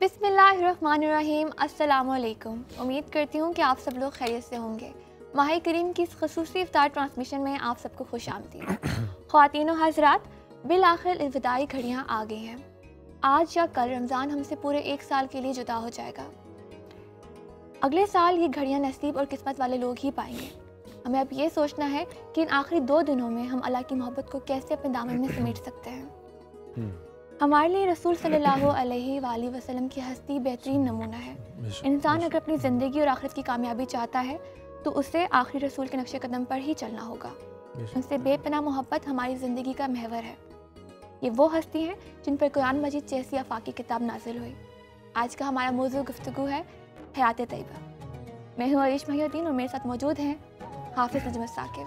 बिस्मिल्लाहिर्रहमानिर्रहीम। अस्सलामु अलैकुम। उम्मीद करती हूँ कि आप सब लोग खैरियत से होंगे। माह करीम की इस ख़ुसूसी इफ्तार ट्रांसमिशन में आप सबको खुश आमदीद। ख़वातीन व हज़रात, बिल आखिर विदाई घड़ियाँ आ गई हैं। आज या कल रमज़ान हमसे पूरे एक साल के लिए जुदा हो जाएगा। अगले साल ये घड़ियाँ नसीब और किस्मत वाले लोग ही पाएंगे। हमें अब ये सोचना है कि इन आखिरी 2 दिनों में हम अल्लाह की मोहब्बत को कैसे अपने दामन में समेट सकते हैं। हमारे लिए रसूल सल्लल्लाहु अलैहि वसल्लम की हस्ती बेहतरीन नमूना है। इंसान अगर अपनी ज़िंदगी और आखिरत की कामयाबी चाहता है तो उसे आखिरी रसूल के नक्शे कदम पर ही चलना होगा। उनसे बेपनाह मोहब्बत हमारी ज़िंदगी का महवर है। ये वो हस्ती हैं जिन पर कुरान मजीद जैसी आफाकी किताब नाजिल हुई। आज का हमारा मौजू गुफ्तगू है हयात तैयबा। मैं हूँ अरीश महिउद्दीन और मेरे साथ मौजूद हैं हाफिज़ नजमुत साकिब।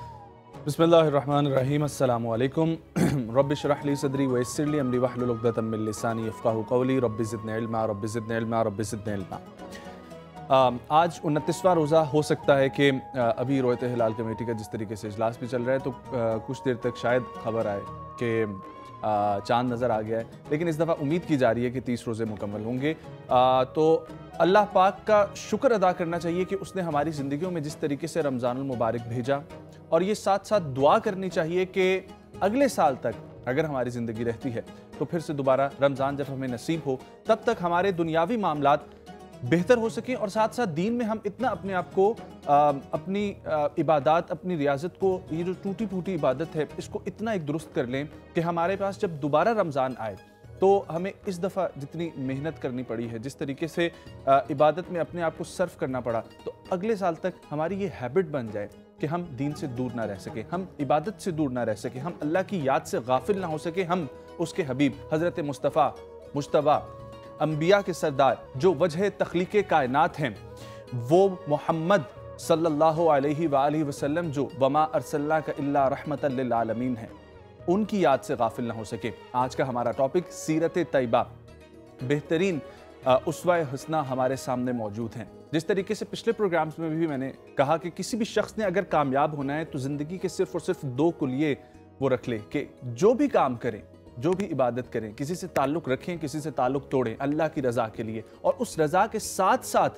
बिस्मिल्लाहिर्रहमानिर्रहीम। अस्सलामु अलैकुम। रब्बि इश्रह ली सदरी व यस्सिर ली अमरी वहलुल उक़दतम मिन लिसानी यफ़क़हू क़ौली। Rabbi ज़िदनी इल्मा rabbi ज़िदनी इल्मा rabbi ज़िदनी इल्मा। आज 29वां रोज़ा हो सकता है कि अभी रोयत हिलाल कमेटी का जिस तरीके से इजलास भी चल रहा है तो कुछ देर तक शायद ख़बर आए कि चाँद नज़र आ गया है, लेकिन इस दफ़ा उम्मीद की जा रही है कि 30 रोज़े मुकम्मल होंगे। तो अल्लाह पाक का शुक्र अदा करना चाहिए कि उसने हमारी ज़िंदगियों में जिस तरीके से रमज़ानुल मुबारक भेजा, और ये साथ साथ दुआ करनी चाहिए कि अगले साल तक अगर हमारी ज़िंदगी रहती है तो फिर से दोबारा रमज़ान जब हमें नसीब हो तब तक हमारे दुनियावी मामलात बेहतर हो सकें, और साथ साथ दीन में हम इतना अपने आप को अपनी इबादत, अपनी रियाजत को, ये जो टूटी फूटी इबादत है इसको इतना एक दुरुस्त कर लें कि हमारे पास जब दोबारा रमज़ान आए तो हमें इस दफ़ा जितनी मेहनत करनी पड़ी है, जिस तरीके से इबादत में अपने आप को सर्व करना पड़ा, तो अगले साल तक हमारी ये हैबिट बन जाए कि हम दीन से दूर ना रह सके, हम इबादत से दूर ना रह सके, हम अल्लाह की याद से गाफिल ना हो सके, हम उसके हबीब हज़रत मुस्तफ़ा मुज्तबा अम्बिया के सरदार जो वजह तख्लीक़ कायनात हैं वो मोहम्मद सल्लल्लाहु अलैहि वसल्लम जो वमा अरसलना का इल्ला रहमतल लिल आलमीन है, उनकी याद से गाफिल ना हो सके। आज का हमारा टॉपिक सीरत तैयबा, बेहतरीन उसवा हसना हमारे सामने मौजूद हैं। जिस तरीके से पिछले प्रोग्राम्स में भी मैंने कहा कि किसी भी शख्स ने अगर कामयाब होना है तो ज़िंदगी के सिर्फ और सिर्फ दो कुलिये वो रख ले कि जो भी काम करें, जो भी इबादत करें, किसी से ताल्लुक़ रखें, किसी से ताल्लुक़ तोड़ें, अल्लाह की रज़ा के लिए, और उस रज़ा के साथ साथ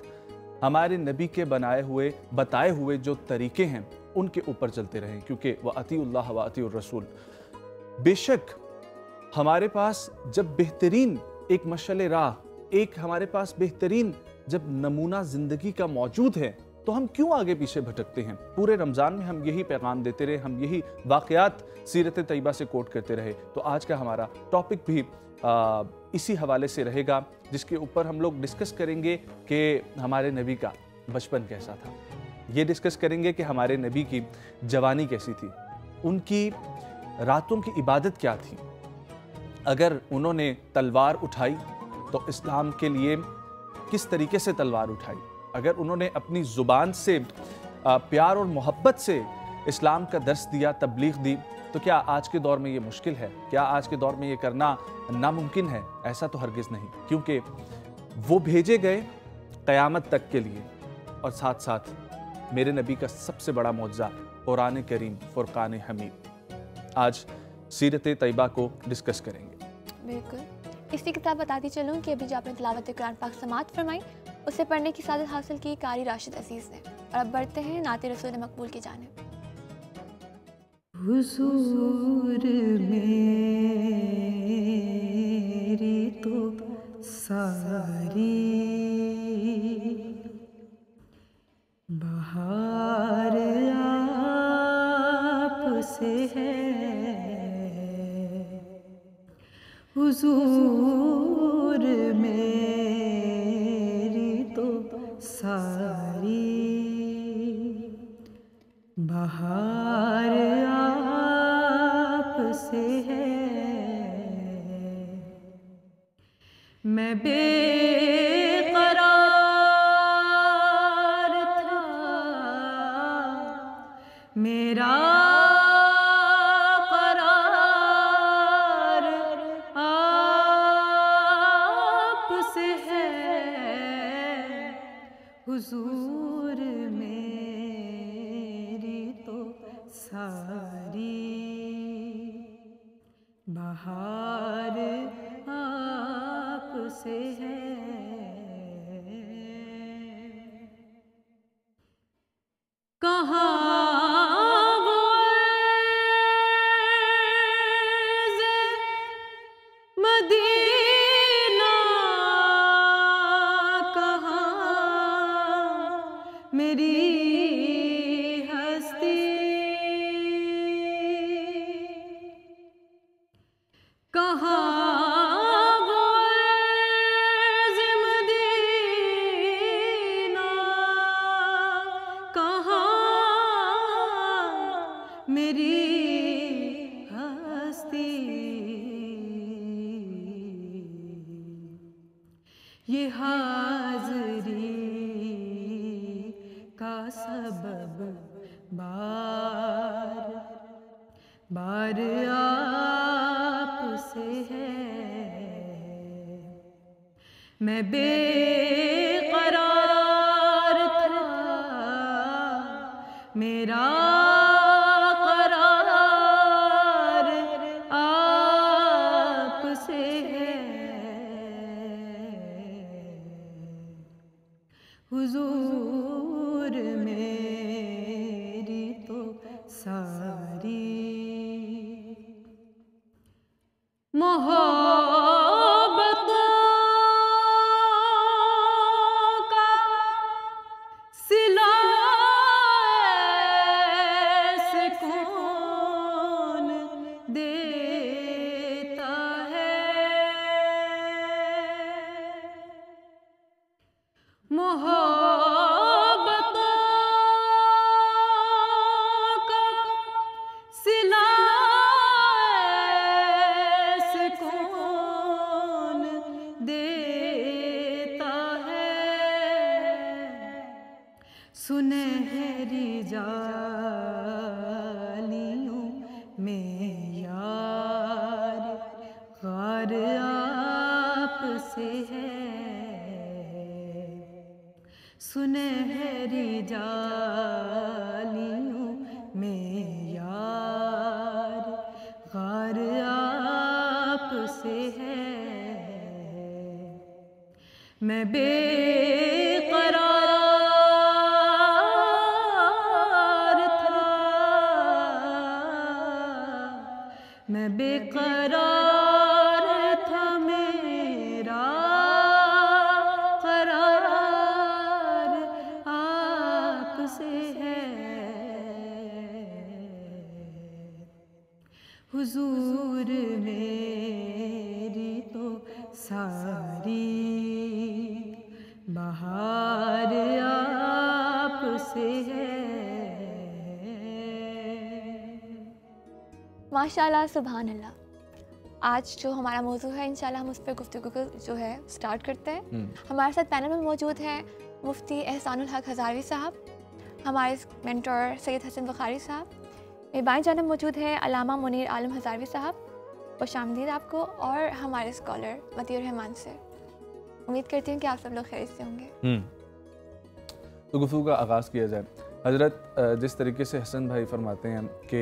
हमारे नबी के बनाए हुए बताए हुए जो तरीके हैं उनके ऊपर चलते रहें, क्योंकि व अतीउल्लाह व अतीउर रसूल। बेशक हमारे पास जब बेहतरीन एक मशअल राह, एक हमारे पास बेहतरीन जब नमूना ज़िंदगी का मौजूद है, तो हम क्यों आगे पीछे भटकते हैं। पूरे रमज़ान में हम यही पैगाम देते रहे, हम यही वाक़यात सीरत तैयबा से कोट करते रहे। तो आज का हमारा टॉपिक भी इसी हवाले से रहेगा, जिसके ऊपर हम लोग डिस्कस करेंगे कि हमारे नबी का बचपन कैसा था। ये डिस्कस करेंगे कि हमारे नबी की जवानी कैसी थी, उनकी रातों की इबादत क्या थी, अगर उन्होंने तलवार उठाई तो इस्लाम के लिए किस तरीके से तलवार उठाई, अगर उन्होंने अपनी ज़ुबान से प्यार और मोहब्बत से इस्लाम का दर्स दिया, तबलीग दी, तो क्या आज के दौर में ये मुश्किल है? क्या आज के दौर में ये करना नामुमकिन है? ऐसा तो हरगिज़ नहीं, क्योंकि वो भेजे गए क़यामत तक के लिए। और साथ साथ मेरे नबी का सबसे बड़ा मौजज़ा कुरान करीम फ़ुरक़ान हमीद। आज सीरत तैयबा को डिस्कस करेंगे। बिल्कुल, इसी के साथ बताती चलूँ कि अभी जो आपने तिलावत कुरान पाक समात फरमाई, उसे पढ़ने की सादत हासिल की कारी राशिद अजीज़ ने। और अब बढ़ते हैं नाते रसूल मकबूल की जानिब। हुजूर मेरी तो सारी बहार आपसे है, हुजूर मेरी तो सारी बहार आपसे है। मैं बेकरार था, मेरा करार आपसे है, हुजूर मेरी तो सारी बहार आपसे है। कहाँ वो मदीना, कहाँ मेरी हस्ती, कहाँ वो मदीना, कहाँ मेरी हस्ती। ये हाज़री का सबब बार बार आपसे है। मैं बेकरार था, मेरा करार आपसे है, हुजूर मेरी तो सारी मोहब्बतों का सिला ऐसे कौन देता है, मोहब्बतों का सिला ऐसे कौन जालियों में यार गार आप से है। मैं बेकरार था, मैं बेकरार था, मेरा करार आपसे है। हुजूर मेरी तो सारी बहार आपसे है। माशाल्लाह, सुभान अल्लाह। आज जो हमारा मौजू है, इंशाल्लाह हम उस पर गुफ्तगू को जो है स्टार्ट करते हैं। हमारे साथ पैनल में मौजूद हैं मुफ्ती एहसानुल हक हज़ारवी साहब, हमारे मेंटर सैयद हसन बुखारी साहब, मेरे बाएं जानब मौजूद है अल्लामा मुनीर आलम हज़ारवी साहब। खुशामदीद आपको, और हमारे स्कॉलर मतीउर रहमान सर। उम्मीद करती हूँ कि आप सब लोग खैरियत से होंगे। तो गुफ्तगू का आगाज़ किया जाए। हज़रत, जिस तरीके से हसन भाई फरमाते हैं कि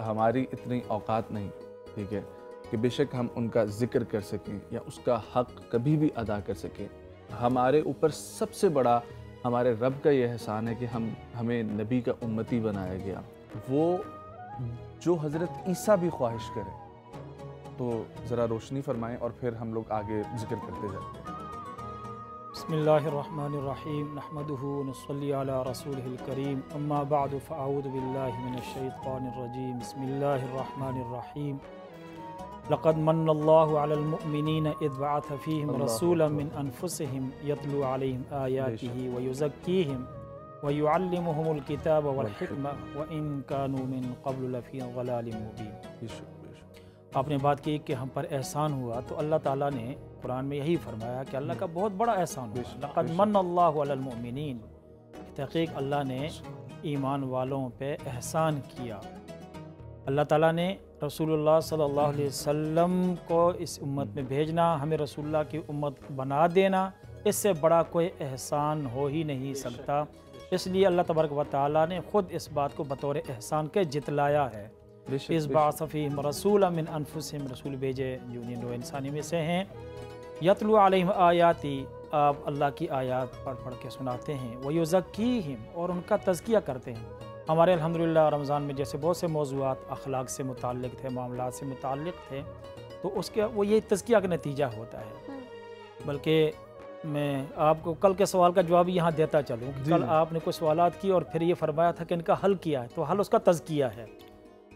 हमारी इतनी औकात नहीं, ठीक है, कि बेशक हम उनका ज़िक्र कर सकें या उसका हक़ कभी भी अदा कर सकें। हमारे ऊपर सबसे बड़ा हमारे रब का ये एहसान है कि हमें नबी का उम्मती बनाया गया। वो जो हज़रत ईसा भी ख्वाहिश करें, तो ज़रा रोशनी फरमाएं और फिर हम लोग आगे ज़िक्र करते जाते हैं। बिस्मिल्लाहिर्रहमानिर्रहीम, नहमदुहु व नसल्ली अला रसूलिहिल करीम, अम्मा बअदु फ़अऊज़ु बिल्लाहि मिनश्शैतानिर्रजीम, बिस्मिल्लाहिर्रहमानिर्रहीम। लक़द मन्नल्लाहु अलल मुअमिनीना इज़ बअथ फ़ीहिम रसूलन मिन अनफुसिहिम यतलू अलैहिम आयातिही व युज़क्कीहिम व युअल्लिमुहुमुल किताब वल हिकमा व इन कानू मिन क़ब्लु लफ़ी ज़लालिम मुबीन। आपने बात की कि हम पर एहसान हुआ, तो अल्लाह ताला ने कुरान में यही फरमाया कि अल्लाह का बहुत बड़ा एहसान हुआ। लक़द मन्नल्लाहु अलल मुअमिनीन, तहक़ीक़ अल्लाह ने ईमान वालों पे एहसान किया। अल्लाह ताला ने रसूलुल्लाह सल्लल्लाहु अलैहि वसल्लम को इस उम्मत में भेजना, हमें रसूलुल्लाह की उम्मत बना देना, इससे बड़ा कोई एहसान हो ही नहीं सकता। इसलिए अल्लाह तबारक व तआला ने ख़ुद इस बात को बतौर एहसान के जितलाया है। इस बासफ़ीहिम रसूलन मिन अनफुसिहिम, रसूल भेजे जो नो इंसानी में से हैं। यतलू अलैहिम आयाती, आप अल्लाह की आयात पढ़ पढ़ के सुनाते हैं। व युज़क्कीहिम, और उनका तज़किया करते हैं। हमारे अल्हम्दुलिल्लाह रमज़ान में जैसे बहुत से मौज़ूआत अखलाक से मुताल्लिक़ थे, मामलात से मुताल्लिक़ थे, तो उसके वो ये तज़किया का नतीजा होता है। बल्कि मैं आपको कल के सवाल का जवाब यहाँ देता चलूँ। कल आपने कुछ सवालात की और फिर ये फरमाया था कि इनका हल किया है, तो हल उसका तज़किया है,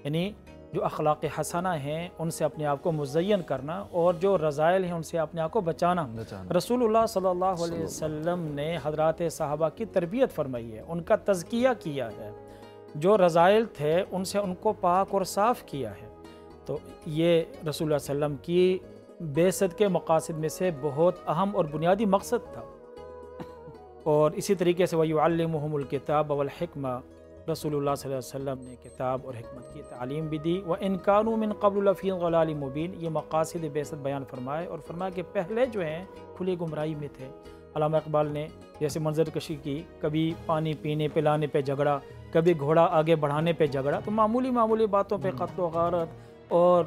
यानी जो अखलाक़ हसना हैं उनसे अपने आप को मुज़य्यन करना, और जो रज़ाइल हैं उनसे अपने आप को बचाना। रसूलुल्लाह सल्लल्लाहु अलैहि वसल्लम ने हज़रात सहाबा की तरबियत फरमाई है, उनका तज़किया किया है, जो रज़ाइल थे उनसे उनको पाक और साफ़ किया है। तो ये रसूलुल्लाह सल्लम की बेसत के मक़ासिद में से बहुत अहम और बुनियादी मकसद था। और इसी तरीके से वयुअल्लिमुहुमुल किताब वल हिकमा, रसूलुल्लाह सल्लल्लाहु अलैहि वसल्लम ने किताब और हिकमत की तालीम भी दी। व इन कानू मिन क़ब्लु लफ़ी ज़लालिम मुबीन, ये मक़ासिद बेसत बयान फरमाए और फरमाया कि पहले जो हैं खुली गुमराही में थे। अल्लामा इक़बाल ने जैसे मंजर कशी की, कभी पानी पीने पिलाने पे झगड़ा, कभी घोड़ा आगे बढ़ाने पे झगड़ा, तो मामूली मामूली बातों पे क़त्ल व गारत, और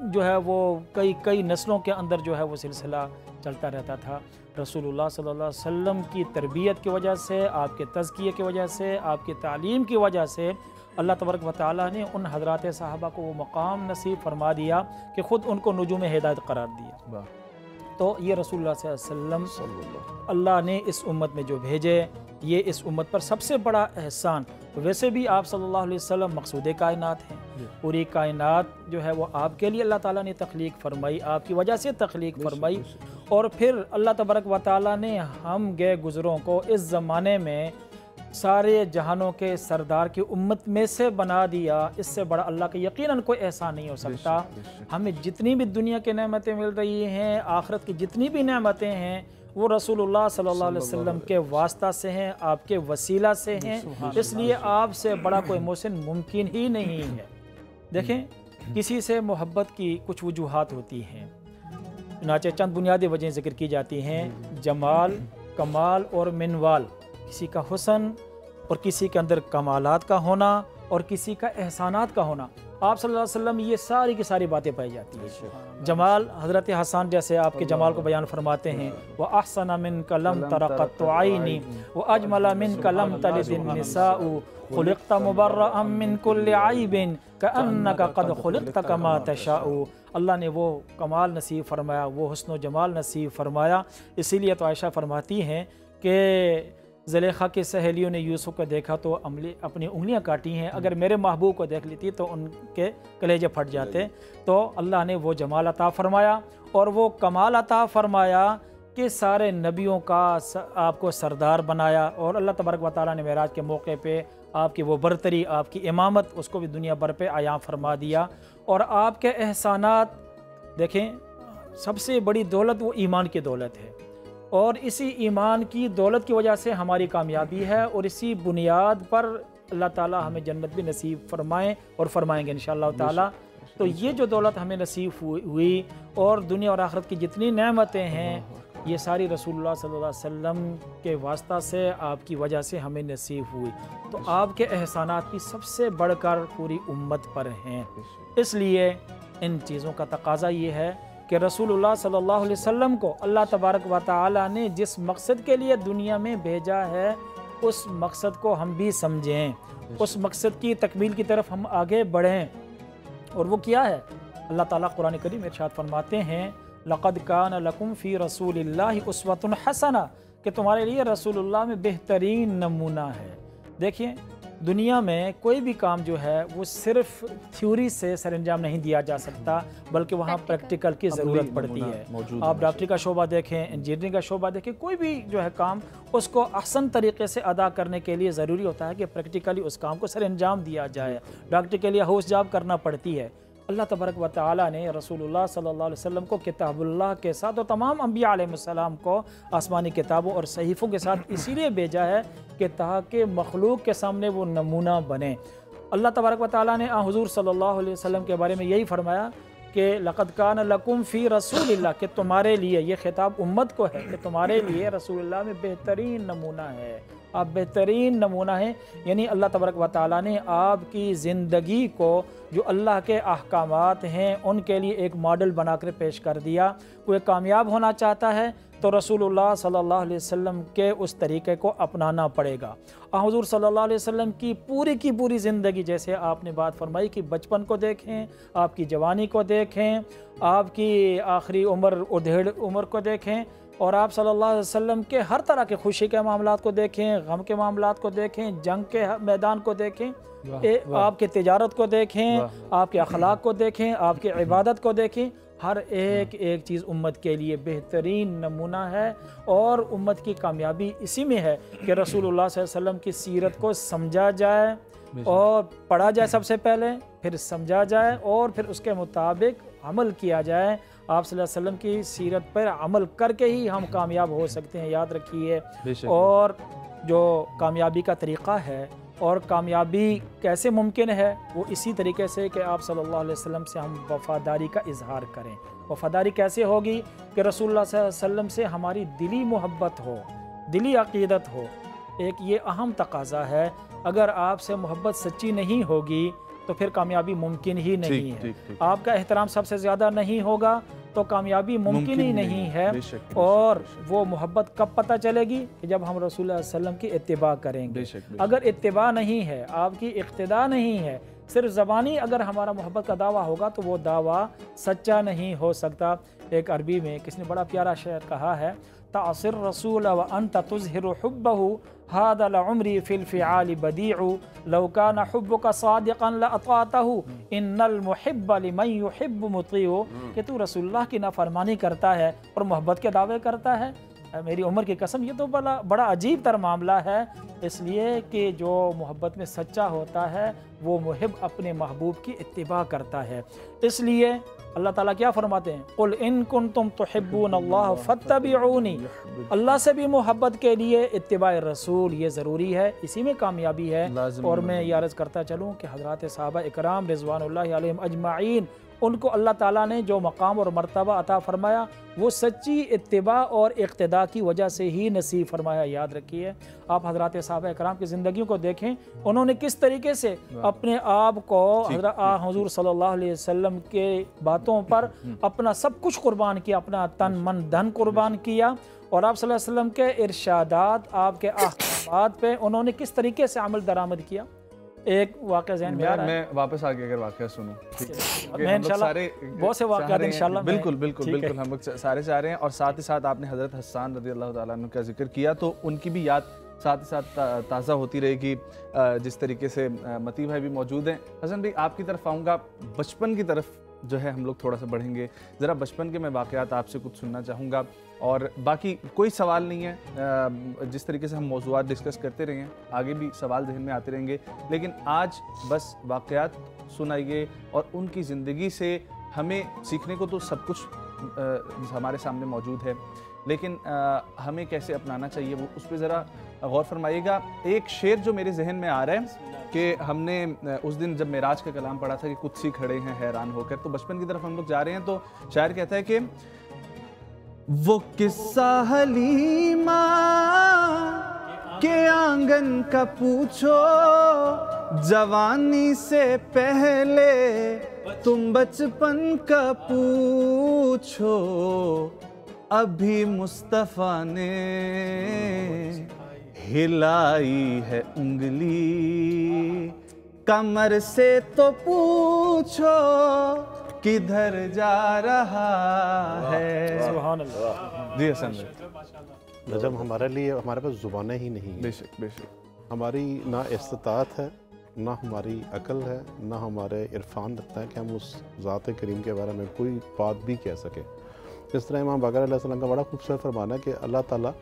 जो है वो कई नस्लों के अंदर जो है वो सिलसिला चलता रहता था। रसूलुल्लाह सल्लल्लाहु अलैहि वसल्लम की तरबियत की वजह से, आपके तज़किये की वजह से, आपकी तालीम की वजह से अल्लाह तबारक व तआला ने उन हज़रात सहाबा को वो मकाम नसीब फरमा दिया कि ख़ुद उनको नुजूम हिदायत करार दिया। तो ये रसूलुल्लाह सल्लल्लाहु अलैहि वसल्लम अल्लाह ने इस उम्मत में जो भेजे, ये इस उम्मत पर सबसे बड़ा एहसान। वैसे भी आप सल्लल्लाहु अलैहि वसल्लम मक़सूद कायनात हैं, पूरी कायनात जो है वो आपके लिए अल्लाह ताला ने तख्लीक फरमाई, आपकी वजह से तख्लीक फरमाई। और फिर अल्लाह तबारक व तआला ने हम गए गुज़रों को इस ज़माने में सारे जहानों के सरदार की उम्मत में से बना दिया। इससे बड़ा अल्लाह का यकीनन कोई एहसान नहीं हो सकता। हमें जितनी भी दुनिया की नेमतें मिल रही हैं, आखिरत की जितनी भी नेमतें हैं, वो रसूलुल्लाह सल्लल्लाहु अलैहि वसल्लम के वास्ता से हैं, आपके वसीला से हैं। इसलिए आपसे बड़ा कोई मोहसिन मुमकिन ही नहीं है। देखें, किसी से मोहब्बत की कुछ वजूहात होती हैं, चुनांचे चंद बुनियादी वजह जिक्र की जाती हैं, जमाल, कमाल और मिनवाल। किसी का हुस्न और किसी के अंदर कमालात का होना और किसी का एहसानात का होना। आप सल्लल्लाहु अलैहि वसल्लम ये सारी की सारी बातें पाई जाती है। जमाल, हज़रत हसन जैसे आपके जमाल को बयान फरमाते हैं, व अहसन मिन कलम तरक़त आइनी व अजमल मिन कलम तलिदिन निसाउ खुलिक़्त मुबर्रअम मिन कुल्लि आइबिन कअन्नका क़द खुलिक़्त कमा तशाउ। अल्लाह ने वो कमाल नसीब फरमाया, वो हुस्न व जमाल नसीब फरमाया। इसीलिए तो आयशा फरमाती हैं कि ज़ुलेखा की सहेलियों ने यूसुफ को देखा तो अपनी उंगलियां काटी हैं, अगर मेरे महबूब को देख लेती तो उनके कलेजे फट जाते। तो अल्लाह ने वो जमाल अता फरमाया और वो कमाल अता फरमाया कि सारे नबियों का आपको सरदार बनाया। और अल्लाह तबारक व तआला ने मेराज के मौके पे आपकी वो बरतरी, आपकी इमामत, उसको भी दुनिया भर पे आयाम फरमा दिया। और आपके एहसानात देखें, सबसे बड़ी दौलत वो ईमान की दौलत है, और इसी ईमान की दौलत की वजह से हमारी कामयाबी है, और इसी बुनियाद पर अल्लाह ताला हमें जन्नत भी नसीब फरमाएँ और फरमाएंगे इंशाअल्लाह ताला। तो ये जो दौलत हमें नसीब हुई और दुनिया और आखिरत की जितनी नेमतें हैं, ये सारी रसूलुल्लाह सल्लल्लाहु अलैहि वसल्लम के वास्ता से, आपकी वजह से हमें नसीब हुई। तो आपके एहसानात भी सबसे बढ़कर पूरी उम्मत पर हैं। इसलिए इन चीज़ों का तकाजा ये है कि रसूलुल्लाह सल्लल्लाहु अलैहि वसल्लम को अल्लाह तबारक व तआला ने जिस मकसद के लिए दुनिया में भेजा है, उस मकसद को हम भी समझें, उस मकसद की तकमील की तरफ हम आगे बढ़ें। और वो क्या है? अल्लाह ताला कुरान करीम में इरशाद फरमाते हैं, लक़द कान लकुम फ़ी रसूलिल्लाहि उस्वतुन हसना, कि तुम्हारे लिए रसूलुल्लाह में बेहतरीन नमूना है। देखिए, दुनिया में कोई भी काम जो है वो सिर्फ थ्योरी से सरंजाम नहीं दिया जा सकता, बल्कि वहाँ प्रैक्टिकल की ज़रूरत पड़ती है। आप डॉक्टरी का शोबा देखें, इंजीनियरिंग का शोबा देखें, कोई भी जो है काम, उसको ahsan तरीके से अदा करने के लिए ज़रूरी होता है कि प्रैक्टिकली उस काम को सरंजाम दिया जाए। डॉक्टरी के लिए हाउस जॉब करना पड़ती है। अल्लाह तबारक व तआला ने रसूलुल्लाह सल्लल्लाहु अलैहि वसल्लम को किताबुल्लाह के साथ और तमाम अंबिया अलैहिस्सलाम को आसमानी किताबों और सहीफ़ों के साथ इसीलिए भेजा है कि ताकि मखलूक के सामने वो नमूना बने। अल्लाह तबारक व तआला ने हुज़ूर सल्लल्लाहु अलैहि वसल्लम के बारे में यही फरमाया कि लक़द कान लकुम फ़ी रसूलिल्लाह, कि तुम्हारे लिए, ये खिताब उम्मत को है कि तुम्हारे लिए रसूलुल्लाह में बेहतरीन नमूना है, आप बेहतरीन नमूना है। यानी अल्लाह तबारक व तआला ने आपकी ज़िंदगी को, जो अल्लाह के अहकामात हैं, उनके लिए एक मॉडल बनाकर पेश कर दिया। कोई कामयाब होना चाहता है तो रसूलुल्लाह सल्लल्लाहु अलैहि वसल्लम के उस तरीक़े को अपनाना पड़ेगा। हुज़ूर सल्लल्लाहु अलैहि वसल्लम की पूरी ज़िंदगी, जैसे आपने बात फरमाई कि बचपन को देखें, आपकी जवानी को देखें, आपकी आखिरी उम्र, उधेड़ उम्र को देखें, और आप सल्लल्लाहु अलैहि वसल्लम के हर तरह के खुशी के मामलात को देखें, गम के मामलात को देखें, जंग के मैदान को देखें, आपके तिजारत को देखें, आपके अखलाक को देखें, आपकी इबादत को देखें। हर एक चीज़ उम्मत के लिए बेहतरीन नमूना है। और उम्मत की कामयाबी इसी में है कि रसूलुल्लाह सल्लल्लाहु अलैहि वसल्लम की सीरत को समझा जाए और पढ़ा जाए सबसे पहले, फिर समझा जाए और फिर उसके मुताबिक अमल किया जाए। आप सल्लल्लाहु अलैहि वसल्लम की सीरत पर अमल करके ही हम कामयाब हो सकते हैं, याद रखिए। और जो कामयाबी का तरीक़ा है और कामयाबी कैसे मुमकिन है, वो इसी तरीके से कि आप सल्लल्लाहु अलैहि वसल्लम से हम वफ़ादारी का इजहार करें। वफ़ादारी कैसे होगी कि रसूलुल्लाह सल्लल्लाहु अलैहि वसल्लम से हमारी दिली मोहब्बत हो, दिली अक़ीदत हो। एक ये अहम तकाज़ा है। अगर आपसे मोहब्बत सच्ची नहीं होगी तो फिर कामयाबी मुमकिन ही नहीं है। आपका एहतराम सबसे ज़्यादा नहीं होगा तो कामयाबी मुमकिन ही नहीं है। और वो मोहब्बत कब पता चलेगी? कि जब हम रसूलुल्लाह सल्लल्लाहु अलैहि वसल्लम की इत्तिबा करेंगे। अगर इत्तिबा नहीं है, आपकी इक़्तिदा नहीं है, सिर्फ ज़बानी अगर हमारा मोहब्बत का दावा होगा तो वो दावा सच्चा नहीं हो सकता। एक अरबी में किसी ने बड़ा प्यारा शेर कहा है, तासिर रसूल व अंत तुज़हिरु हुब्बहु हादा लउम्री फिल फ़िआल बदीउ लौ काना हुब्बुका सादिक़न लअतातहु इन्नल मुहिब्ब लिमन युहिब्बु मुतीउ। कि तू रसूलुल्लाह की नाफरमानी करता है और मोहब्बत के दावे करता है, मेरी उम्र की कसम, ये तो बड़ा अजीब तर मामला है। इसलिए कि जो मोहब्बत में सच्चा होता है वो मुहिब अपने महबूब की इत्तिबा करता है। इसलिए अल्लाह ताला क्या फरमाते हैं, कुल इन कुंतुम तुहिब्बूनल्लाह फत्तबिऊनी। अल्लाह से भी मोहब्बत के लिए इत्तिबा रसूल ये ज़रूरी है, इसी में कामयाबी है। और मैं ये अर्ज़ करता चलूँ कि हज़रात सहाबा इकराम रिज़वानुल्लाहि अलैहिम अजमाइन, उनको अल्लाह ताला ने जो मकाम और मर्तबा अता फ़रमाया वो सच्ची इत्तिबा और इक़्तिदा की वजह से ही नसीब फरमाया। याद रखिए, आप हज़रात सहाबा कराम की ज़िंदगियों को देखें, उन्होंने किस तरीके से अपने आप को हज़रत हुज़ूर सल्लल्लाहु अलैहि वसल्लम के बातों पर अपना सब कुछ कुर्बान किया, अपना तन मन धन कुर्बान किया, और आप सल्लल्लाहु अलैहि वसल्लम के इरशादात, आपके अहकामात पे उन्होंने किस तरीके से अमल दरामद किया। एक वाक़या ज़हन में आ रहा है, मैं वापस आके अगर वाक़या सुनूं, मैं इंशाल्लाह बहुत से वाक़यात इंशाल्लाह बिल्कुल बिल्कुल बिल्कुल हम लोग सारे चाह रहे हैं। और साथ ही साथ आपने हज़रत हसन रज़ी अल्लाह ताला अन्हु का जिक्र किया, तो उनकी भी याद साथ ही साथ ताज़ा होती रहेगी। जिस तरीके से मती भाई भी मौजूद हैं। हसन भाई, आपकी तरफ आऊँगा, बचपन की तरफ जो है हम लोग थोड़ा सा बढ़ेंगे। ज़रा बचपन के मैं वाक़यात आपसे कुछ सुनना चाहूँगा, और बाकी कोई सवाल नहीं है, जिस तरीके से हम मौज़ूआत डिस्कस करते रहे हैं आगे भी सवाल जहन में आते रहेंगे, लेकिन आज बस वाक़यात सुनाइए और उनकी ज़िंदगी से हमें सीखने को तो सब कुछ हमारे सामने मौजूद है, लेकिन हमें कैसे अपनाना चाहिए वो उस पर ज़रा गौर फरमाइएगा। एक शेर जो मेरे जहन में आ रहा है कि हमने उस दिन जब मेराज का कलाम पढ़ा था कि कुछ सी खड़े हैं हैरान होकर, तो बचपन की तरफ हम लोग जा रहे हैं, तो शायर कहता है कि वो किस्सा हलीमा के आंगन का पूछो, जवानी से पहले तुम बचपन का पूछो, अभी मुस्तफ़ा ने हिलाई है उंगली, कमर से तो पूछो किधर जा रहा है। सुभान अल्लाह। जी हसन भाई। नजम हमारे लिए, हमारे पास ज़ुबानें ही नहीं है, बेशक बेशक। हमारी ना इस्तात है, ना हमारी अकल है, ना हमारे इरफान रखता है कि हम उस ज़ात करीम के बारे में कोई बात भी कह सकें। जिस तरह इमाम बाक़र अलैहिस्सलाम का बड़ा खूबसूरत फरमाना है कि अल्लाह ताला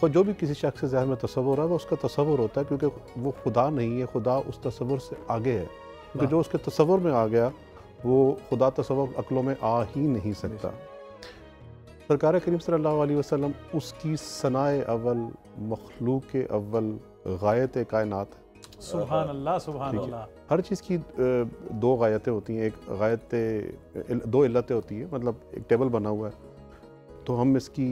को जो भी किसी शख्स के ज़हन में तसव्वुर है वो उसका तसव्वुर होता है, क्योंकि वो खुदा नहीं है, खुदा उस तसव्वुर से आगे है, क्योंकि जो उसके तसव्वुर में आ गया वो खुदा तसव्वुर अक्लों में आ ही नहीं सकता। सरकार करीम सल्लल्लाहु अलैहि वसल्लम उसकी सनाए अव्वल, मखलूक अव्वल, गायत कायनात है। सुभान अल्लाह, सुभान अल्लाह। हर चीज़ की दो गायतें होती हैं, एक गायत, दो इल्लतें होती हैं, मतलब एक टेबल बना हुआ है तो हम इसकी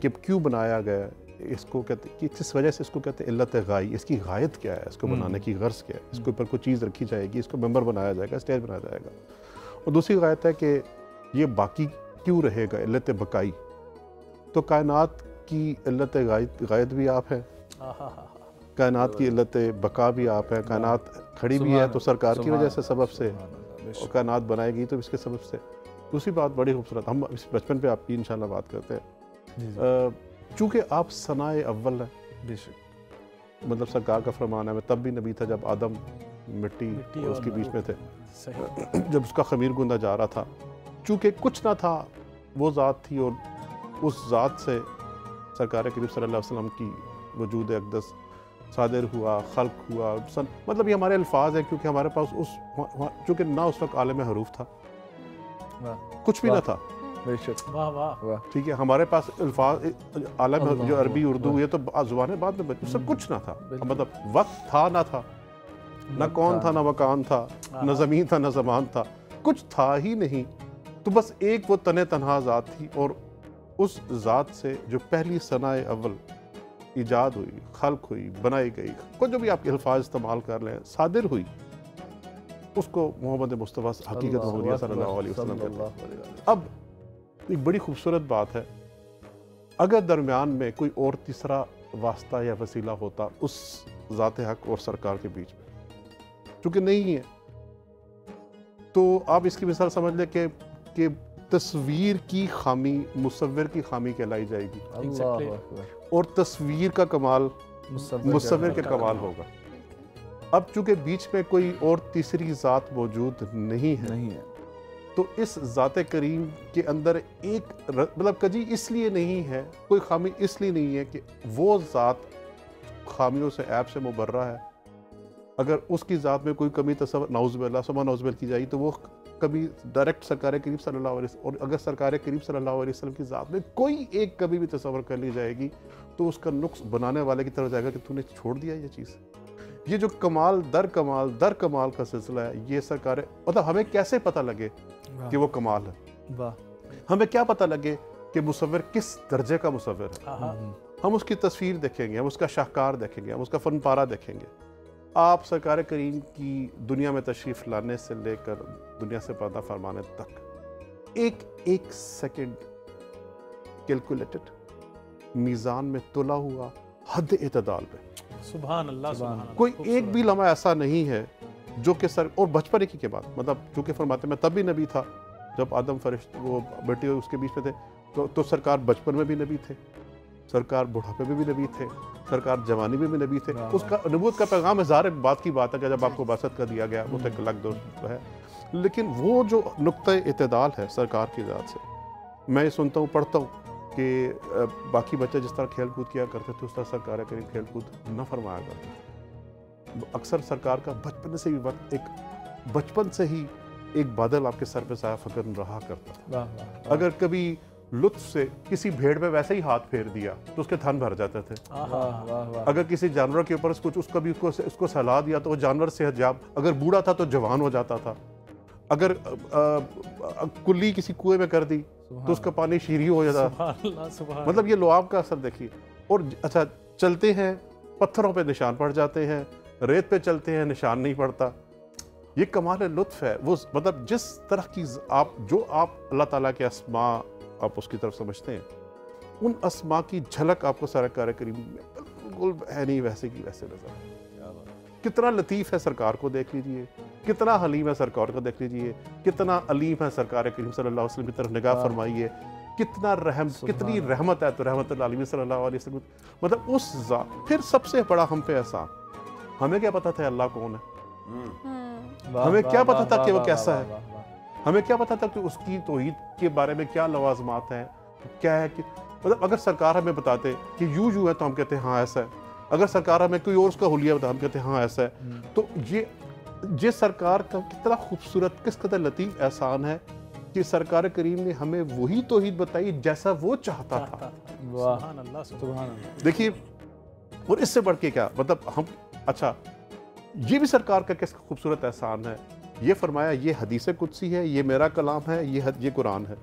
कि क्यों बनाया गया है, इसको कहते कि किस वजह से इसको कहते हैं इल्लत गाई, इसकी गायत क्या है, इसको बनाने की गर्ज क्या है, इसके ऊपर कोई चीज़ रखी जाएगी, इसको मेंबर बनाया जाएगा, स्टेज बनाया जाएगा। और दूसरी गायत है कि ये बाकी क्यों रहेगा, इल्लत बकाई। तो कायनात की इल्लत गायत भी आप है, कायनात की इल्लत बका भी आप है। कायनात खड़ी भी है तो सरकार की वजह से, सबब से, और कायनात बनाएगी तो इसके सबब से। दूसरी बात बड़ी खूबसूरत, हम इस बचपन पे आपकी इंशाल्लाह बात करते हैं, चूँकि आप सनाए अव्वल है, मतलब सरकार का फरमान है, मैं तब भी नबी था जब आदम मिट्टी उसके बीच में थे, जब उसका खमीर गूंदा जा रहा था, चूँकि कुछ ना था वो ज़ात थी, और उस ज़ात से सरकार करीम सल्लल्लाहु अलैहि वसल्लम की वजूद अक़दस सादिर हुआ, खल्क हुआ, मतलब ये हमारे अल्फाज हैं, क्योंकि हमारे पास उस चूँकि ना उस वक्त आलम हरूफ था, कुछ भी ना था, वाह वाह वाह। ठीक है, हमारे पास अल्फाज आलम जो अरबी उर्दू ये तो ज़ुबानें बाद में, सब कुछ ना था, मतलब वक्त था ना था, ना कौन था, ना मकान था, ना ज़मीन था, ना ज़मान था, कुछ था ही नहीं। तो बस एक वो तने तनहा ज़ात थी, और उस ज़ात से जो पहली सनाए अव्वल ईजाद हुई, खल्क हुई, बनाई गई, कोई जो भी आपके अल्फाज इस्तेमाल कर लें, सादिर हुई, उसको मोहम्मद मुस्तफ़ा हकीकत मोहम्मद सल्लल्लाहु अलैहि वसल्लम कहते हैं। अब एक बड़ी खूबसूरत बात है, अगर दरमियान में कोई और तीसरा वास्ता या वसीला होता उस ज़ात हक और सरकार के बीच में, चूँकि नहीं है, तो आप इसकी मिसाल समझ लें कि तस्वीर की खामी मुसव्विर की खामी कहलाई जाएगी, और तस्वीर का कमाल मुसव्विर के कमाल होगा। अब चूँकि बीच में कोई और तीसरी ज़ात मौजूद नहीं है, तो इस ज़ात करीम के अंदर एक मतलब कजी इसलिए नहीं है, कोई खामी इसलिए नहीं है कि वो ज़ात खामियों से, ऐब से मुबर्रा है। अगर उसकी ज़ात में कोई कमी तसव्वुर नौज़ुबिल्लाह की जाए तो वो कभी डायरेक्ट सरकार करीम सल्लल्लाहु अलैहि वसल्लम, और अगर सरकार करीम सल्लल्लाहु अलैहि वसल्लम की ज़ात में कोई एक कभी भी तसव्वुर कर ली जाएगी तो उसका नुक्स बनाने वाले की तरफ जाएगा कि तूने छोड़ दिया ये चीज़। ये जो कमाल दर कमाल का सिलसिला है, ये सरकार, मतलब हमें कैसे पता लगे कि वो कमाल है, हमें क्या पता लगे कि मुसव्विर किस दर्जे का मुसव्विर है। हम उसकी तस्वीर देखेंगे, हम उसका शाहकार देखेंगे, हम उसका फन पारा देखेंगे। आप सरकार करीम की दुनिया में तशरीफ़ लाने से लेकर दुनिया से पर्दा फरमाने तक एक एक सेकंड कैलकुलेटेड, मीज़ान में तुला हुआ, हद इतदाल पे। सुभान अल्लाह, सुभान अल्लाह। कोई एक भी लम्हा ऐसा नहीं है जो कि सर, और बचपन की बात, मतलब चूँकि फरमाते मैं तब भी नबी था जब आदम फरिश्त वो बेटे उसके बीच में थे, तो सरकार बचपन में भी नबी थे, सरकार बुढ़ापे में भी नबी थे, सरकार जवानी में भी नबी थे। उसका नबूवत का पैगाम ज़ाहिर बात की बात है कि जब आपको बासत कर दिया गया वो तो एक अलग दोस्त है, लेकिन वो जो नुक्ता इत्तेदाल है सरकार की ज़ात से, मैं ये सुनता हूँ, पढ़ता हूँ कि बाकी बच्चे जिस तरह खेल कूद किया करते थे उस तरह सरकार करीब खेल कूद न फरमाया करते। अक्सर सरकार का बचपन से भी वक्त एक बचपन से ही एक बादल आपके सर पे साया फकन रहा करता था। अगर कभी लुत्फ से किसी भेड़ पे वैसे ही हाथ फेर दिया तो उसके थन भर जाते थे। अगर किसी जानवर के ऊपर कुछ उसका भी उसको सलाह दिया तो वो जानवर सेहतयाब, अगर बूढ़ा था तो जवान हो जाता था। अगर कुल्ली किसी कुएं में कर दी तो उसका पानी शीरी हो जाता। मतलब ये लुआब का असर देखिए। और अच्छा, चलते हैं पत्थरों पे निशान पड़ जाते हैं, रेत पे चलते हैं निशान नहीं पड़ता। ये कमाल लुत्फ है। वो मतलब जिस तरह की आप अल्लाह ताला के अस्मा आप उसकी तरफ समझते हैं, उन अस्मा की झलक आपको सरकार करीम में बिल्कुल है नहीं वैसे की वैसे नजर आए। कितना लतीफ़ है सरकार को देख लीजिए, कितना हलीम है सरकार को देख लीजिए, कितना अलीम है सरकार करीम सल्लल्लाहु अलैहि वसल्लम की तरफ निगाह फरमाइए, कितना रहम, कितनी रहमत है तो रहमतुल आलमीन सल्लल्लाहु अलैहि वसल्लम। मतलब फिर सबसे बड़ा हम पे एहसान, हमें क्या पता था अल्लाह कौन है, हमें क्या पता था कि वो कैसा है, हमें क्या पता था कि उसकी तौहीद के बारे में क्या लवाजमात हैं, क्या है कि मतलब अगर सरकार हमें बताते कि यूं है तो हम कहते हैं हाँ ऐसा है, अगर सरकार हमें कोई और उसका हुलिया बता हम कहते हैं हाँ ऐसा है। तो ये सरकार का कितना खूबसूरत, किस कदर लतीफ़ एहसान है कि सरकार करीम ने हमें वही तौहीद बताई जैसा वो चाहता था। सुभान अल्लाह, सुभान अल्लाह। देखिए, और इससे बढ़ के क्या मतलब हम, अच्छा ये भी सरकार का किस खूबसूरत एहसान है, ये फरमाया ये हदीस कुदसी है, ये मेरा कलाम है, ये कुरान है।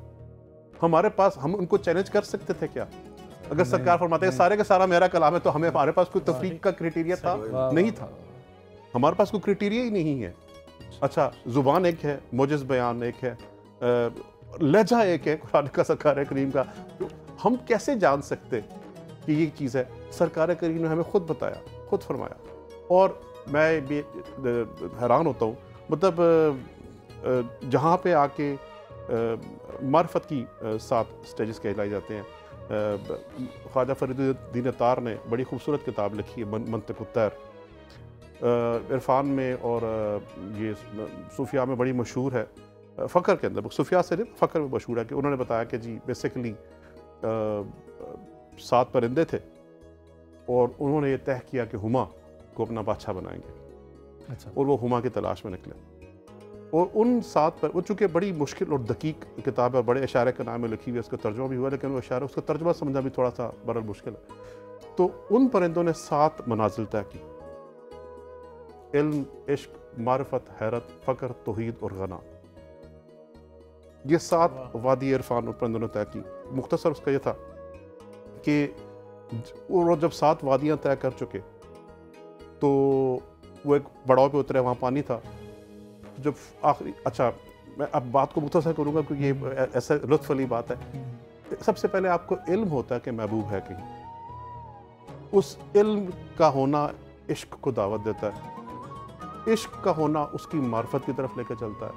हमारे पास, हम उनको चैलेंज कर सकते थे क्या? अगर सरकार फरमाते हैं सारे का सारा मेरा कलाम है, तो हमारे पास कोई तफरीक का क्राइटेरिया था? नहीं था, हमारे पास कोई क्राइटेरिया ही नहीं है। अच्छा, जुबान एक है, मोजिज़ बयान एक है, लहजा एक है कुरान का, सरकार करीम का। तो हम कैसे जान सकते कि ये चीज़ है? सरकार करीम ने हमें खुद बताया, खुद फरमाया। और मैं भी हैरान होता हूँ, मतलब जहाँ पे आके मार्फत की 7 स्टेजेस कहलाई जाते हैं। ख्वाजा फरीदुद्दीन अत्तार ने बड़ी खूबसूरत किताब लिखी है मंतिक़ उत-तैर, इरफान में और ये सूफिया में बड़ी मशहूर है, फ़क्र के अंदर, सूफिया से नहीं फ़क्र में मशहूर है कि उन्होंने बताया कि जी बेसिकली 7 परिंदे थे और उन्होंने ये तय किया कि हुमा को अपना बादशाह बनाएंगे। अच्छा। और वो हुमा की तलाश में निकले और उन 7 पर, वो चूँकि बड़ी मुश्किल और दकीक किताब है, बड़े इशारे के नाम में लिखी हुई है, उसका तर्जुमा भी हुआ, लेकिन वो इशारा, उसका तर्जुमा समझना भी थोड़ा सा बड़ा मुश्किल है। तो उन परिंदों ने 7 मनाजिल तय की, इल्म, इश्क, मारिफत, हैरत, फ़क्र, तौहीद और गना। ये 7 वादी इरफान परिंदों ने तय की। मुख्तसर उसका ये था कि वो जब 7 वादियाँ तय कर चुके तो वो एक बड़ाव पे उतरे, वहाँ पानी था। जब आखिरी, अच्छा मैं अब बात को मुख्तसर करूँगा क्योंकि ये ऐसा लुत्फ़ वाली बात है। सबसे पहले आपको इल्म होता है कि महबूब है कहीं, उस इल्म का होना इश्क को दावत देता है, इश्क का होना उसकी मार्फत की तरफ लेकर चलता है।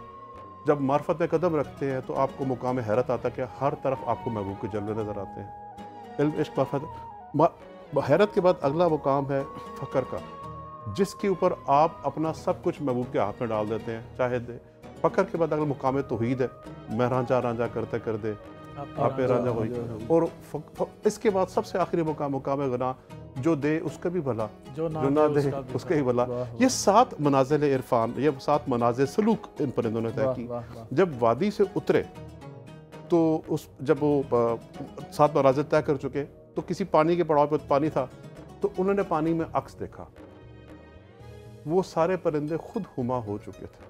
जब मार्फत में कदम रखते हैं तो आपको मुकाम हैरत आता है कि हर तरफ आपको महबूब के जलवे नज़र आते हैं। इल्म, इश्क, मार्फत, हैरत के बाद अगला मुकाम है फ़क्र का, जिसके ऊपर आप अपना सब कुछ महबूब के हाथ में डाल देते हैं, चाहे दे। फ़क्र के बाद अगला मुकाम तौहीद है, मैं रांझा रांझा करते कर दे आप रांझा होई। और इसके बाद सबसे आखिरी मुकाम गना, जो दे उसका भी भला, जो ना दे उसका ही भला। ये 7 मनाजिल इरफान, ये 7 मनाजिल सलूक इन परिंदों ने तय की। जब वादी से उतरे तो जब वो 7 मनाजिल तय कर चुके तो किसी पानी के पड़ाव पर पानी था, तो उन्होंने पानी में अक्स देखा, वो सारे परिंदे खुद हुमा हो चुके थे।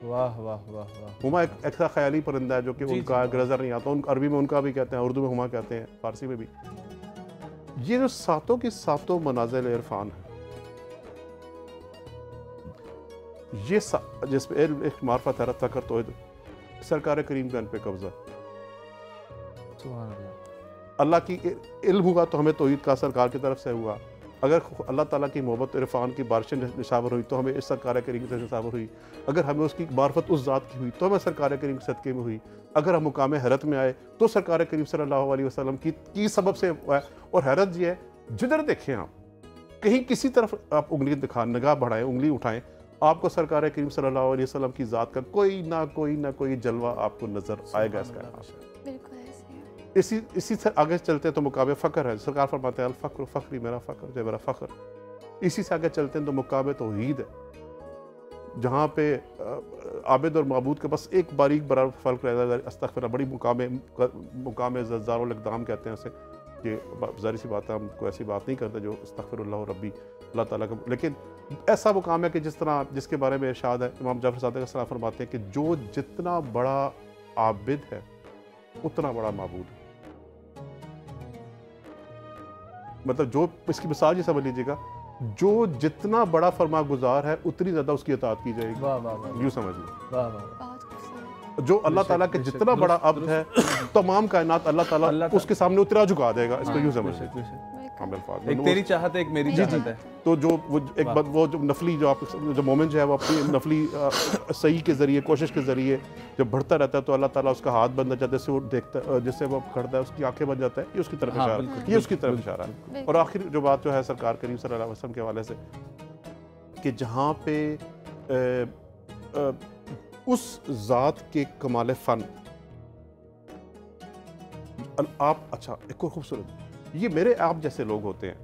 वाह वाह वाह वाह। हुमा एक ऐसा ख्याली परिंदा है जो कि उनका नजर नहीं आता, उन अरबी में उनका भी कहते हैं, उर्दू में हुमा कहते हैं, फारसी में भी। ये जो सातों की सातों मनाज़िल इरफान है, ये जिसमें इल्म, इश्क, मार्फत, हैरत, फ़क्र, तौहीद, सरकार करीम का इन पे कब्जा। अल्लाह की इल्म हुआ तो हमें तौहीद का सरकार की तरफ से हुआ। अगर अल्लाह ताला की मोहब्बत इरफान की बारिशें निशावर हुई तो हमें इस सरकार करीम से निशावर हुई। अगर हमें उसकी मार्फत उस ज़ात की हुई तो हमें सरकार करीम के सदक़े में हुई। अगर हम मुकाम हैरत में आए तो सरकार करीम सल्लल्लाहु अलैहि वसल्लम की सबब से हुआ। और हैरत ये है, जिधर देखें आप, कहीं किसी तरफ आप उंगली निगाह बढ़ाएं, उंगली उठाएं, आपको सरकार करीम सल्लल्लाहु अलैहि वसल्लम की ज़ात का कोई ना कोई जलवा आपको नजर आएगा। इसका बिल्कुल ऐसे है। इसी से आगे चलते हैं तो मुकाम फ़क्र है। सरकार फरमाते हैं अल-फ़क्र फ़क्री, मेरा फ़क्र जो मेरा फ़क्र। इसी से आगे चलते हैं तो मुकाम तौहीद है, जहाँ पे आबिद और माबूद के बस एक बारीक बड़ा फ़र्क रहता है। अस्तग़फ़िरुल्लाह, बड़ी मुकाम ज़ज़्ज़ारुल इक़दाम कहते हैं उसे। ये ज़ाहिर सी बात है, हम कोई ऐसी बात नहीं करते जो अस्तग़फ़िरुल्लाह रब्बी अल्लाह ताला का, लेकिन ऐसा मुकाम है कि जिसके बारे में इरशाद है, इमाम जाफ़र सादिक़ अलैहिस्सलाम फरमाते हैं कि जो जितना बड़ा आबिद है उतना बड़ा माबूद है। मतलब जो, इसकी मिसाल ये समझ लीजिएगा, जो जितना बड़ा फरमागुजार है उतनी ज़्यादा उसकी इताअत की जाएगी। यूँ समझ लो, बहुत खूबसूरत। जो अल्लाह ताला के जितना बड़ा अब्द है, तमाम कायनात अल्लाह ताला उसके सामने उतना झुका देगा। इसको यूँ समझ लो। एक तेरी चाहत है, एक मेरी चाहत है। तो जो वो जो नफली जो मोमिन जो है वो अपनी नफली सही के ज़रिए, कोशिश के ज़रिए जब बढ़ता रहता है तो अल्लाह ताला उसका हाथ बन जाता है, जैसे वो देखता, जिससे वो खड़ता है उसकी आंखें बन जाता है। ये उसकी तरफ इशारा, ये उसकी तरफ इशारा है। और आखिर जो बात जो है सरकार करीम सल्लल्लाहु अलैहि वसल्लम के हवाले से, कि जहाँ पे उस ज़ात के कमाल फ़न आप, अच्छा एक और खूबसूरत, ये मेरे आप जैसे लोग होते हैं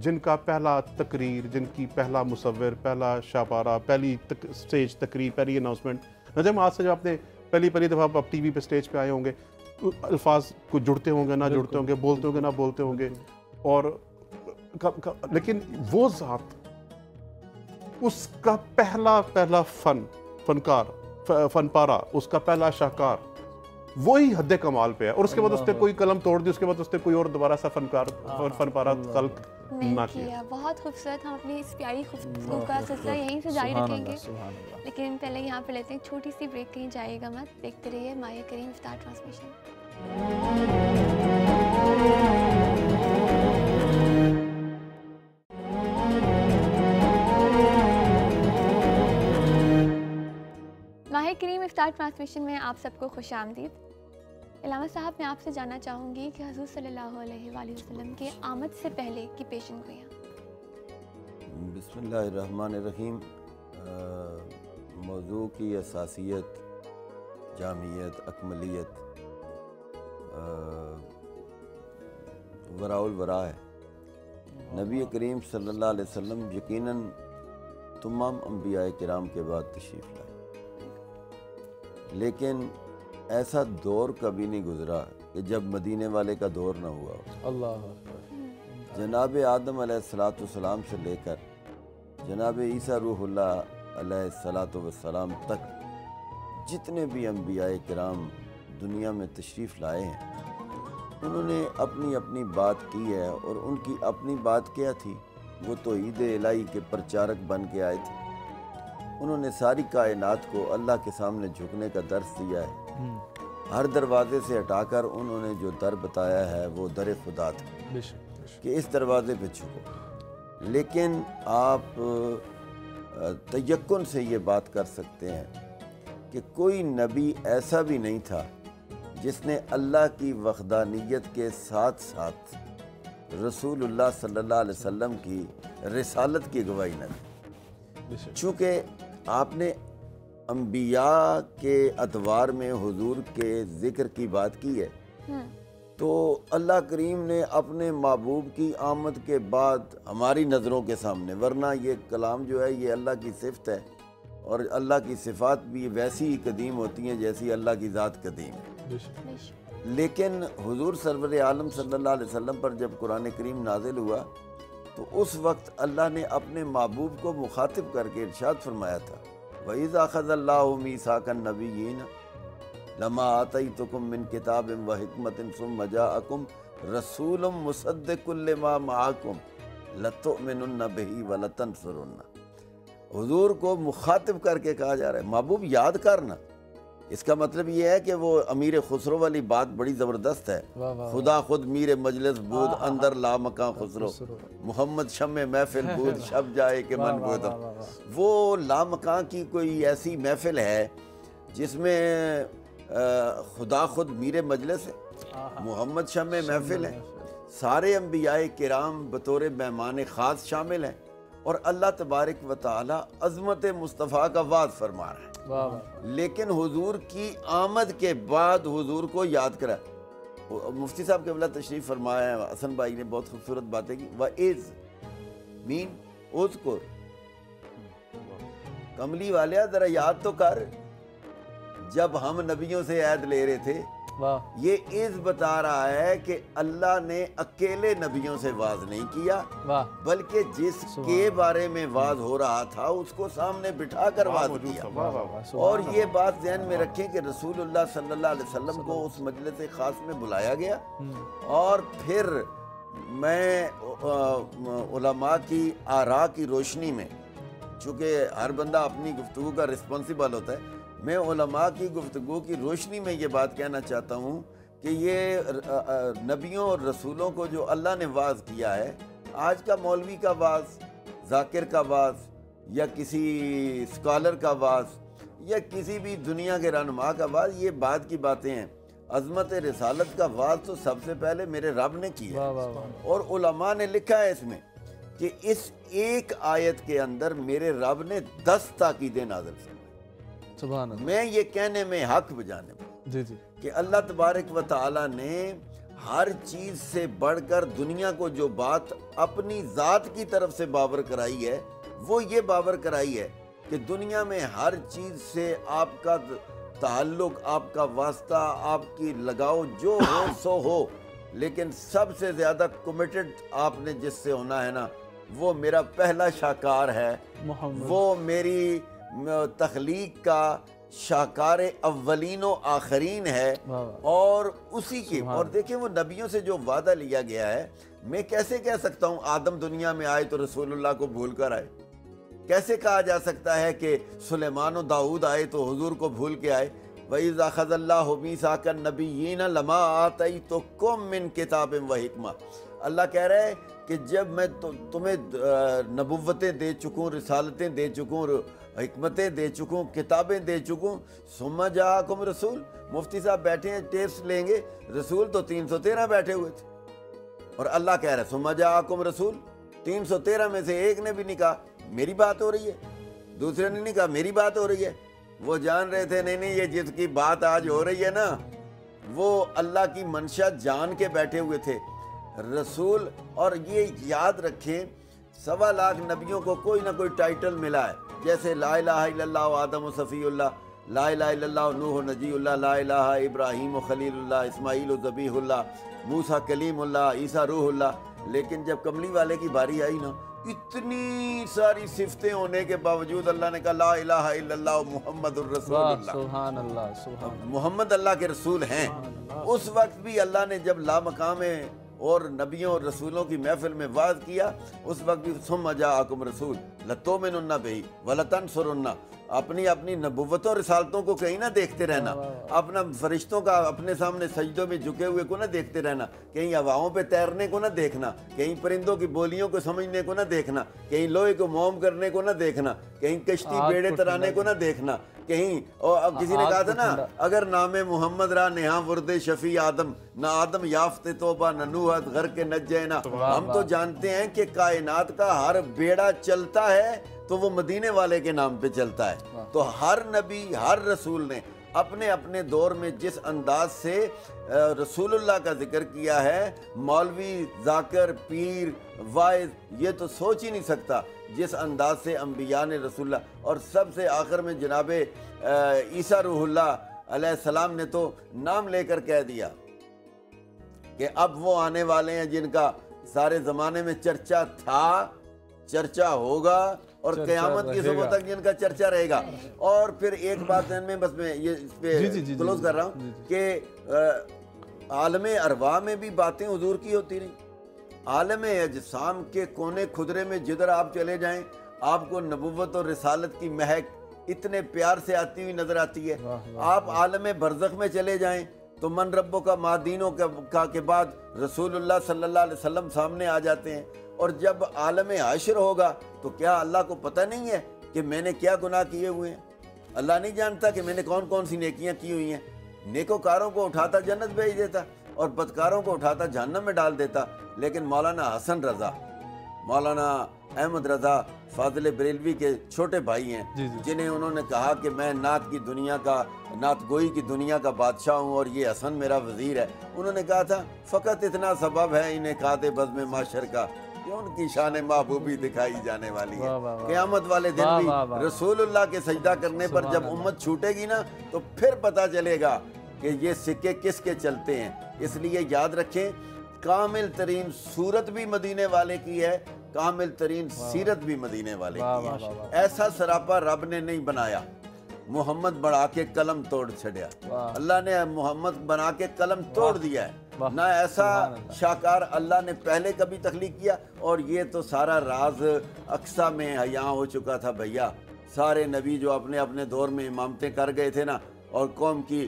जिनका पहला तकरीर, जिनकी पहला मुसव्विर, पहला शाहपारा, पहली स्टेज तकरीर, पहली अनाउंसमेंट, नजम आज से जब आपने पहली दफ़ा आप टीवी पे स्टेज पे आए होंगे, तो अल्फाज कुछ जुड़ते होंगे ना जुड़ते होंगे, बोलते होंगे ना बोलते होंगे, और लेकिन वो ज़ात, उसका पहला फनपारा, उसका पहला शाहकार वही हद कमाल पे है। और उसके बाद उसने कोई कलम तोड़ दी, उसके बाद उसने कोई और दोबारा सा फनपारा खल्क ना किया। बहुत खूबसूरत। हम अपनी इस प्यारी गुफ्तगू का सिलसिला यहीं से जारी रखेंगे, लेकिन पहले यहाँ पे लेते हैं छोटी सी ब्रेक। कहीं जाइएगा मत, देखते रहिए माहिर करीम इफ्तार ट्रांसमिशन। माहिर करीम इफ्तार ट्रांसमिशन में आप सबको खुश आमदीद। इलामा साहब, मैं आपसे जानना चाहूँगी कि हुज़ूर सल्लल्लाहु अलैहि वसल्लम के आमद से पहले की पेशेनगोइयाँ। बिस्मिल्लाहिर्रहमानिर्रहीम। मौजू की असासियत, जामियत, अकमलियत वराउल वरा है। नबी करीम सल्लल्लाहु अलैहि वसल्लम यकीनन तमाम अंबिया किराम के बाद तशरीफ़ लाए, लेकिन ऐसा दौर कभी नहीं गुजरा कि जब मदीने वाले का दौर ना हुआ। अल्लाह जनाब आदम अलैहिस्सलाम से लेकर जनाब ईसा रूहुल्लाह अलैहिस्सलाम तक जितने भी अंबिया किराम दुनिया में तशरीफ़ लाए हैं, उन्होंने अपनी अपनी बात की है। और उनकी अपनी बात क्या थी? वो तौहीद इलाही के प्रचारक बन के आए थे। उन्होंने सारी कायनात को अल्लाह के सामने झुकने का दर्स दिया है। हर दरवाजे से हटाकर उन्होंने जो दर बताया है वो दर खुदा था कि इस दरवाजे पे झुको। लेकिन आप तयक्कुन से ये बात कर सकते हैं कि कोई नबी ऐसा भी नहीं था जिसने अल्लाह की वहदानियत के साथ साथ रसूलुल्लाह सल्लल्लाहु अलैहि वसल्लम की रिसालत की गवाही न दी। चूँकि आपने अंबिया के अतवार में हुजूर के ज़िक्र की बात की है, तो अल्लाह करीम ने अपने महबूब की आमद के बाद हमारी नज़रों के सामने, वरना ये कलाम जो है ये अल्लाह की सिफ़त है, और अल्लाह की सिफ़ात भी वैसी ही कदीम होती हैं जैसी अल्लाह की ज़ात कदीम है। लेकिन हुजूर सरवर आलम सल्लल्लाहु अलैहि वसल्लम पर जब कुरान करीम नाजिल हुआ तो उस वक्त अल्लाह ने अपने महबूब को मुखातिब करके इरशाद फरमाया था, वइज़ा अख़ज़ल्लाहु मीसाक़न नबिय्यीन लमा आतैतुकुम मिन किताबिन व हिकमतिन सुम्मा जाअकुम रसूलुम मुसद्दिकुल लिमा माअकुम लतुमिनुन्न बिही व लतंसुरुन्ना। हुजूर को मुखातिब करके कहा जा रहा है, महबूब याद करना। इसका मतलब ये है कि वो अमीर खुसरो वाली बात बड़ी ज़बरदस्त है। खुदा खुद मीर मजलिस बूद अंदर ला मकां खुसरो, मोहम्मद शम्मे महफिल बूद शब जाए के मन बूद। वो ला मकां की कोई ऐसी महफिल है जिसमें खुदा खुद मीर मजलिस है, मोहम्मद शम्मे महफिल है, सारे अम्बियाए किराम बतौर मेहमान ख़ास शामिल हैं और अल्लाह तबारक व तआला अज़मत मुस्तफ़ा का वाद फरमा रहा है। लेकिन हुजूर की आमद के बाद हुजूर को याद करा। मुफ्ती साहब के बला तशरीफ़ फरमाया है, हसन भाई ने बहुत खूबसूरत बातें की। व इज़ मीन उज़कुर, कमली वाले ज़रा याद तो कर, जब हम नबियों से ऐद ले रहे थे। ये इज़ बता रहा है कि अल्लाह ने अकेले नबियों से वाज नहीं किया, बल्कि जिसके बारे में वाज हो रहा था उसको सामने बिठा कर वाज किया। और ये बात ज़हन में रखें कि रसूलुल्लाह सल्लल्लाहु अलैहि वसल्लम को उस मजलिस खास में बुलाया गया और फिर मैं उलमा की आरा की रोशनी में, चूँकि हर बंदा अपनी गुफ्तगू का रिस्पॉन्सिबल होता है, मैं उलमा की गुफ्तगू की रोशनी में ये बात कहना चाहता हूँ कि ये नबियों और रसूलों को जो अल्लाह ने वाज किया है, आज का मौलवी का वाज, जाकिर का वाज या किसी स्कॉलर का वाज या किसी भी दुनिया के रहनुमा का वाज, ये बाद की बातें हैं। अज़मत रिसालत का वाज तो सबसे पहले मेरे रब ने किया। और उलमा ने लिखा है इसमें कि इस एक आयत के अंदर मेरे रब ने 10 ताकीदें नाज़िल फरमाई। मैं ये कहने में हक बजाने में कि अल्लाह तबारक व तआला ने हर चीज़ से बढ़कर दुनिया को जो बात अपनी ज़ात की तरफ से बावर कराई है, वो ये बावर कराई है कि दुनिया में हर चीज़ से आपका ताल्लुक़, आपका वास्ता, आपकी लगाव जो हो सो हो, लेकिन सबसे ज़्यादा कमिटेड आपने जिससे होना है ना, वो मेरा पहला शाकार है, वो मेरी तख्लीक का शाकार अव्वलीन व आखरीन है और उसी के। और देखिए वो नबियों से जो वादा लिया गया है, मैं कैसे कह सकता हूँ आदम दुनिया में आए तो रसूलुल्लाह को भूल कर आए? कैसे कहा जा सकता है कि सुलेमान व दाऊद आए तो हुजूर को भूल के आए? वइज़ अख़ज़ल्लाहु मीसाक़न नबिय्यीन लमा आतैतुकुम मिन किताबिन व हिकमा। अल्लाह कह रहा है कि जब मैं तुम्हें नबुव्वतें दे चुकूँ, रिसालतें दे चुकूँ, हिकमतें दे चुकूँ, किताबें दे चुकूँ, सुम्मा जाअकुम रसूल। मुफ्ती साहब बैठे हैं, टेस्ट लेंगे, रसूल तो 313 बैठे हुए थे और अल्लाह कह रहा है सुम्मा जाअकुम रसूल। 313 में से एक ने भी नहीं कहा मेरी बात हो रही है, दूसरे ने नहीं कहा मेरी बात हो रही है। वो जान रहे थे नहीं ये जिसकी बात आज हो रही है ना, वो अल्लाह की मंशा जान के बैठे हुए थे रसूल। और ये याद रखें, 1.25 लाख नबियों को कोई ना कोई टाइटल मिला है, जैसे ला इलाहा इल्लल्लाह आदम सफ़ीउल्लाह, ला इलाहा इल्लल्लाह नूह नजीउल्लाह, ला इलाहा इब्राहीम खलीलुल्लाह, इस्माईल ज़बीहुल्लाह, मूसा कलीमुल्लाह, ईसा रूहुल्लाह। लेकिन जब कमली वाले की बारी आई ना, इतनी सारी सिफतें होने के बावजूद अल्लाह ने कहा ला इलाहा इल्लल्लाह मुहम्मदुर रसूलुल्लाह, सुभान अल्लाह, सुभान मोहम्मद अल्लाह के रसूल हैं। उस वक्त भी अल्लाह ने जब ला मकाम और नबियों और रसूलों की महफिल में वाज किया, उस वक्त भी सुम्मा जाअकुम रसूल लतुमिनुन्न बिही व लतंसुरुन्ना। अपनी अपनी नबुव्वतों और रिसालतों को कहीं ना देखते रहना, अपना फरिश्तों का अपने सामने सजदों में झुके हुए को ना देखते रहना, कहीं हवाओं पे तैरने को ना देखना, कहीं परिंदों की बोलियों को समझने को ना देखना, कहीं लोहे को मोम करने को ना देखना, कहीं कश्ती बेड़े तराने को ना देखना, कहीं। और अब किसी ने कहा था ना, अगर नामे मोहम्मद रा नेहा वुर्दे शफी आदम, ना आदम याफ्ते तोबा न नूहत घर के नज्जैना। हम तो जानते हैं कि कायनात का हर बेड़ा चलता है तो वो मदीने वाले के नाम पे चलता है। तो हर नबी, हर रसूल ने अपने अपने दौर में जिस अंदाज से रसूलुल्लाह का जिक्र किया है, मौलवी, जाकिर, पीर, वाइज ये तो सोच ही नहीं सकता जिस अंदाज से अम्बिया ने रसूलुल्लाह। और सबसे आखिर में जनाबे ईसा रूहुल्लाह अलैहिस्सलाम ने तो नाम लेकर कह दिया कि अब वो आने वाले हैं जिनका सारे ज़माने में चर्चा था, चर्चा होगा और क़यामत की सुबह तक जिनका चर्चा रहेगा। और फिर एक बात में बस मैं ये इस पे क्लोज कर रहा हूँ कि आलम अरवा में भी बातें हुजूर की होती रही। आलम अजसाम के कोने खुदरे में जिधर आप चले जाएं, आपको नबुव्वत और रिसालत की महक इतने प्यार से आती हुई नजर आती है। आप आलम बरज़ख में चले जाएं तो मन रब्बों का मादीनों का के बाद रसूलुल्लाह सल्लल्लाहु अलैहि वसल्लम सामने आ जाते हैं। और जब आलम हश्र होगा तो क्या अल्लाह को पता नहीं है कि मैंने क्या गुनाह किए हुए हैं? अल्लाह नहीं जानता कि मैंने कौन कौन सी नेकियां की हुई हैं? नेकोकारों को उठाता जन्नत भेज देता और बदकारों को उठाता जहन्नम में डाल देता। लेकिन मौलाना हसन रज़ा, मौलाना अहमद रज़ा फाजिल बरेलवी के छोटे भाई हैं, जिन्हें उन्होंने कहा कि मैं नात की दुनिया का, नात गोई की दुनिया का बादशाह हूँ और ये हसन मेरा वजीर है। उन्होंने कहा था फ़कत इतना सबब है इन्हें काते बज़्म माशर का कि उनकी शान महबूबी दिखाई जाने वाली है। क़यामत वाले दिन भी रसूलुल्लाह के सजदा करने पर जब उम्मत छूटेगी ना तो फिर पता चलेगा कि ये सिक्के किसके चलते हैं। इसलिए याद रखें, कामिल तरीन सूरत भी मदीने वाले की है, कामिल तरीन सीरत भी मदीने वाले की है। ऐसा सरापा रब ने नहीं बनाया, मोहम्मद बढ़ा के कलम तोड़ छड़िया। अल्लाह ने मोहम्मद बना के कलम तोड़ दिया है ना। ऐसा शाकार अल्लाह ने पहले कभी तख्लीक किया। और ये तो सारा राज अक्सा में यहाँ हो चुका था भैया। सारे नबी जो अपने अपने दौर में इमामतें कर गए थे ना और कौम की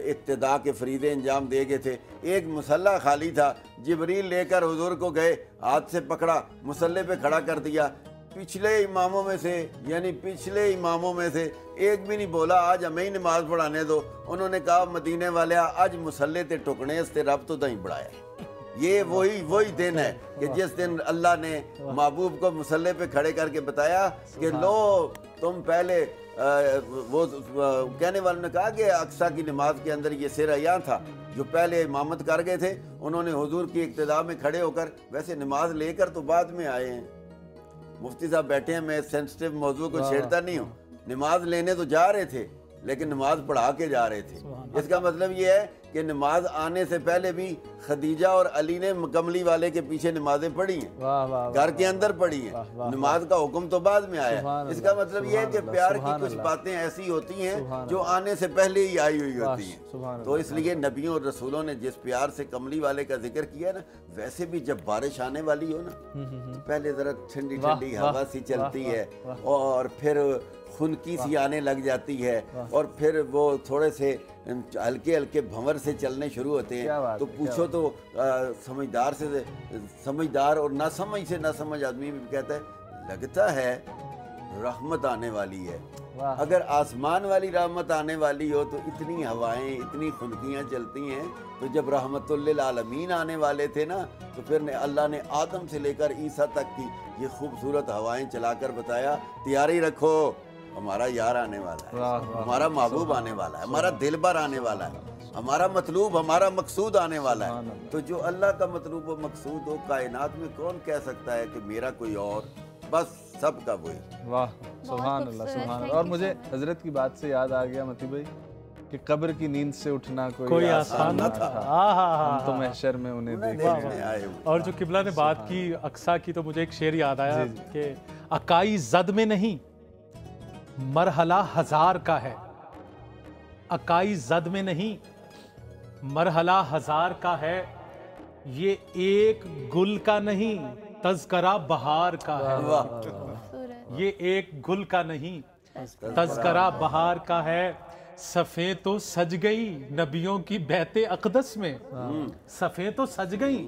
इक्तदा के फरीदे अंजाम दे गए थे, एक मुसल्ला खाली था, जिब्रील लेकर हुजूर को गए, हाथ से पकड़ा, मुसल्ले पे खड़ा कर दिया। पिछले इमामों में से, यानी पिछले इमामों में से एक भी नहीं बोला आज हमें ही नमाज पढ़ाने दो। उन्होंने कहा मदीने वाले आज मुसल्ले ते टुकने इसते रब तो दही बढ़ाया। ये वही दिन है कि जिस दिन अल्लाह ने महबूब को मुसल्ले पे खड़े करके बताया कि लो तुम पहले वो कहने वालों ने कहा कि अक्सा की नमाज के अंदर ये सिर अया था जो पहले इमामत कर गए थे, उन्होंने हुजूर की इक्तदा में खड़े होकर, वैसे नमाज लेकर तो बाद में आए हैं। मुफ्ती साहब बैठे हैं, मैं सेंसिटिव मौजू को छेड़ता नहीं हूँ। नमाज लेने तो जा रहे थे लेकिन नमाज पढ़ा के जा रहे थे। इसका मतलब ये है कि नमाज आने से पहले भी खदीजा और अली ने कमली वाले के पीछे नमाजें पढ़ी हैं, घर के अंदर पढ़ी हैं। नमाज का हुक्म तो बाद में आया। इसका मतलब ये है कि प्यार की कुछ बातें ऐसी होती हैं जो आने से पहले ही आई हुई होती हैं। तो इसलिए नबियों और रसूलों ने जिस प्यार से कमली वाले का जिक्र किया ना, वैसे भी जब बारिश आने वाली हो ना तो पहले जरा ठंडी ठंडी हवा सी चलती है और फिर खुनकी सी आने लग जाती है और फिर वो थोड़े से हल्के हल्के भंवर से चलने शुरू होते हैं। तो पूछो तो समझदार और ना समझ आदमी भी कहता है लगता है रहमत आने वाली है। अगर आसमान वाली रहमत आने वाली हो तो इतनी हवाएं, इतनी खुनकियाँ चलती हैं। तो जब रहमतुल्लिल आलमीन आने वाले थे ना तो फिर अल्लाह ने आदम से लेकर ईसा तक की ये खूबसूरत हवाएं चलाकर बताया तैयारी रखो, हमारा यार आने वाला है, हमारा महबूब आने वाला है, हमारा दिलबर आने वाला है, हमारा मतलूब, हमारा मकसूद आने वाला है। तो जो अल्लाह का मतलूब व मकसूद हो कायनात में कौन कह सकता है कि मेरा कोई और, बस सबका वही। वाह सुभान अल्लाह, सुभान अल्लाह। और मुझे हजरत की बात से याद आ गया मती भाई कि कब्र की नींद से उठना कोई आसान न था। हम तो महशर में उन्हें देखने आए हुए। और जो किबला ने बात की अक्सा की, तो मुझे एक शेर याद आया कि अकाई जद में नहीं मरहला हजार का है, अकाई जद में नहीं मरहला हजार का है, ये एक गुल का नहीं तज़करा बहार का है। ये एक गुल का नहीं तज़करा बहार का है। सफ़े तो सज गई नबियों की बैते अक़दस में, सफ़े तो सज गई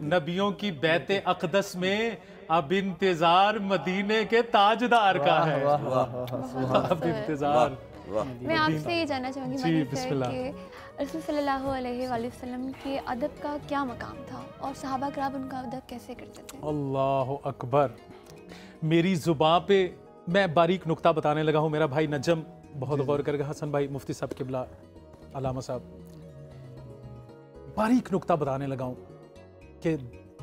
नबियों की बैते अक़दस में, अब इंतजार मदीने के ताजदार का है। अब इंतजार। मैं आपसे ये जानना चाहूँगी कि रसूल सल्लल्लाहु अलैहि वसल्लम के अदब का क्या मकाम था और सहाबा किराम उनका अदब कैसे करते थे? अल्लाह अकबर। मेरी ज़ुबान पे मैं बारीक नुक्ता बताने लगा हूँ। मेरा भाई नजम बहुत गौर करके, हसन भाई मुफ्ती साहब किबला अलामा साहब, बारीक नुक्ता बताने लगा हूँ कि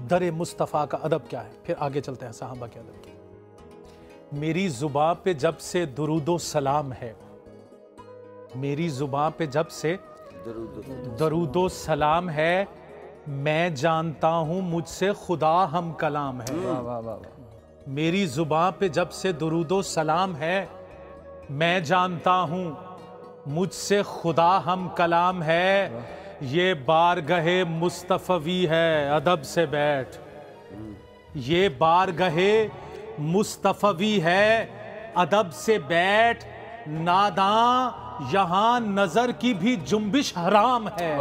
दर मुस्तफ़ा का अदब क्या है। फिर आगे चलते हैं सहाबा के अदब की। मेरी ज़ुबान पे जब से दुरूदो सलाम है, मेरी ज़ुबान पे जब से दरूदो सलाम है, मैं जानता हूँ मुझसे खुदा हम कलाम है। मेरी ज़ुबान पे जब से दरूदो सलाम है, मैं जानता हूँ मुझसे खुदा हम कलाम है। ये बारगहे मुस्तफ़वी है, अदब से बैठ। ये बारगहे मुस्तफ़वी है, अदब से बैठ। नादां यहाँ नजर की भी जुम्बिश हराम है।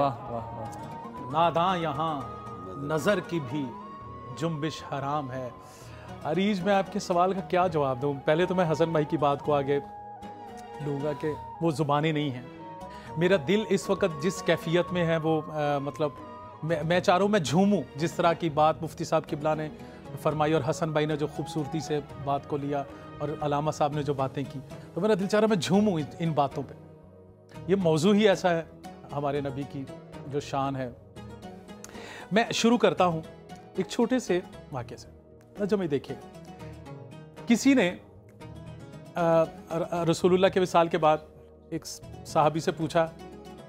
नादां यहाँ नजर की भी जुम्बिश हराम है। अरीज, मैं आपके सवाल का क्या जवाब दूं? पहले तो मैं हसन भाई की बात को आगे लूँगा कि वो ज़ुबानें नहीं हैं। मेरा दिल इस वक्त जिस कैफियत में है वो मतलब मैं चाह रहा हूँ मैं झूमूं। जिस तरह की बात मुफ्ती साहब किबला ने फरमाई और हसन भाई ने जो खूबसूरती से बात को लिया और अलामा साहब ने जो बातें की, तो मेरा दिल चाह रहा है मैं झूमूं इन बातों पे। ये मौजू ही ऐसा है हमारे नबी की जो शान है। मैं शुरू करता हूँ एक छोटे से वाक़े से। जब मैं देखिए, किसी ने रसूलुल्लाह के विसाल के बाद एक साहबी से पूछा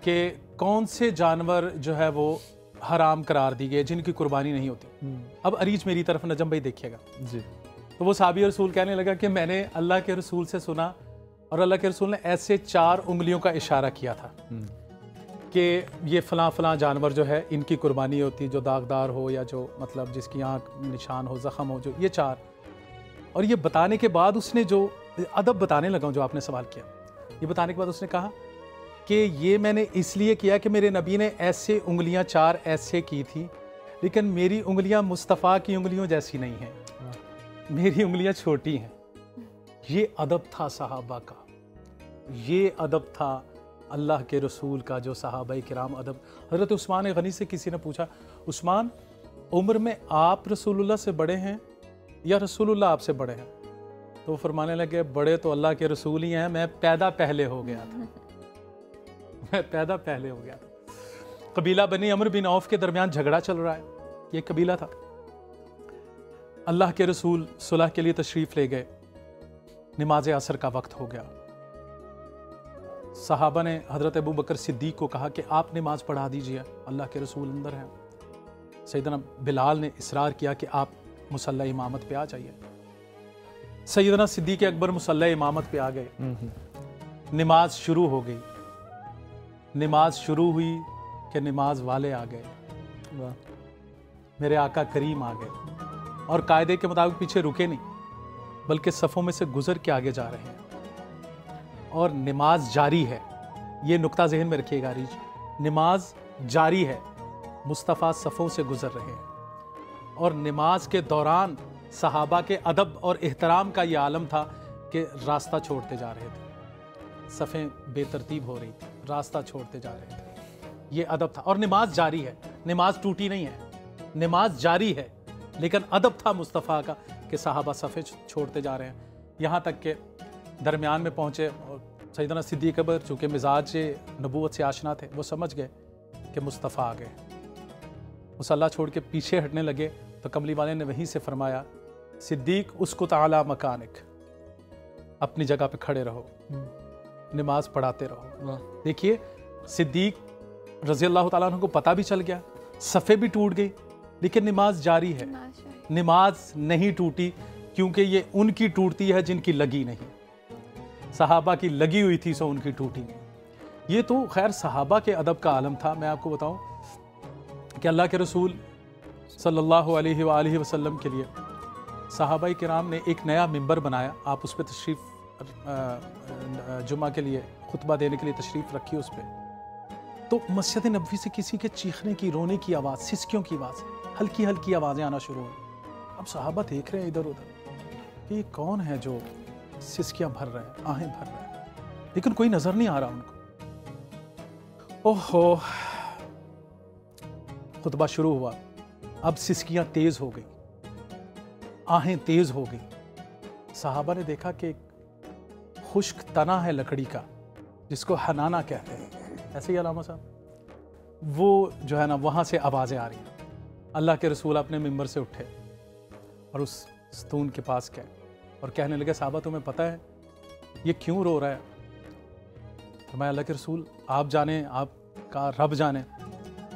कि कौन से जानवर जो है वो हराम करार दी गए जिनकी कुर्बानी नहीं होती। अब अरीज मेरी तरफ नजम भाई देखिएगा जी। तो वो साहबी रसूल कहने लगा कि मैंने अल्लाह के रसूल से सुना और अल्लाह के रसूल ने ऐसे 4 उंगलियों का इशारा किया था कि ये फ़लाँ फ़लाँ जानवर जो है इनकी कुर्बानी होती, जो दागदार हो या जो मतलब जिसकी आँख निशान हो, ज़ख़म हो, जो ये 4। और ये बताने के बाद उसने जो अदब बताने लगा, जो आपने सवाल किया, ये बताने के बाद उसने कहा कि ये मैंने इसलिए किया कि मेरे नबी ने ऐसे उंगलियां 4 ऐसे की थी, लेकिन मेरी उंगलियां मुस्तफ़ा की उंगलियों जैसी नहीं हैं, मेरी उंगलियां छोटी हैं। ये अदब था सहाबा का, ये अदब था अल्लाह के रसूल का, जो सहाबा किराम अदब। हज़रत उस्मान गनी से किसी ने पूछा, उस्मान उम्र में आप रसूलुल्लाह से बड़े हैं या रसूलुल्लाह आपसे बड़े हैं? तो वो फरमाने लगे, बड़े तो अल्लाह के रसूल ही हैं, मैं पैदा पहले हो गया था। मैं पैदा पहले हो गया था। कबीला बनी अमर बिन औफ के दरमियान झगड़ा चल रहा है, ये कबीला था। अल्लाह के रसूल सुलह के लिए तशरीफ ले गए, नमाज असर का वक्त हो गया। सहाबा ने हजरत अबू बकर सिद्दीक को कहा कि आप नमाज पढ़ा दीजिए, अल्लाह के रसूल अंदर हैं। सैयदना बिलाल ने इसरार किया कि आप मुसल्ला इमामत पे आ जाइए। सैयदना सिद्दीक अकबर मुसल्ला इमामत पे आ गए। नमाज शुरू हो गई। नमाज शुरू हुई कि नमाज वाले आ गए, मेरे आका करीम आ गए और कायदे के मुताबिक पीछे रुके नहीं, बल्कि सफ़ों में से गुजर के आगे जा रहे हैं और नमाज जारी है। ये नुक्ता जहन में रखिएगा रीज, नमाज जारी है, मुस्तफ़ा सफ़ों से गुजर रहे हैं। और नमाज के दौरान सहाबा के अदब और एहतराम का ये आलम था कि रास्ता छोड़ते जा रहे थे, सफ़ें बेतरतीब हो रही थी, रास्ता छोड़ते जा रहे थे। ये अदब था और नमाज जारी है, नमाज टूटी नहीं है, नमाज जारी है। लेकिन अदब था मुस्तफ़ा का कि सहाबा सफ़े छोड़ते जा रहे हैं। यहाँ तक कि दरमियान में पहुँचे और सैयदना सिद्दीक़ अकबर चूँकि मिजाज नबूवत से आशना थे, वो समझ गए कि मुस्तफ़ा आ गए। मुसल्ला छोड़ के पीछे हटने लगे तो कमली वाले ने वहीं से फरमाया, सिद्दीक उसको ताला मकानिक, अपनी जगह पे खड़े रहो, नमाज पढ़ाते रहो। देखिए सिद्दीक रज़ी अल्लाह ताला अन्हु को पता भी चल गया, सफ़े भी टूट गई, लेकिन नमाज जारी है। नमाज नहीं टूटी क्योंकि ये उनकी टूटती है जिनकी लगी नहीं। सहाबा की लगी हुई थी सो उनकी टूटी नहीं। ये तो खैर सहाबा के अदब का आलम था। मैं आपको बताऊं कि अल्लाह के रसूल सल्लल्लाहु अलैहि वसल्लम के लिए सहाबा किराम ने एक नया मिंबर बनाया। आप उस पर तशरीफ़ जुमा के लिए खुतबा देने के लिए तशरीफ़ रखी उस पर। तो मस्जिद नबवी से किसी के चीखने की, रोने की आवाज़, सिसकियों की आवाज़, हल्की हल्की आवाज़ें आना शुरू हुई। अब सहाबा देख रहे हैं इधर उधर कि ये कौन है जो सिसकियाँ भर रहे हैं, आहें भर रहे हैं, लेकिन कोई नज़र नहीं आ रहा उनको। ओहो, खुतबा शुरू हुआ। अब सिसकियाँ तेज़ हो गई, आहें तेज़ हो गई। सहाबा ने देखा कि खुश्क तना है लकड़ी का जिसको हनाना कहते हैं, ऐसे ही अलामा साहब, वो जो है ना वहाँ से आवाज़ें आ रही हैं। अल्लाह के रसूल अपने मिंबर से उठे और उस स्तून के पास गए और कहने लगे, साहबा तुम्हें पता है ये क्यों रो रहा है? तो मैं, अल्लाह के रसूल आप जाने, आपका रब जाने।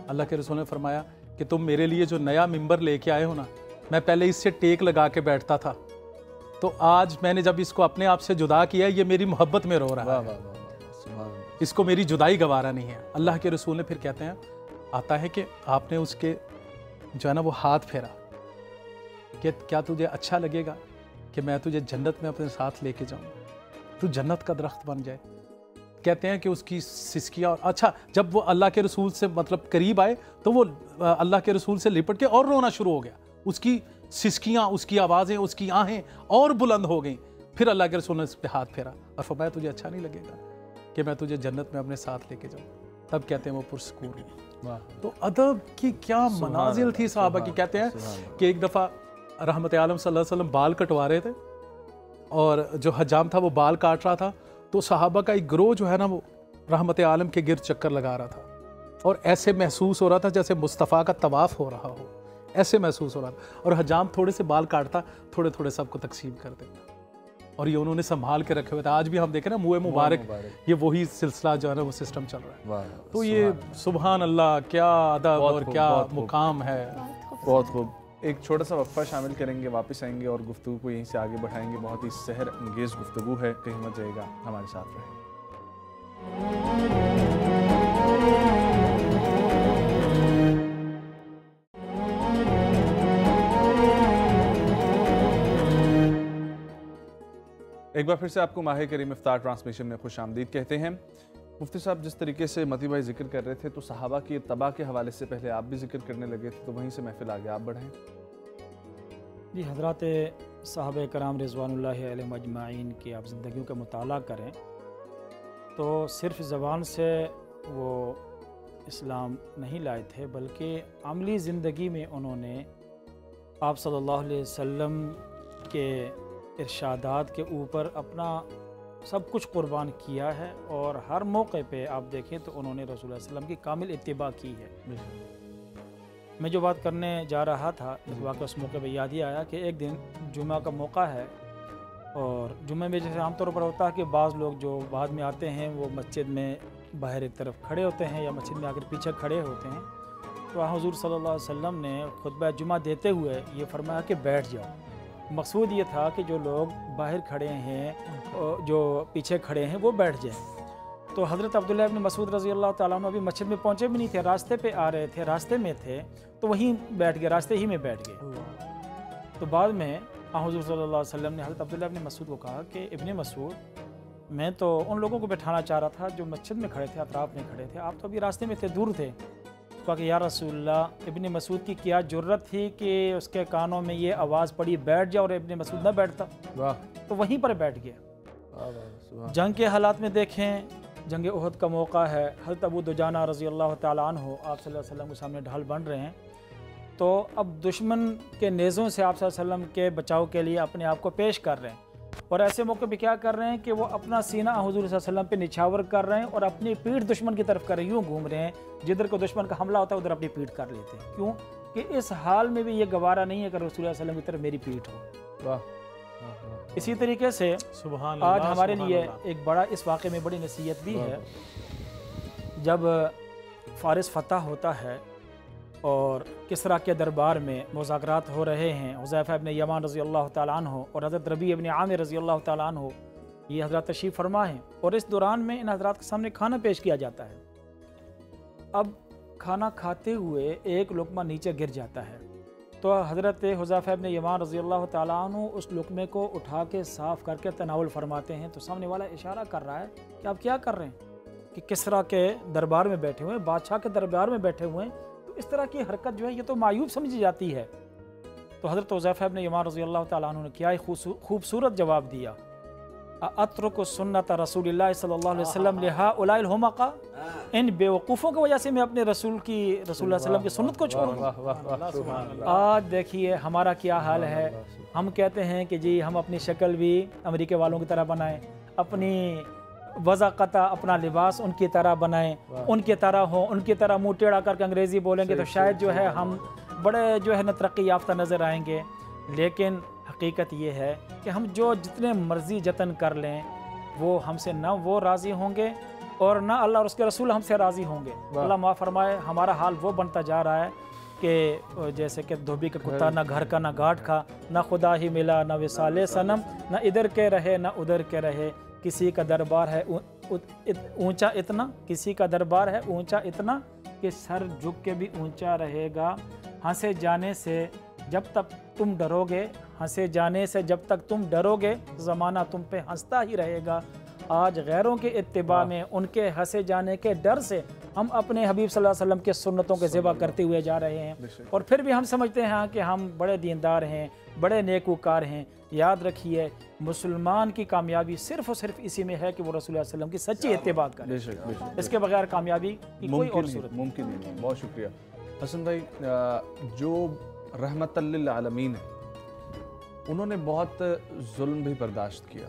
अल्लाह के रसूल ने फरमाया कि तुम मेरे लिए जो नया मिंबर लेके आए हो ना, मैं पहले इससे टेक लगा के बैठता था, तो आज मैंने जब इसको अपने आप से जुदा किया, ये मेरी मोहब्बत में रो रहा है, इसको मेरी जुदाई गवारा नहीं है। अल्लाह के रसूल ने फिर कहते हैं, आता है कि आपने उसके जो है ना वो हाथ फेरा कि क्या तुझे अच्छा लगेगा कि मैं तुझे जन्नत में अपने साथ लेके जाऊँ, तू जन्नत का दरख्त बन जाए। कहते हैं कि उसकी सिसकियाँ, और अच्छा जब वो अल्लाह के रसूल से मतलब करीब आए तो वो अल्लाह के रसूल से लिपट के और रोना शुरू हो गया। उसकी सिसकियाँ, उसकी आवाज़ें, उसकी आहें और बुलंद हो गई। फिर अल्लाह के रसूल ने उस पर हाथ फेरा और फरमाया तुझे अच्छा नहीं लगेगा कि मैं तुझे जन्नत में अपने साथ लेके जाऊँ। तब कहते हैं वो पुरस्कूर हुई। तो अदब की क्या मनाजिल थी सहाबा की। कहते हैं कि एक दफ़ा रहमत आलम सल्लल्लाहु अलैहि वसल्लम बाल कटवा रहे थे और जो हजाम था वो बाल काट रहा था, तो सहाबा का एक ग्रोह जो है ना वो रहमत आलम के गिर्द चक्कर लगा रहा था और ऐसे महसूस हो रहा था जैसे मुस्तफ़ा का तवाफ़ हो रहा हो, ऐसे महसूस हो रहा था। और हजाम थोड़े से बाल काटता, थोड़े थोड़े सबको तकसीम कर देता और ये उन्होंने संभाल के रखे हुए थे। आज भी हम देखें ना मुँह मुबारक, ये वही सिलसिला जो है ना वो सिस्टम चल रहा है। तो ये सुभान अल्लाह, क्या अदब और क्या मुकाम है। बहुत खूब। एक छोटा सा वक्फा शामिल करेंगे, वापस आएंगे और गुफ्तगू को यहीं से आगे बढ़ाएंगे। बहुत ही सहर अंगेज़ गुफ्तगू है, कहीं मत जाइएगा, हमारे साथ रहें। एक बार फिर से आपको माह करीम इफ्तार ट्रांसमिशन में खुश आमदीद कहते हैं। मुफ्ती साहब, जिस तरीके से मती भाई जिक्र कर रहे थे तो सहाबा की तबा के हवाले से पहले आप भी जिक्र करने लगे थे, तो वहीं से महफिल आगे आप बढ़ाएं। जी, हज़रात सहाबा कराम रिज़वानुल्लाहि अलैहिम अजमाइन की आप ज़िंदगियों का मुताला करें तो सिर्फ़ ज़बान से वो इस्लाम नहीं लाए थे, बल्कि अमली ज़िंदगी में उन्होंने आप सल्लल्लाहु अलैहि वसल्लम के इरशादात के ऊपर अपना सब कुछ कुर्बान किया है और हर मौके पे आप देखें तो उन्होंने रसूलुल्लाह सल्लल्लाहु अलैहि वसल्लम की कामिल इत्तिबा की है। मैं जो बात करने जा रहा था इस वाक़े उस मौके पे याद ही आया कि एक दिन जुमा का मौका है और जुमे में जैसे आमतौर पर होता है कि बाज़ लोग जो बाद में आते हैं वो मस्जिद में बाहर एक तरफ खड़े होते हैं या मस्जिद में आकर पीछे खड़े होते हैं। तो हुज़ूर सल्लल्लाहु अलैहि वसल्लम ने खुतबा जुमा देते हुए ये फरमाया कि बैठ जाओ। मकसूद ये था कि जो लोग बाहर खड़े हैं, जो पीछे खड़े हैं, वो बैठ जाएं। तो हज़रत अब्दुल्लाह इब्न मसूद रज़ी अल्लाह ताला अन्हु अभी मस्जिद में पहुँचे भी नहीं थे, रास्ते पे आ रहे थे, रास्ते में थे तो वहीं बैठ गए, रास्ते ही में बैठ गए। तो बाद में हुज़ूर सल्लल्लाहु अलैहि वसल्लम ने हज़रत अब्दुल्लाह इब्न मसूद को कहा कि इब्न मसूद, मैं तो उन लोगों को बैठाना चाह रहा था जो मस्जिद में खड़े थे, अतराफ़ में खड़े थे, आप तो अभी रास्ते में थे, दूर थे। कहा कि या रसूलल्लाह, इब्न मसूद की क्या जुर्रत थी कि उसके कानों में ये आवाज़ पड़ी बैठ जाओ और इब्न मसूद न बैठता। तो वहीं पर बैठ गया। जंग के हालात में देखें, जंग उहद का मौका है, हज़रत अबू दुजाना रज़ी अल्लाह ताला अन्हु आप सल्लल्लाहु अलैहि वसल्लम के सामने ढाल बन रहे हैं। तो अब दुश्मन के नेज़ों से आप सल्लल्लाहु अलैहि वसल्लम के बचाव के लिए अपने आप को पेश कर रहे हैं और ऐसे मौके पे क्या कर रहे हैं कि वो अपना सीना हुज़ूर सल्लल्लाहु अलैहि वसल्लम पे निछावर कर रहे हैं और अपनी पीठ दुश्मन की तरफ कर रहे हैं, यूँ घूम रहे हैं, जिधर को दुश्मन का हमला होता है उधर अपनी पीठ कर लेते हैं। क्यों कि इस हाल में भी ये गवारा नहीं है कि रसूल सल्लल्लाहु अलैहि वसल्लम की तरफ मेरी पीठ हो। वाह। इसी तरीके से आज हमारे लिए एक बड़ा इस वाक़े में बड़ी नसीहत भी है। जब फ़ारिस फ़तह होता है और किसरा के दरबार में मुज़ाकरात हो रहे हैं, हुज़ैफ़ा इब्न यमान रज़ी अल्लाह ताला अन्हु और हज़रत रबी इब्न आमिर रज़ी अल्लाह ताला अन्हु ये हज़रत तशरीफ़ फरमा हैं और इस दौरान में इन हज़रात के सामने खाना पेश किया जाता है। अब खाना खाते हुए एक लुक़मा नीचे गिर जाता है तो हज़रत हुज़ैफ़ा इब्न यमान रज़ी अल्लाह ताला अन्हु उस लुक़मे को उठा के साफ़ करके तनावुल फरमाते हैं। तो सामने वाला इशारा कर रहा है कि आप क्या कर रहे हैं, कि किसरा के दरबार में बैठे हुए हैं, बादशाह के दरबार में बैठे हुए हैं, तो इस तरह की हरकत जो है ये तो मायूब समझी जाती है। तो हज़रत हुज़ैफ़ा इब्न यमान रज़ी अल्लाह ताला अन्हु ने क्या खूबसूरत जवाब दिया, अत्रुकु सुन्नत रसूलिल्लाह सल्लल्लाहु अलैहि वसल्लम लिहाउलाइल हुमक़ा, इन बेवकूफ़ों की वजह से मैं अपने रसूल सल्लल्लाहु अलैहि वसल्लम की सुन्नत को छोड़ूंगा। आज देखिए हमारा क्या हाल है, हम कहते हैं कि जी हम अपनी शक्ल भी अमेरिके वालों की तरह बनाएं, अपनी वज़ाक़ता अपना लिबास उनकी तरह बनाएं, उनकी तरह हो, उनकी तरह मुँह टेढ़ा करके अंग्रेज़ी बोलेंगे तो शायद जो है हम बड़े जो है न तरक्की याफ्ता नज़र आएंगे। लेकिन हकीकत ये है कि हम जो जितने मर्ज़ी जतन कर लें वो हमसे ना वो राज़ी होंगे और ना अल्लाह और उसके रसूल हमसे राज़ी होंगे। अल्लाह माफ़ फरमाए, हमारा हाल वो बनता जा रहा है कि जैसे कि धोबी का कुत्ता ना घर का ना घाट खा, ना खुदा ही मिला ना विसाले सनम, ना इधर के रहे ना उधर के रहे, किसी का दरबार है ऊंचा इतना, किसी का दरबार है ऊंचा इतना कि सर झुक के भी ऊंचा रहेगा। हंसे जाने से जब तक तुम डरोगे, हंसे जाने से जब तक तुम डरोगे, ज़माना तुम पे हंसता ही रहेगा। आज गैरों के इत्तिबा में, उनके हंसे जाने के डर से हम अपने हबीब सल्लल्लाहु अलैहि वसल्लम के सुन्नतों के ज़िबा करते हुए जा रहे हैं, और फिर भी हम समझते हैं कि हम बड़े दीनदार हैं, बड़े नेकूकार हैं। याद रखिए, मुसलमान की कामयाबी सिर्फ़ और सिर्फ इसी में है कि वो रसूल सल्लल्लाहु अलैहि वसल्लम की सच्ची इत्तिबा करें। इसके बगैर कामयाबी की कोई और सूरत मुमकिन नहीं है। बहुत शुक्रिया हसन भाई। जो रहमतल लिल आलमीन है, उन्होंने बहुत जुल्म भी बर्दाश्त किया,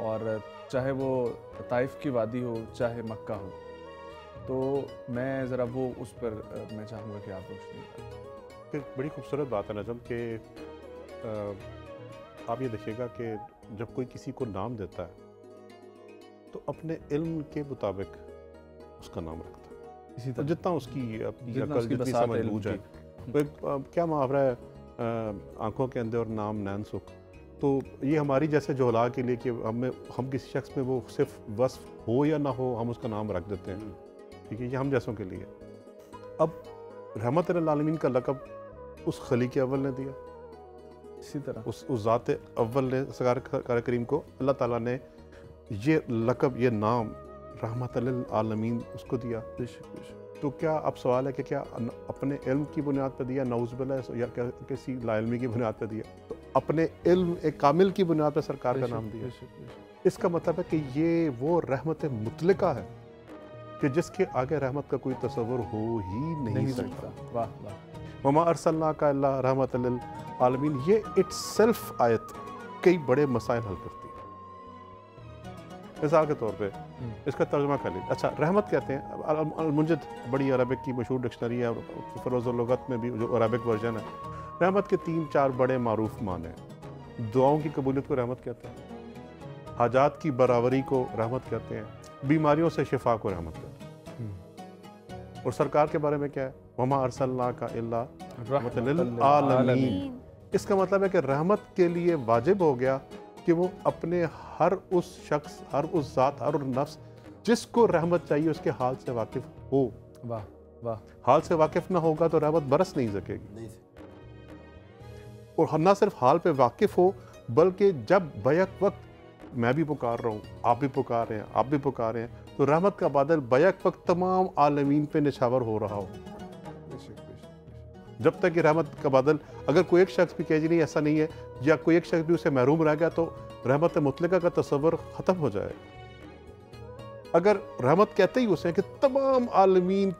और चाहे वो ताइफ की वादी हो, चाहे मक्का हो। तो मैं ज़रा वो उस पर मैं चाहूँगा कि आप रोशनी करें। एक बड़ी खूबसूरत बात है नजम कि आप ये देखिएगा कि जब कोई किसी को नाम देता है तो अपने इल्म के मुताबिक उसका नाम रखता है, इसी तो तरह जितना उसकी अपनी जितना अकल, उसकी जितनी बसात समझ इल्म बूझ है। की। तो एक क्या मुहावरा है, आंखों के अंदर नाम नैन सुख। तो ये हमारी जैसे जोहला के लिए कि हम किसी शख्स में वो सिर्फ वस्फ हो या ना हो, हम उसका नाम रख देते हैं। ठीक है, ये हम जैसों के लिए। अब रहमत लिल आलमीन का लक़ब उस खलीक़ अव्वल ने दिया, इसी तरह उस ज़ात अव्वल ने, सरकार करीम को अल्लाह ताला ने ये लक़ब, ये नाम रहमत लिल आलमीन उसको दिया। तो क्या अब सवाल है कि क्या अपने इल्म की बुनियाद पर दिया, नऊज़ुबिल्लाह, या क्या किसी लाइल्मी की बुनियाद पर दिया? तो अपने इल्म एक कामिल की बुनियाद पर सरकार का नाम दिया। इसका मतलब है कि ये वो रहमत मुतलका है कि जिसके आगे रहमत का कोई तसव्वुर हो ही नहीं सकता। वाह वाह। वमा अरसलनाका इल्ला रहमतल लिल आलमीन, ये इट्सेल्फ आयत कई बड़े मसाइल हल करती है। मिसाल के तौर पे इसका तर्जुमा कर लीजिए। अच्छा, रहमत कहते हैं, अल-मुंजिद बड़ी अरबिक की मशहूर डिक्शनरी है, फ़रोज़ुल लुगत में भी जो अरबिक वर्जन है, रहमत के 3-4 बड़े मारूफ माने हैं। दुआओं की कबूलियत को रहमत कहते हैं, हाजात की बराबरी को रहमत कहते हैं, बीमारियों से शिफा को रहमत कहते हैं। और सरकार के बारे में क्या है, वमा अरसलनाका इल्ला रहमतल लिल आलमीन। इसका मतलब है कि रहमत के लिए वाजिब हो गया कि वो अपने हर उस शख्स, हर उस ज़ात, हर उस नफ्स जिसको रहमत चाहिए उसके हाल से वाकिफ़ हो। वाह वाह। हाल से वाकिफ़ ना होगा तो रहमत बरस नहीं सकेगी। और ना सिर्फ हाल पे वाकिफ़ हो, बल्कि जब बैक वक्त मैं भी पुकार रहा हूँ, आप भी पुकार रहे हैं, आप भी पुकार रहे हैं, तो रहमत का बादल बैक वक्त तमाम आलमीन पे निछावर हो रहा हो। जब तक कि रहमत का बादल, अगर कोई एक शख्स भी कहे जी नहीं ऐसा नहीं है, या कोई एक शख्स भी उसे महरूम रह गया, तो रहमत मुतलका का तस्वर ख़त्म हो जाए। अगर रहमत कहते ही उसे कि तमाम आलमीन,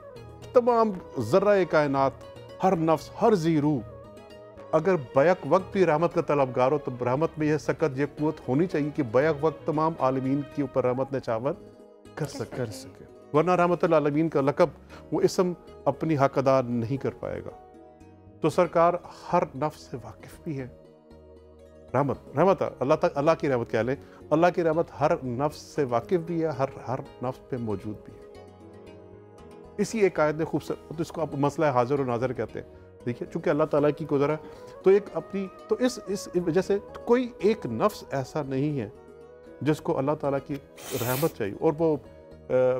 तमाम ज़र्रा कायनात, हर नफ्स, हर ज़ीरू अगर बैक वक्त भी रहमत का तलबगार हो, तो रहमत में यह सकत, यह क़ुव्वत होनी चाहिए कि बैक वक्त तमाम आलमीन के ऊपर रहमत निछावर कर सके। वरना रहमतुल आलमीन का लक़ब, वो इसम अपनी हक अदा नहीं कर पाएगा। तो सरकार हर नफ्स से वाकिफ़ भी है। रहमत अल्लाह की रहमत कह लें, अल्लाह की रहमत हर नफ्स से वाकिफ़ भी है, हर नफ्स पे मौजूद भी है। इसी एक आयत ने खूबसूरत, तो इसको आप मसला हाज़िर और नाज़िर कहते हैं। देखिए, चूँकि अल्लाह ताला की गुज़रा, तो एक अपनी, तो इस वजह से कोई एक नफ्स ऐसा नहीं है जिसको अल्लाह ताला की रहमत चाहिए। और वो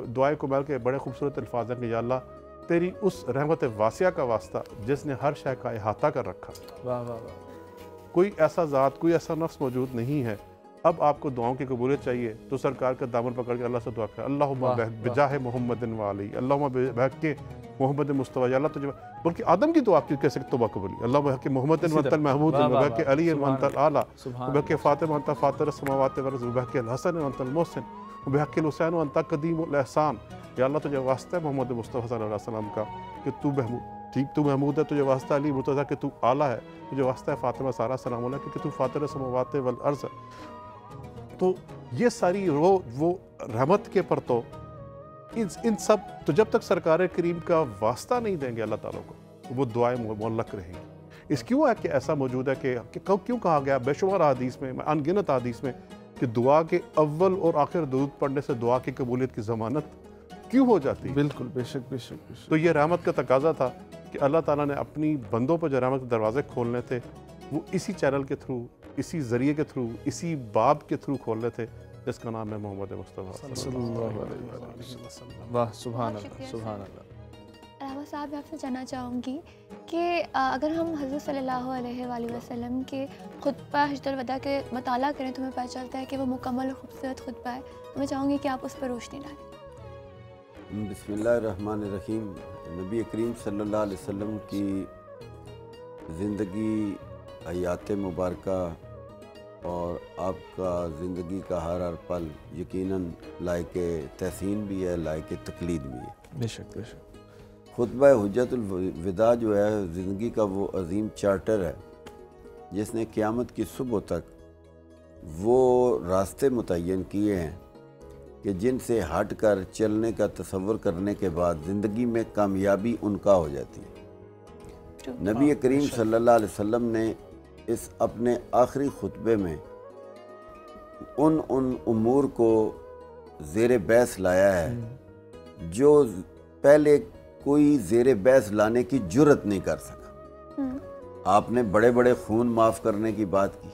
दुआए कुमैल के बड़े खूबसूरत अल्फाज हैं कि या अल्लाह, तेरी उस रहमत वासिया का वास्ता जिसने हर शय का अहाता कर रखा। वाह वाह वाह। कोई ऐसा ज़ात, कोई ऐसा नफ्स मौजूद नहीं है। अब आपको दुआओं की कबूलियत चाहिए तो सरकार का दामन पकड़ के अल्लाह से दुआ करें, अल्लाहुम्मा बिजाह मुहम्मदिन व अली, अल्लाहुम्मा बिहक़्क़ि मोहम्मद मुस्तफ़ा। या अल्लाह तुझे, बल्कि आदम की दुआ की कैसे तौबा कबूली, अल्लाहुम्मा बिहक़्क़ि मुहम्मदिन व अंतल महमूद व बिहक़्क़ि अली व अंतल आला व बिहक़्क़ि फ़ातिमा व अंत फ़ातिर अस्समावाति व अर्ज़ व बिहक़्क़ि अल हसन व अंतल मोहसिन व बिहक़्क़ि अल हुसैन व अंत क़दीमुल एहसान। या अल्लाह तुझे वास्ता है मोहम्मद मुस्तफ़ा सल्लल्लाहु अलैहि वसल्लम का कि तू महमूद है, तुझे वास्ता अली मुर्तज़ा कि तू आला है, तुझे वास्ता है फ़ातिमा सारा सलाम अलैहा कि तू फ़ातिर अस्समावाति वल अर्ज़। तो ये सारी वो रहमत के पर, तो इन सब, तो जब तक सरकार करीम का वास्ता नहीं देंगे अल्लाह ताला को, तो वो दुआएं मुअल्लक़ रहेंगी। इस क्यों है कि ऐसा मौजूद है कि क्यों कहा गया बेशुमार हदीस में, अनगिनत हदीस में, कि दुआ के अव्वल और आखिर दुरूद पढ़ने से दुआ की कबूलियत की ज़मानत क्यों हो जाती है? बिल्कुल, बेशक बेशक बेशक। तो ये रहमत का तकाजा था कि अल्लाह ताला ने अपनी बंदों पर जो रहमत के दरवाजे खोलने थे, वो इसी चैनल के थ्रू, इसी ज़रिए के थ्रू, इसी बाब के थ्रू खोलने थे, जिसका नाम है मोहम्मद मुस्तफ़ा। सल्लल्लाहु अलैहि वसल्लम। वाह, सुभान अल्लाह, सुभान अल्लाह। रहमा साहब, मैं आपसे जानना चाहूँगी कि अगर हम हज़रत सल्लल्लाहु अलैहि वसल्लम के खुतबा हिज्जतुल वदा के मताला करें तो हमें पता चलता है कि वो मुकम्मल और खूबसूरत खुतबा है। तो मैं चाहूँगी कि आप उस पर रोशनी डालें। बिस्मिल्लाहिर्रहमानिर्रहीम। नबी करीम सल्लल्लाहु अलैहि वसल्लम की ज़िंदगी, हयात मुबारका और आपका ज़िंदगी का हर पल यकीनन लायक तहसीन भी है, लायक तकलीद भी है। बेशक बेशक। खुतबा हुज्जतुल विदा जो है ज़िंदगी का वो अजीम चार्टर है जिसने क़यामत की सुबह तक वो रास्ते मुतय्यन किए हैं कि जिनसे हट कर चलने का तसव्वुर करने के बाद ज़िंदगी में कामयाबी उनका हो जाती है। नबी करीम सल्लल्लाहु अलैहि वसल्लम ने इस अपने आखिरी खुतबे में उन उमूर को ज़ेर बहस लाया है जो पहले कोई ज़ेर बहस लाने की जुर्रत नहीं कर सका। आपने बड़े बड़े खून माफ़ करने की बात की,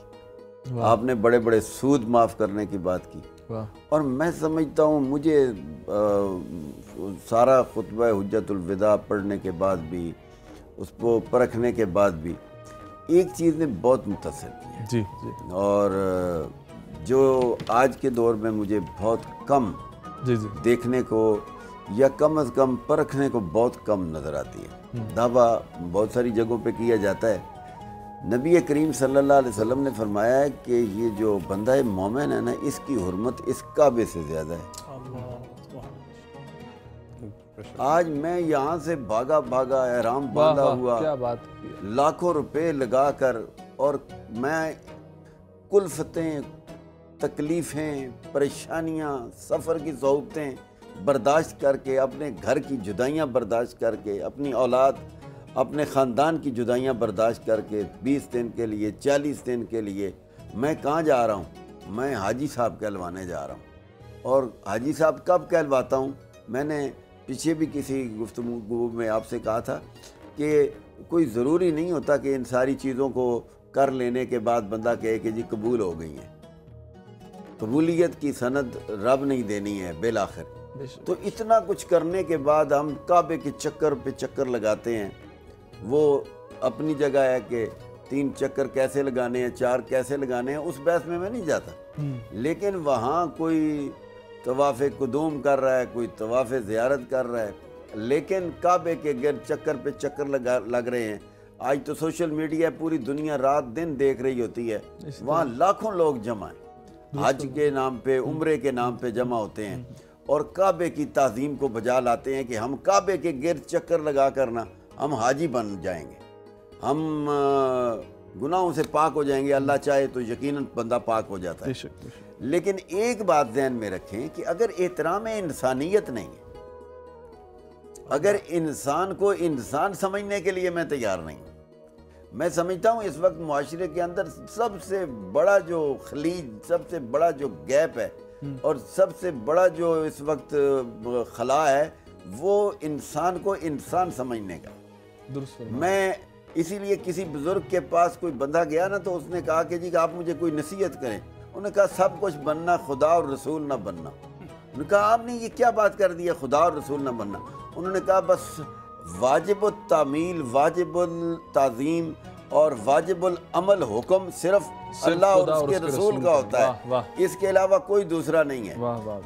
आपने बड़े बड़े सूद माफ़ करने की बात की, और मैं समझता हूँ मुझे सारा खुतबा हुज्जतुल विदा पढ़ने के बाद भी, उसको परखने के बाद भी एक चीज़ ने बहुत मुतासिर किया जी जी, और जो आज के दौर में मुझे बहुत कम जी जी, देखने को या कम अज़ कम परखने को बहुत कम नज़र आती है। दावा बहुत सारी जगहों पे किया जाता है। नबी करीम सल्लल्लाहु अलैहि वसल्लम ने फरमाया है कि ये जो बंदा मोमिन है ना, इसकी हुर्मत इस काबे से ज़्यादा है। आज मैं यहाँ से भागा भागा एहराम बांधा हुआ, क्या बात, लाखों रुपए लगा कर, और मैं कुल्फतें, तकलीफ़ें, परेशानियाँ, सफ़र की ज़रूरतें बर्दाश्त करके, अपने घर की जुदाइयाँ बर्दाश्त करके, अपनी औलाद, अपने ख़ानदान की जुदाइयाँ बर्दाश्त करके 20 दिन के लिए, 40 दिन के लिए मैं कहाँ जा रहा हूँ? मैं हाजी साहब कहलवाने जा रहा हूँ। और हाजी साहब कब कहलवाता हूँ? मैंने पीछे भी किसी गुफ्तगू में आपसे कहा था कि कोई ज़रूरी नहीं होता कि इन सारी चीज़ों को कर लेने के बाद बंदा कहे कि जी कबूल हो गई हैं। कबूलियत की सनद रब नहीं देनी है बेलाखिर। तो इतना कुछ करने के बाद हम काबे के चक्कर पे चक्कर लगाते हैं। वो अपनी जगह है कि 3 चक्कर कैसे लगाने हैं, 4 कैसे लगाने हैं, उस बहस में मैं नहीं जाता। लेकिन वहाँ कोई तवाफ़े कुदूम कर रहा है, कोई तवाफ़े ज़ियारत कर रहा है, लेकिन काबे के गिर्द चक्कर पे चक्कर लग रहे हैं। आज तो सोशल मीडिया पूरी दुनिया रात दिन देख रही होती है, वहाँ लाखों लोग जमा हैं, हज के नाम पे, उम्रे के नाम पे जमा होते हैं और काबे की ताज़ीम को बजा लाते हैं कि हम काबे के गिर्द चक्कर लगा करना हम हाजी बन जाएंगे, हम गुनाहों से पाक हो जाएंगे। अल्लाह चाहे तो यकीनन बंदा पाक हो जाता है। लेकिन एक बात ध्यान में रखें कि अगर एहतराम इंसानियत नहीं है, अगर इंसान को इंसान समझने के लिए मैं तैयार नहीं, मैं समझता हूँ इस वक्त मुआशरे के अंदर सबसे बड़ा जो खलीज, सबसे बड़ा जो गैप है और सबसे बड़ा जो इस वक्त खला है वो इंसान को इंसान समझने का। मैं इसीलिए किसी बुजुर्ग के पास कोई बंदा गया ना, तो उसने कहा कि जी आप मुझे कोई नसीहत करें। उन्होंने कहा सब कुछ बनना, खुदा और रसूल ना बनना। उन्होंने कहा आपने ये क्या बात कर दी है, खुदा और रसूल ना बनना। उन्होंने कहा बस वाजिबुल तामील, वाजिबुल ताज़ीम और वाजिबुल अमल हुक्म सिर्फ अल्लाह और उसके रसूल का होता है, इसके अलावा कोई दूसरा नहीं है।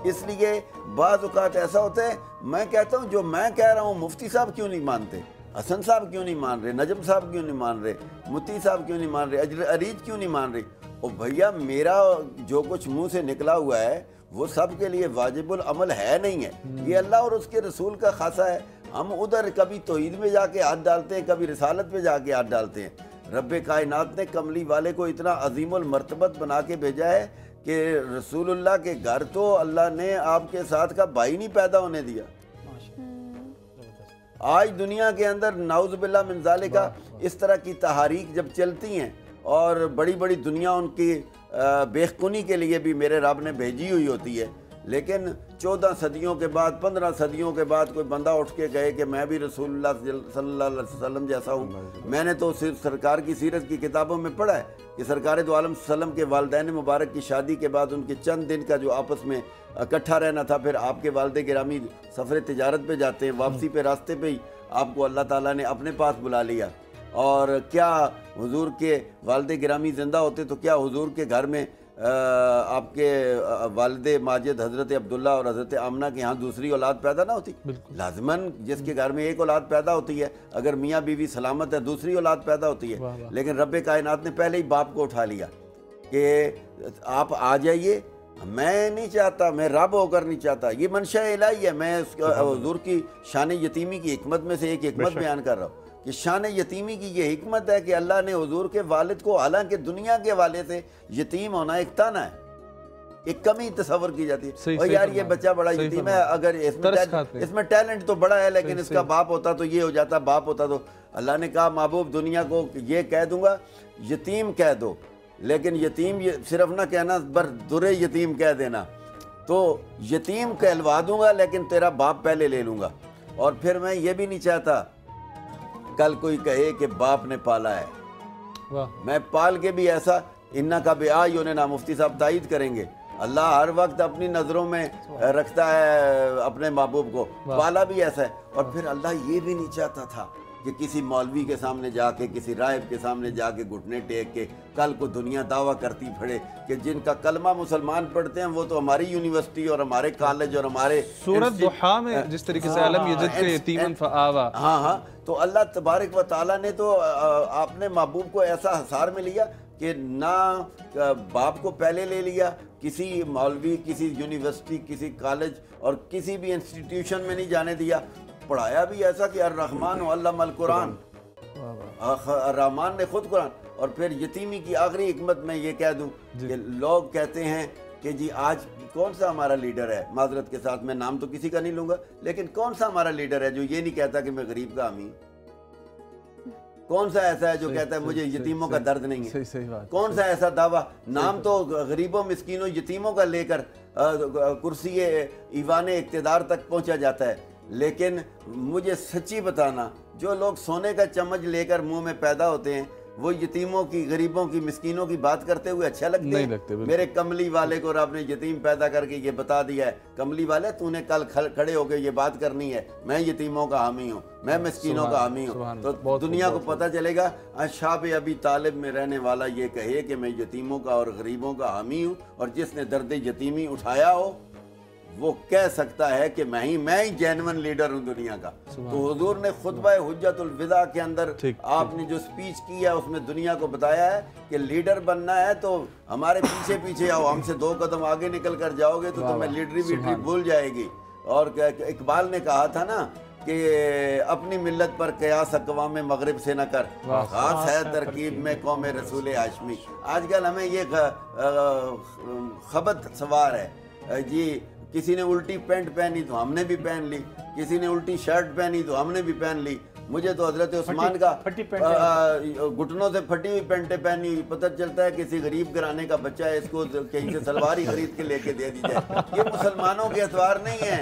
इसलिए बाज़ औक़ात ऐसा होता है, मैं कहता हूँ जो मैं कह रहा हूँ मुफ्ती साहब क्यों नहीं मानते, हसन साहब क्यों नहीं मान रहे, नजम साहब क्यों नहीं मान रहे, मुफ्ती साहब क्यों नहीं मान रहे, अरीज क्यों नहीं मान रहे। और भैया मेरा जो कुछ मुंह से निकला हुआ है वो सब के लिए वाजिबुल अमल है नहीं है, ये अल्लाह और उसके रसूल का खासा है। हम उधर कभी तौहीद में जाके हाथ डालते हैं, कभी रिसालत में जाके हाथ डालते हैं। रब्बे कायनात ने कमली वाले को इतना अजीमुल मर्तबत बना के भेजा है कि रसूलुल्लाह के घर तो अल्लाह ने आपके साथ का भाई नहीं पैदा होने दिया। आज दुनिया के अंदर नाउज़ुबिल्लाह मिन ज़ालिका इस तरह की तहारीक जब चलती हैं और बड़ी बड़ी दुनिया उनकी बेखुनी के लिए भी मेरे रब ने भेजी हुई होती है, लेकिन 14 सदियों के बाद, 15 सदियों के बाद कोई बंदा उठ के कहे कि मैं भी रसूलुल्लाह सल्लल्लाहु अलैहि वसल्लम जैसा हूँ। मैंने तो सिर्फ सरकार की सीरत की किताबों में पढ़ा है कि सरकार दो आलम सल्लम के वालिदैन मुबारक की शादी के बाद उनके चंद दिन का जो आपस में इकट्ठा रहना था, फिर आपके वालिद गिरामी सफ़र तिजारत पे जाते हैं, वापसी पे रास्ते पे ही आपको अल्लाह ताला ने अपने पास बुला लिया। और क्या हुजूर के वालिद गिरामी ज़िंदा होते तो क्या हुजूर के घर में आपके वालिद माजिद हज़रत अब्दुल्ला और हज़रत आमना के यहाँ दूसरी औलाद पैदा ना होती? लाजमन जिसके घर में एक औलाद पैदा होती है, अगर मियाँ बीवी सलामत है, दूसरी औलाद पैदा होती है। लेकिन रब्बे कायनात ने पहले ही बाप को उठा लिया कि आप आ जाइए, मैं नहीं चाहता, मैं रब होकर नहीं चाहता। ये मंशा इलाही है। मैं हुजूर की शान यतीमी की हिकमत में से एक हिकमत बयान कर रहा हूँ कि शान यतीमी की ये हिकमत है कि अल्लाह ने हुजूर के वालिद को, हालांकि दुनिया के हवाले से यतीम होना एक ताना है, एक कमी तस्वर की जाती है, और यार ये बच्चा बड़ा यतीम है, अगर इसमें टैलेंट तो बड़ा है लेकिन इसका बाप होता तो ये हो जाता, बाप होता तो। अल्लाह ने कहा महबूब दुनिया को ये कह दूंगा, यतीम कह दो, लेकिन यतीम ये सिर्फ ना कहना, बर दुरे यतीम कह देना। तो यतीम कहलवा दूंगा लेकिन तेरा बाप पहले ले लूंगा। और फिर मैं ये भी नहीं चाहता कल कोई कहे कि बाप ने पाला है। मैं पाल के भी ऐसा, इन्ना का बेआ योने ना, मुफ्ती साहब तायद करेंगे, अल्लाह हर वक्त अपनी नज़रों में रखता है अपने महबूब को, पाला भी ऐसा है। और फिर अल्लाह ये भी नहीं चाहता था कि किसी मौलवी के सामने जाके, किसी राहिब के सामने जाके घुटने टेक के कल को दुनिया दावा करती पड़े कि जिनका कलमा मुसलमान पढ़ते हैं वो तो हमारी यूनिवर्सिटी और हमारे कॉलेज और हमारे सूरत दुहा में जिस तरीके से अलम यजिद के यतीमन फआवा। हाँ, तो अल्लाह तबारक व तआला ने तो आपने महबूब को ऐसा हसार में लिया कि ना बाप को पहले ले लिया, किसी मौलवी, किसी यूनिवर्सिटी, किसी कॉलेज और किसी भी इंस्टीट्यूशन में नहीं जाने दिया। पढ़ाया भी ऐसा कि अर्रहमान अल्लमल कुरान, रहमान ने खुद कुरान। और फिर यतीमी की आखिरी हिकमत में ये कह दूं कि लोग कहते हैं कि जी आज कौन सा हमारा लीडर है, माजरत के साथ मैं नाम तो किसी का नहीं लूंगा, लेकिन कौन सा हमारा लीडर है जो ये नहीं कहता कि मैं गरीब का हामी? कौन सा ऐसा है जो कहता है मुझे यतीमों का दर्द नहीं है? सही बात। कौन सा ऐसा दावा? नाम तो गरीबों, मिस्कीनों, यतीमों का लेकर कुर्सी ईवान इक्तदार तक पहुंचा जाता है, लेकिन मुझे सच्ची बताना, जो लोग सोने का चम्मच लेकर मुंह में पैदा होते हैं वो यतीमों की, गरीबों की, मिस्कीनों की बात करते हुए अच्छा लगते हैं? मेरे कमली वाले को रब ने यतीम पैदा करके ये बता दिया है, कमली वाले तूने कल खड़े होकर ये बात करनी है, मैं यतीमों का हामी हूँ, मैं मिस्कीनों का हामी हूँ। तो दुनिया को पता चलेगा शाब अबी तालिब में रहने वाला ये कहे कि मैं यतीमों का और गरीबों का हामी हूँ, और जिसने दर्द यतीमी उठाया हो वो कह सकता है कि मैं ही जेन्युइन लीडर हूं दुनिया का। तो हुजूर ने खुतबा हुज्जतुल विदा के अंदर आपने जो स्पीच की है उसमें दुनिया को बताया है कि लीडर बनना है तो हमारे पीछे पीछे आओ, हमसे 2 कदम आगे निकल कर जाओगे तो तुम्हें लीडरी वीडरी भूल जाएगी। और इकबाल ने कहा था ना कि अपनी मिल्लत पर कयास अक़वाम मगरिब से न कर, खास है तरकीब में कौम रसूल हाशमी। आजकल हमें ये खबत सवार है जी, किसी ने उल्टी पैंट पहनी तो हमने भी पहन ली, किसी ने उल्टी शर्ट पहनी तो हमने भी पहन ली। मुझे तो हजरत उस्मान का घुटनों से फटी हुई पैंटें पहनी हुई, पता चलता है किसी गरीब घराने का बच्चा है, इसको कहीं से सलवार ही खरीद के लेके दे दी जाए। ये मुसलमानों के अतवार नहीं है,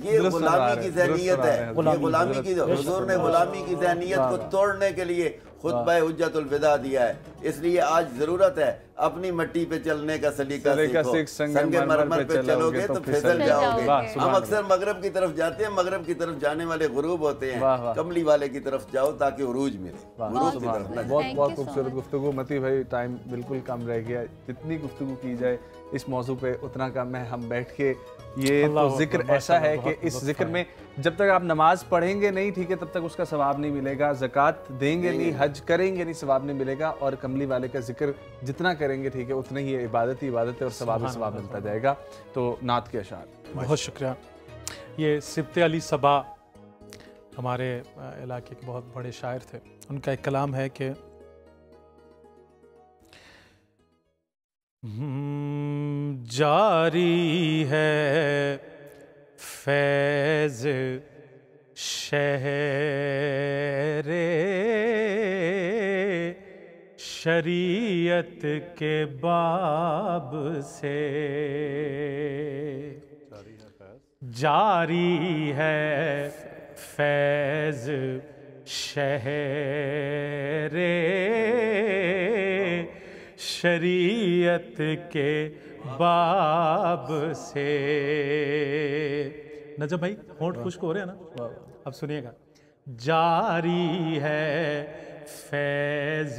ये गुलामी की ज़हनियत है। ये गुलामी की, हुजूर ने गुलामी की ज़हनियत को तोड़ने के लिए खुतबा हुज्जतुल विदा दिया है। इसलिए आज जरूरत है अपनी मट्टी पे चलने का सलीका सीखो, संगे मरमर पे चलोगे तो फिसल जाओगे। हम अक्सर मगरब की तरफ जाते हैं, मगरब की तरफ जाने वाले गुरूब होते हैं, कमली वाले की तरफ जाओ ताकि उरूज मिले। बहुत खूबसूरत गुफ्तगू मती भाई, टाइम बिल्कुल कम रह गया, जितनी गुफ्तगू की जाए इस मौजू पे उतना कम है। हम बैठ के ये तो जिक्र ऐसा है कि इस जिक्र में जब तक आप नमाज पढ़ेंगे नहीं, ठीक है, तब तक उसका सवाब नहीं मिलेगा, ज़कात देंगे नहीं, हज करेंगे नहीं, सवाब नहीं मिलेगा। और कमली वाले का जिक्र जितना करेंगे, ठीक है, उतनी ही इबादत ही इबादत है और सवाब ही सवाब मिलता जाएगा। तो नात के अशार, बहुत शुक्रिया। ये सिब्ते अली सबा हमारे इलाके के बहुत बड़े शायर थे, उनका एक कलाम है कि जारी है फैज़ शहरे शरीयत के बाब से, जारी है फैज शहरे शरीयत के बाब से। नजम भाई होंठ खुश्क हो रहे हैं ना, अब सुनिएगा। जारी है फैज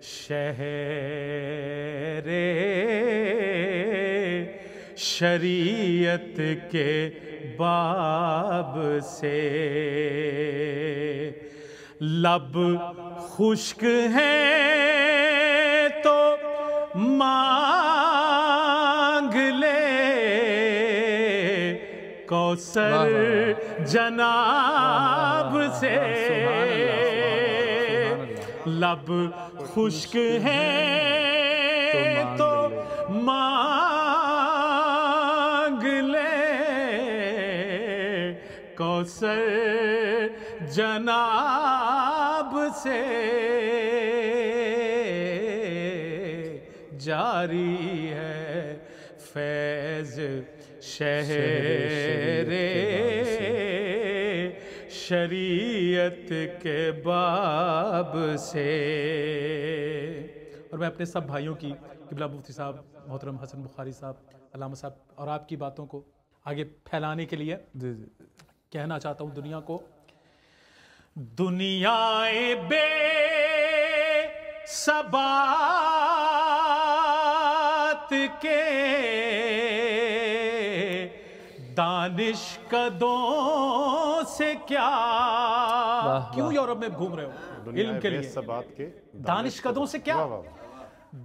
शहरे शरीयत के बाब से। लब खुश्क हैं तो मांग ले कौसर जनाब से। लब खुश्क हैं तो मांग ले कौसर जनाब से। जारी है फैज शहरे शरीयत के बाब से। और मैं अपने सब भाइयों की, किबला मुफ्ती साहब, मोहतरम हसन बुखारी साहब, अल्लामा साहब और आपकी बातों को आगे फैलाने के लिए कहना चाहता हूँ दुनिया को, दुनियाए बे सबात के दानिश कदों से क्या। क्यों यूरोप में घूम रहे हो इल्म के लिए? सबात के दानिश कदों से क्या।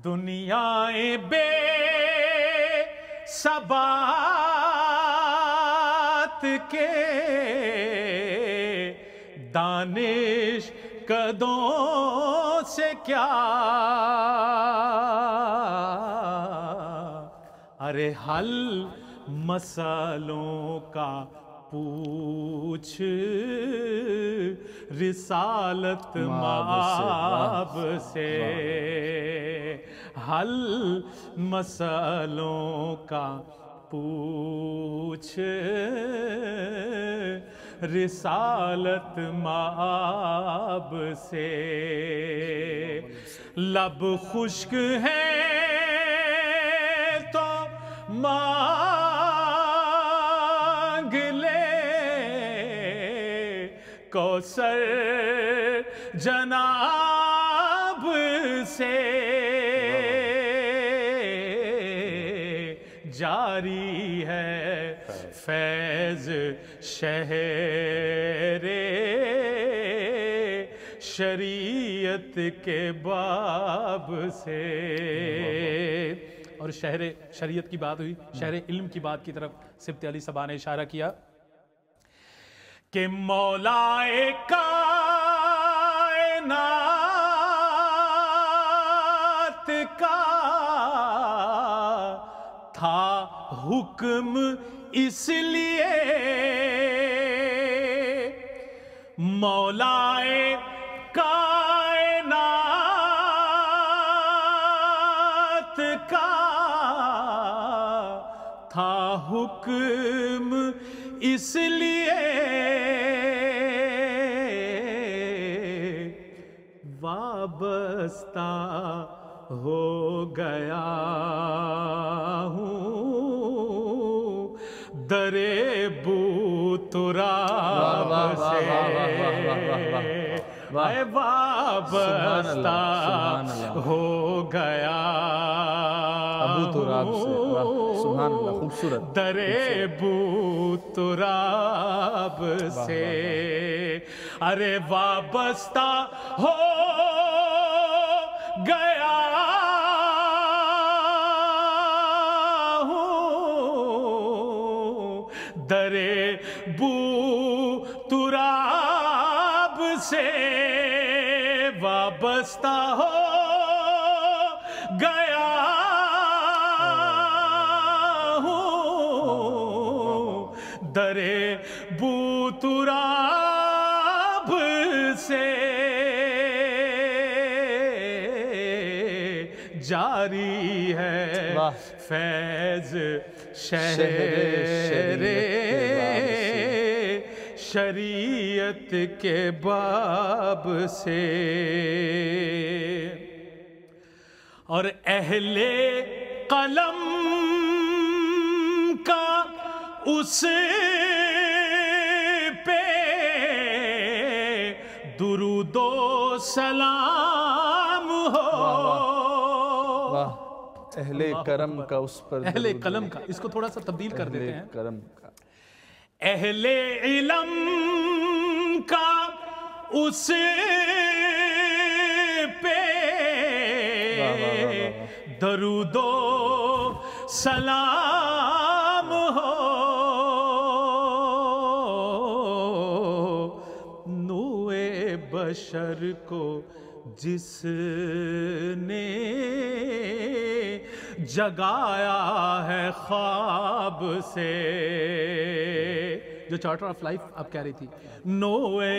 दुनियाए बे सबात के दानिश कदों से क्या। अरे हल मसलों का पूछ रिसालत माब से। हल मसलों का पूछ रिसालत माब से। लब खुश्क है तो मांग ले कौसर जनाब से। जारी है फैज शहरे शरीयत के बाब से। और शहरे शरीयत की बात हुई, शहरे इल्म की बात की तरफ सिब्ते अली सबा ने इशारा किया कि मौलाए कायनात का था हुक्म इसलिए मौलाए कायनात का था हुक्म इसलिए वाबस्ता हो गया हूँ दरे बूतुराब से। वाबस्ता हो गया खूबसूरत दरे बूतुराब से। अरे वाबस्ता हो गया दरे बूतुराब से। वाबस्ता हो गया हूँ दरे बूतुराब से। जारी है फैज शहरे शरीयत के बाब से और अहले कलम का उस पे दुरूदो सलाम हो। वाह, अहले करम का उस पर, अहले कलम का, इसको थोड़ा सा तब्दील कर देते हैं, करम का, अहले इलम का उस पे दरूदो सलाम हो। नूए बशर को जिसने जगाया है ख्वाब से, जो चार्टर ऑफ लाइफ आप कह रही थी, नोए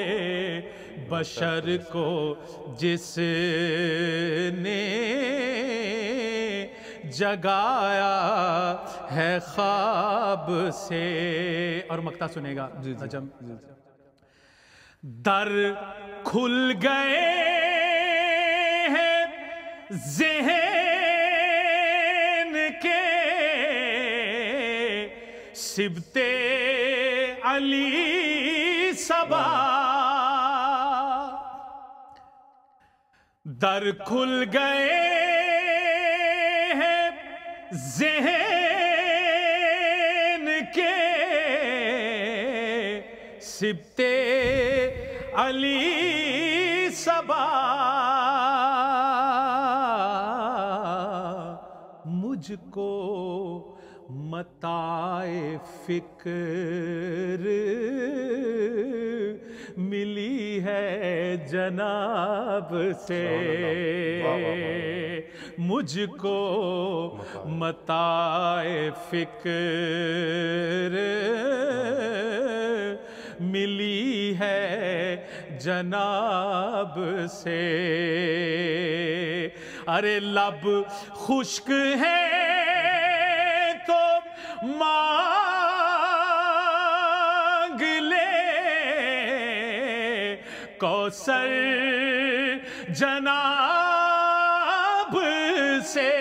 बशर को जिसने जगाया है ख्वाब से। और मक्ता सुनेगा नजम। दर खुल गए हैं ज़हन के सिबते अली सबा, दर खुल गए हैं ज़हन के सिबते अली सबा। मुझको मताए फिक्र मिली है जनाब से, मुझको मताए फिक्र मिली है जनाब से। अरे लब खुश्क है तो मांग ले कौसर जनाब से।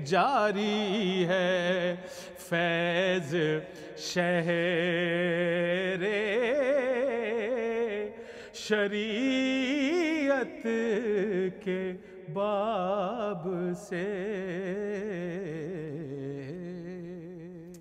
जारी है फैज शहरे शरीयत के बाब से।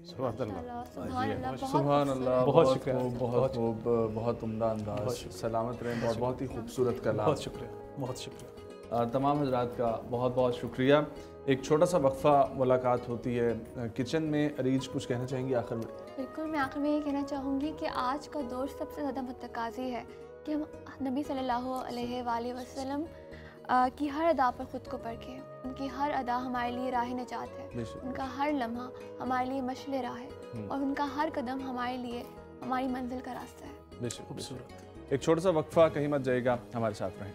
सुभान अल्लाह, बहुत शुक्रिया, बहुत खूब, बहुत उम्दा अंदाज, सलामत रहें, बहुत ही खूबसूरत कलाम। बहुत शुक्रिया, बहुत शुक्रिया। तमाम हजरात का बहुत बहुत शुक्रिया। एक छोटा सा वक्फा मुलाकात होती है किचन में। अरीज कुछ कहना चाहेंगी आखिर में? बिल्कुल, मैं आखिर में ये कहना चाहूँगी कि आज का दौर सबसे ज़्यादा मुतकाज़ी है कि हम नबी सल्लल्लाहु अलैहि वसल्लम की हर अदा पर ख़ुद को परखें। उनकी हर अदा हमारे लिए राह निजात है, उनका हर लम्हा हमारे लिए मशले राह है, और उनका हर कदम हमारे लिए हमारी मंजिल का रास्ता है। बेशक, खूबसूरत। एक छोटा सा वक्फा, कहीं मत जाइएगा, हमारे साथ रहें।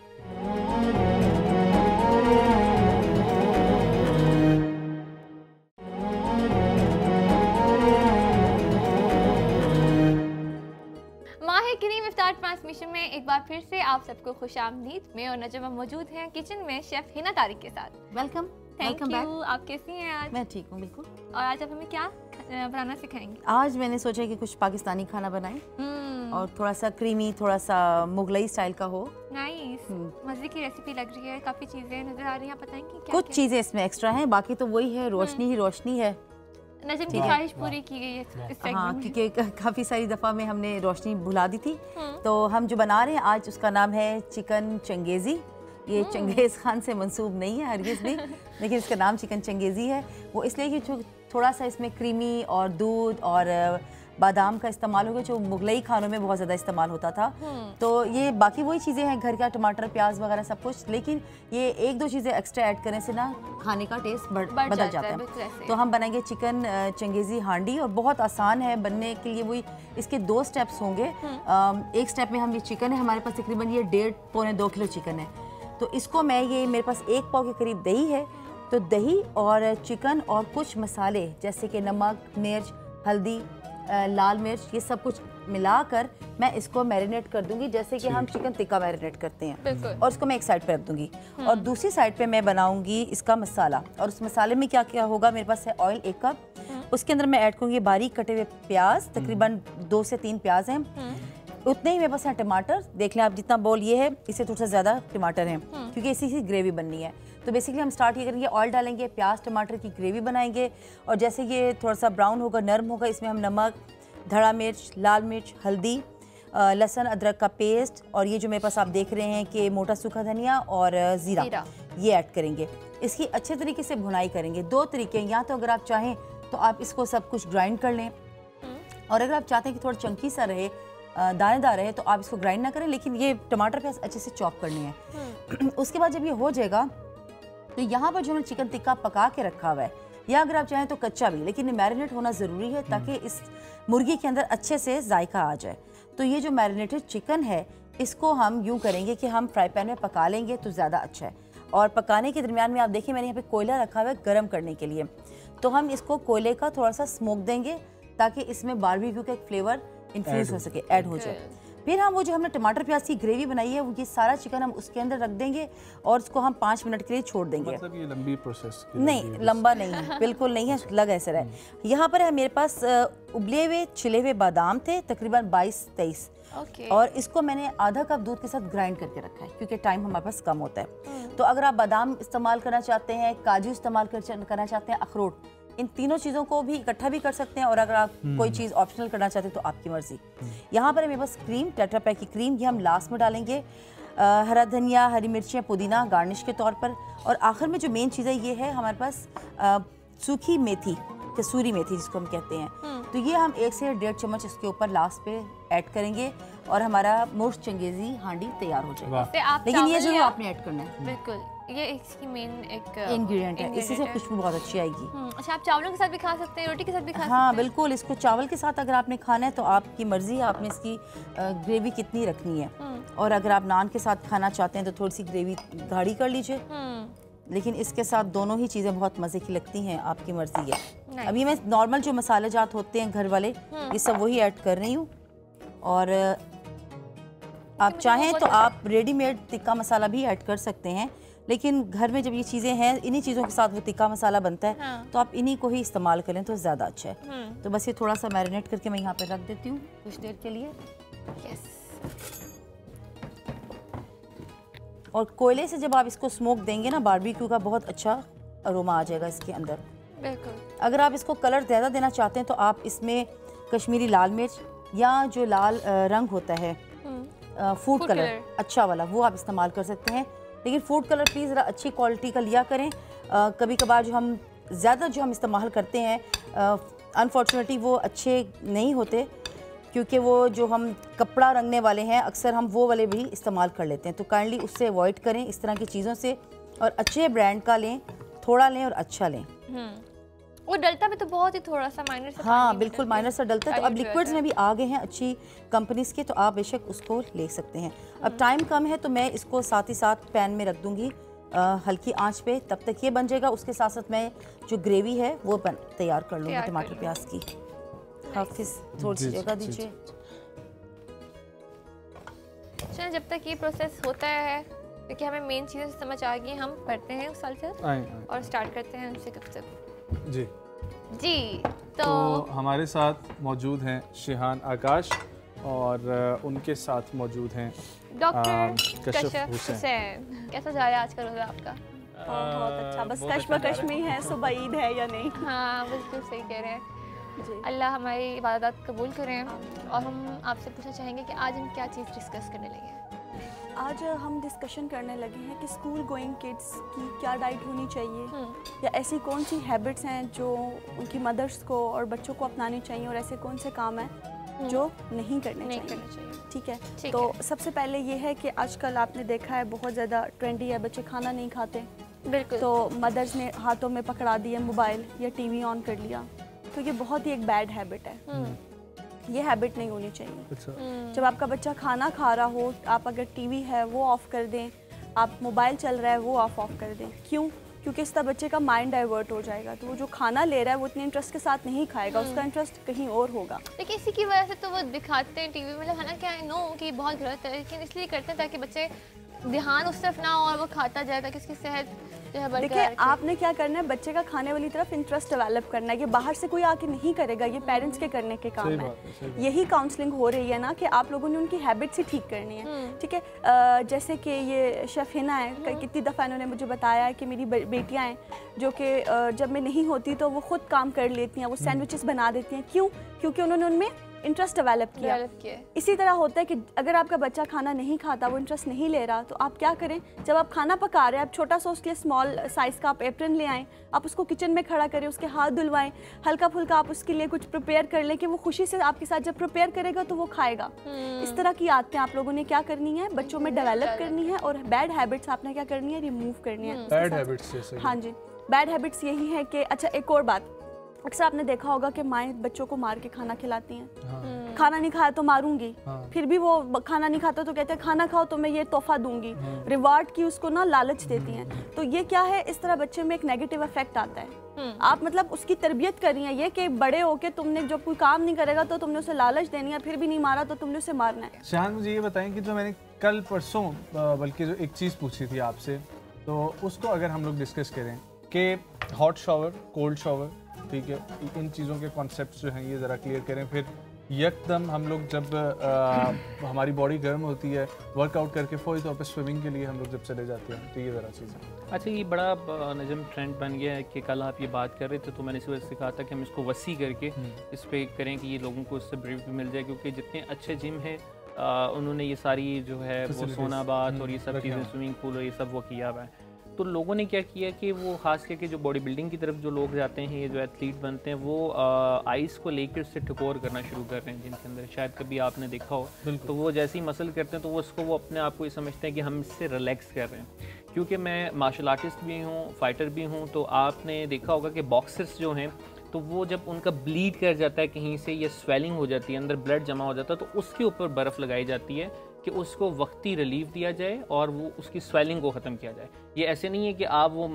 करीम इफ्तार ट्रांसमिशन में एक बार फिर से आप सबको खुशामदीद। मैं और नजम मौजूद हैं किचन में शेफ हिना तारिक के साथ। Welcome, thank you. आप कैसी हैं आज? मैं ठीक हूँ, बिल्कुल। और आज आप हमें क्या बनाना सिखाएंगे? आज मैंने सोचा कि कुछ पाकिस्तानी खाना बनाएं और थोड़ा सा क्रीमी, थोड़ा सा मुगलई स्टाइल का हो। नाइस, मजे की रेसिपी लग रही है। काफी चीजें नजर आ रही हैं, बताएंगे क्या? कुछ चीजें इसमें एक्स्ट्रा हैं, बाकी तो वही है, रोशनी ही रोशनी है। नजम की ख्वाहिश पूरी की गई है इस सेगमेंट में। हाँ, क्योंकि काफ़ी सारी दफ़ा में हमने रोशनी भुला दी थी। तो हम जो बना रहे हैं आज, उसका नाम है चिकन चंगेज़ी। ये चंगेज़ खान से मंसूब नहीं है हरगिज़ भी, लेकिन इसका नाम चिकन चंगेज़ी है। वो इसलिए कि थोड़ा सा इसमें क्रीमी और दूध और बादाम का इस्तेमाल होगा, जो मुगलई खानों में बहुत ज़्यादा इस्तेमाल होता था। तो ये बाकी वही चीज़ें हैं, घर का टमाटर, प्याज वगैरह सब कुछ, लेकिन ये एक दो चीज़ें एक्स्ट्रा ऐड करने से ना खाने का टेस्ट बदल जाता है। तो हम बनाएंगे चिकन चंगेज़ी हांडी, और बहुत आसान है बनने के लिए। वही इसके 2 स्टेप्स होंगे। एक स्टेप में हम, ये चिकन है हमारे पास तकरीबन ये 1.5 पौने 2 किलो चिकन है। तो इसको मैं, ये मेरे पास 1 पाव के करीब दही है, तो दही और चिकन और कुछ मसाले जैसे कि नमक, मिर्च, हल्दी, लाल मिर्च, ये सब कुछ मिलाकर मैं इसको मैरिनेट कर दूंगी, जैसे कि हम चिकन टिक्का मैरिनेट करते हैं, और इसको मैं एक साइड पे रख दूंगी। और दूसरी साइड पे मैं बनाऊंगी इसका मसाला, और उस मसाले में क्या क्या होगा, मेरे पास है ऑयल 1 कप, उसके अंदर मैं ऐड करूंगी बारीक कटे हुए प्याज, तकरीबन 2 से 3 प्याज हैं, उतने ही मेरे पास है टमाटर, देख लें आप जितना बोल ये है इससे थोड़ा सा ज़्यादा टमाटर हैं, क्योंकि इसी से ग्रेवी बननी है। तो बेसिकली हम स्टार्ट ये करेंगे, ऑयल डालेंगे, प्याज टमाटर की ग्रेवी बनाएंगे, और जैसे ये थोड़ा सा ब्राउन होगा, नरम होगा, इसमें हम नमक, धड़ा मिर्च, लाल मिर्च, हल्दी, लहसुन अदरक का पेस्ट, और ये जो मेरे पास आप देख रहे हैं कि मोटा सूखा धनिया और ज़ीरा, ये ऐड करेंगे। इसकी अच्छे तरीके से भुनाई करेंगे। 2 तरीके, या तो अगर आप चाहें तो आप इसको सब कुछ ग्राइंड कर लें, और अगर आप चाहते हैं कि थोड़ा चंकी सा रहे, दानेदार रहे, तो आप इसको ग्राइंड ना करें, लेकिन ये टमाटर प्याज अच्छे से चॉप करने हैं। उसके बाद जब ये हो जाएगा तो यहाँ पर जो हमने चिकन टिक्का पका के रखा हुआ है, या अगर आप चाहें तो कच्चा भी, लेकिन ये मैरिनेट होना ज़रूरी है ताकि इस मुर्गी के अंदर अच्छे से जायका आ जाए। तो ये जो मैरिनेटेड चिकन है, इसको हम यूँ करेंगे कि हम फ्राई पैन में पका लेंगे तो ज़्यादा अच्छा है। और पकाने के दरमियान में आप देखिए मैंने यहाँ पे कोयला रखा हुआ है गर्म करने के लिए, तो हम इसको कोयले का थोड़ा सा स्मोक देंगे ताकि इसमें बारबेक्यू का एक फ्लेवर इन्फ्यूज हो सके, ऐड हो जाए। फिर हम वो जो हमने टमाटर प्याज की ग्रेवी बनाई है, वो ये सारा चिकन हम उसके अंदर रख देंगे और उसको हम 5 मिनट के लिए छोड़ देंगे। मतलब ये लंबी प्रोसेस नहीं, लंबा नहीं है, बिल्कुल नहीं है, लग ऐसा है। यहाँ पर है मेरे पास उबले हुए छिले हुए बादाम थे, तकरीबन 22-23, और इसको मैंने आधा कप दूध के साथ ग्राइंड करके रखा है, क्योंकि टाइम हमारे पास कम होता है। तो अगर आप बादाम इस्तेमाल करना चाहते हैं, काजू इस्तेमाल करना चाहते हैं, अखरोट, इन तीनों चीज़ों को भी इकट्ठा भी कर सकते हैं, और अगर आप कोई चीज़ ऑप्शनल करना चाहते हैं तो आपकी मर्जी। यहाँ पर मेरे पास क्रीम, टेट्रा पैक की क्रीम, ये हम लास्ट में डालेंगे। हरा धनिया, हरी मिर्चियाँ, पुदीना गार्निश के तौर पर, और आखिर में जो मेन चीज़ है ये है हमारे पास सूखी मेथी, कसूरी मेथी जिसको हम कहते हैं। तो ये हम 1 से 1.5 चम्मच इसके ऊपर लास्ट पे ऐड करेंगे, और हमारा मुर्श चंगेजी हांडी तैयार हो जाएगा। लेकिन ये जरूर आपने ऐड करना है, बिल्कुल, ये इसकी मेन एक इंग्रेडिएंट है, इसी से खुशबू बहुत अच्छी आएगी। अच्छा, आप चावलों के साथ भी खा सकते हैं, रोटी के साथ भी खा सकते हैं? हाँ बिल्कुल, इसको चावल के साथ अगर आपने खाना है तो आपकी मर्जी है, आपने इसकी ग्रेवी कितनी रखनी है, और अगर आप नान के साथ खाना चाहते हैं तो थोड़ी सी ग्रेवी गाढ़ी कर लीजिए, लेकिन इसके साथ दोनों ही चीज़ें बहुत मज़े की लगती हैं, आपकी मर्जी है। अभी मैं नॉर्मल जो मसाले जात होते हैं घर वाले, ये सब वही ऐड कर रही हूँ, और आप चाहें तो आप रेडीमेड टिक्का मसाला भी ऐड कर सकते हैं, लेकिन घर में जब ये चीज़ें हैं, इन्हीं चीज़ों के साथ वो टिक्का मसाला बनता है, तो आप इन्हीं को ही इस्तेमाल करें तो ज़्यादा अच्छा है। तो बस ये थोड़ा सा मैरिनेट करके मैं यहाँ पे रख देती हूँ कुछ देर के लिए। और कोयले से जब आप इसको स्मोक देंगे ना, बारबेक्यू का बहुत अच्छा अरोमा आ जाएगा इसके अंदर। बिल्कुल। अगर आप इसको कलर ज़्यादा देना चाहते हैं तो आप इसमें कश्मीरी लाल मिर्च, या जो लाल रंग होता है फूड कलर अच्छा वाला, वो आप इस्तेमाल कर सकते हैं। लेकिन फूड कलर प्लीज़ ज़रा अच्छी क्वालिटी का लिया करें। कभी कभार जो हम ज़्यादा जो हम इस्तेमाल करते हैं, अनफॉर्चुनेटली वो अच्छे नहीं होते, क्योंकि वो जो हम कपड़ा रंगने वाले हैं अक्सर हम वो वाले भी इस्तेमाल कर लेते हैं। तो काइंडली उससे अवॉइड करें इस तरह की चीज़ों से, और अच्छे ब्रांड का लें, थोड़ा लें और अच्छा लें। वो डलता भी तो बहुत ही थोड़ा सा माइनर सा, हाँ बिल्कुल माइनर सा डलता है। तो अब लिक्विड्स में भी आ गए हैं अच्छी कंपनीज के, तो आप बेशक उसको ले सकते हैं। अब टाइम कम है तो मैं इसको साथ ही साथ पैन में रख दूंगी हल्की आंच पे, तब तक ये बन जाएगा। उसके साथ साथ मैं जो ग्रेवी है वो तैयार कर लूँगी टमाटर प्याज की। हाफिज थोड़ी सी जगह दीजिए। चलिए, जब तक ये प्रोसेस होता है, क्योंकि हमें मेन चीज़ें समझ आ गई, हम पढ़ते हैं उस सल्सर और स्टार्ट करते हैं उनसे गपशप। जी, तो हमारे साथ मौजूद हैं शिहान आकाश, और उनके साथ मौजूद हैं डॉक्टर कशफ हुसैन। कैसा जा रहा है आज का रोज़ा आपका? बहुत अच्छा, बस कश्मकश में ही है, सुबह ईद है या नहीं। हाँ बिल्कुल सही कह रहे हैं। अल्लाह हमारी इबादत कबूल करें। और हम आपसे पूछना चाहेंगे कि आज हम क्या चीज़ डिस्कस करने लगे हैं? आज हम डिस्कशन करने लगे हैं कि स्कूल गोइंग किड्स की क्या डाइट होनी चाहिए, या ऐसी कौन सी हैबिट्स हैं जो उनकी मदर्स को और बच्चों को अपनानी चाहिए, और ऐसे कौन से काम हैं जो नहीं करने चाहिए। ठीक है, तो सबसे पहले ये है कि आजकल आपने देखा है बहुत ज़्यादा ट्रेंडी है, बच्चे खाना नहीं खाते। बिल्कुल। तो मदर्स ने हाथों में पकड़ा दिए मोबाइल या टीवी ऑन कर लिया, तो ये बहुत ही एक बैड हैबिट है। ये हैबिट नहीं होनी चाहिए। अच्छा। जब आपका बच्चा खाना खा रहा हो, आप अगर टीवी है वो ऑफ़ कर दें, आप मोबाइल चल रहा है वो ऑफ कर दें। क्यों? क्योंकि इस तरह बच्चे का माइंड डाइवर्ट हो जाएगा। तो वो जो खाना ले रहा है वो इतने इंटरेस्ट के साथ नहीं खाएगा, उसका इंटरेस्ट कहीं और होगा। लेकिन इसी की वजह से तो वो दिखाते हैं टीवी में, मतलब हालांकि आई नो कि बहुत गलत है, लेकिन इसलिए करते हैं ताकि बच्चे ध्यान उस तरफ ना हो और वो खाता जाए ताकि उसकी सेहत जो है बरकरार देखिए रहे। आपने क्या करना है, बच्चे का खाने वाली तरफ इंटरेस्ट डेवलप करना है। ये बाहर से कोई आके नहीं करेगा, ये पेरेंट्स के करने के काम है। यही काउंसलिंग हो रही है ना कि आप लोगों ने उनकी हैबिट्स ही ठीक करनी है। ठीक है, जैसे कि ये शेफ हिना है, कितनी दफ़ा इन्होंने मुझे बताया है कि मेरी बेटियाँ हैं जो कि जब मैं नहीं होती तो वो खुद काम कर लेती हैं, वो सैंडविचेस बना देती हैं। क्यों? क्योंकि उन्होंने उनमें इंटरेस्ट डेवलप किया। इसी तरह होता है कि अगर आपका बच्चा खाना नहीं खाता, वो इंटरेस्ट नहीं ले रहा, तो आप क्या करें, जब आप खाना पका रहे हैं आप छोटा सा उसके लिए स्मॉल साइज़ का आप एप्रन ले आएँ, आप उसको किचन में खड़ा करें, उसके हाथ धुलवाएं, हल्का फुल्का आप उसके लिए कुछ प्रिपेयर कर लें कि वो खुशी से आपके साथ जब प्रिपेयर करेगा तो वो खाएगा। इस तरह की आदतें आप लोगों ने क्या करनी है, बच्चों में डेवलप करनी है, और बैड हैबिट्स आपने क्या करनी है, रिमूव करनी है। बैड हैबिट्स जैसे? हाँ जी, बैड हैबिट्स यही है कि अच्छा एक और बात, अक्सर आपने देखा होगा कि माएँ बच्चों को मार के खाना खिलाती हैं। खाना नहीं खाया तो मारूंगी, फिर भी वो खाना नहीं खाता तो कहते हैं खाना खाओ तो मैं ये तोहफा दूंगी, रिवार्ड की उसको ना लालच देती हैं। तो ये क्या है, इस तरह बच्चे में एक नेगेटिव इफेक्ट आता है। आप मतलब उसकी तरबियत कर रही हैं ये कि बड़े होके तुमने जब कोई काम नहीं करेगा तो तुमने उसे लालच देनी है, फिर भी नहीं मारा तो तुमने उसे मारना है। शान मुझे ये बताएं कि जो मैंने कल परसों बल्कि जो एक चीज़ पूछी थी आपसे, तो उसको अगर हम लोग डिस्कस करें कि हॉट शावर, कोल्ड शावर, ठीक है, इन चीज़ों के कॉन्सेप्ट्स जो हैं ये ज़रा क्लियर करें। फिर यकदम हम लोग जब हमारी बॉडी गर्म होती है, वर्कआउट करके फौरी तौर पे स्विमिंग के लिए हम लोग जब चले जाते हैं, तो ये ज़रा चीज़ें। अच्छा, ये बड़ा नजम ट्रेंड बन गया है कि कल आप ये बात कर रहे थे तो मैंने इस वजह से कहा था कि हम इसको वसी करके इस पर करें कि ये लोगों को इससे ब्रीफ भी मिल जाए, क्योंकि जितने अच्छे जिम हैं उन्होंने ये सारी जो है वो सोनाबाद और ये सब चीज़ें, स्विमिंग पूल और ये सब वो किया हुआ है। तो लोगों ने क्या किया कि वो खास करके जो बॉडी बिल्डिंग की तरफ जो लोग जाते हैं, ये जो एथलीट बनते हैं, वो आइस को लेकर उससे ठकोर करना शुरू कर रहे हैं, जिनके अंदर शायद कभी आपने देखा हो। तो वो जैसे ही मसल करते हैं तो वो उसको वो अपने आप को ये समझते हैं कि हम इससे रिलैक्स कर रहे हैं। क्योंकि मैं मार्शल आर्टिस्ट भी हूँ, फाइटर भी हूँ, तो आपने देखा होगा कि बॉक्सर्स जो हैं तो वो जब उनका ब्लीड कर जाता है कहीं से या स्वेलिंग हो जाती है, अंदर ब्लड जमा हो जाता है, तो उसके ऊपर बर्फ़ लगाई जाती है कि उसको वक्ती रिलीफ दिया जाए और वो उसकी स्वेलिंग को ख़त्म किया जाए। ये ऐसे नहीं है कि आप वो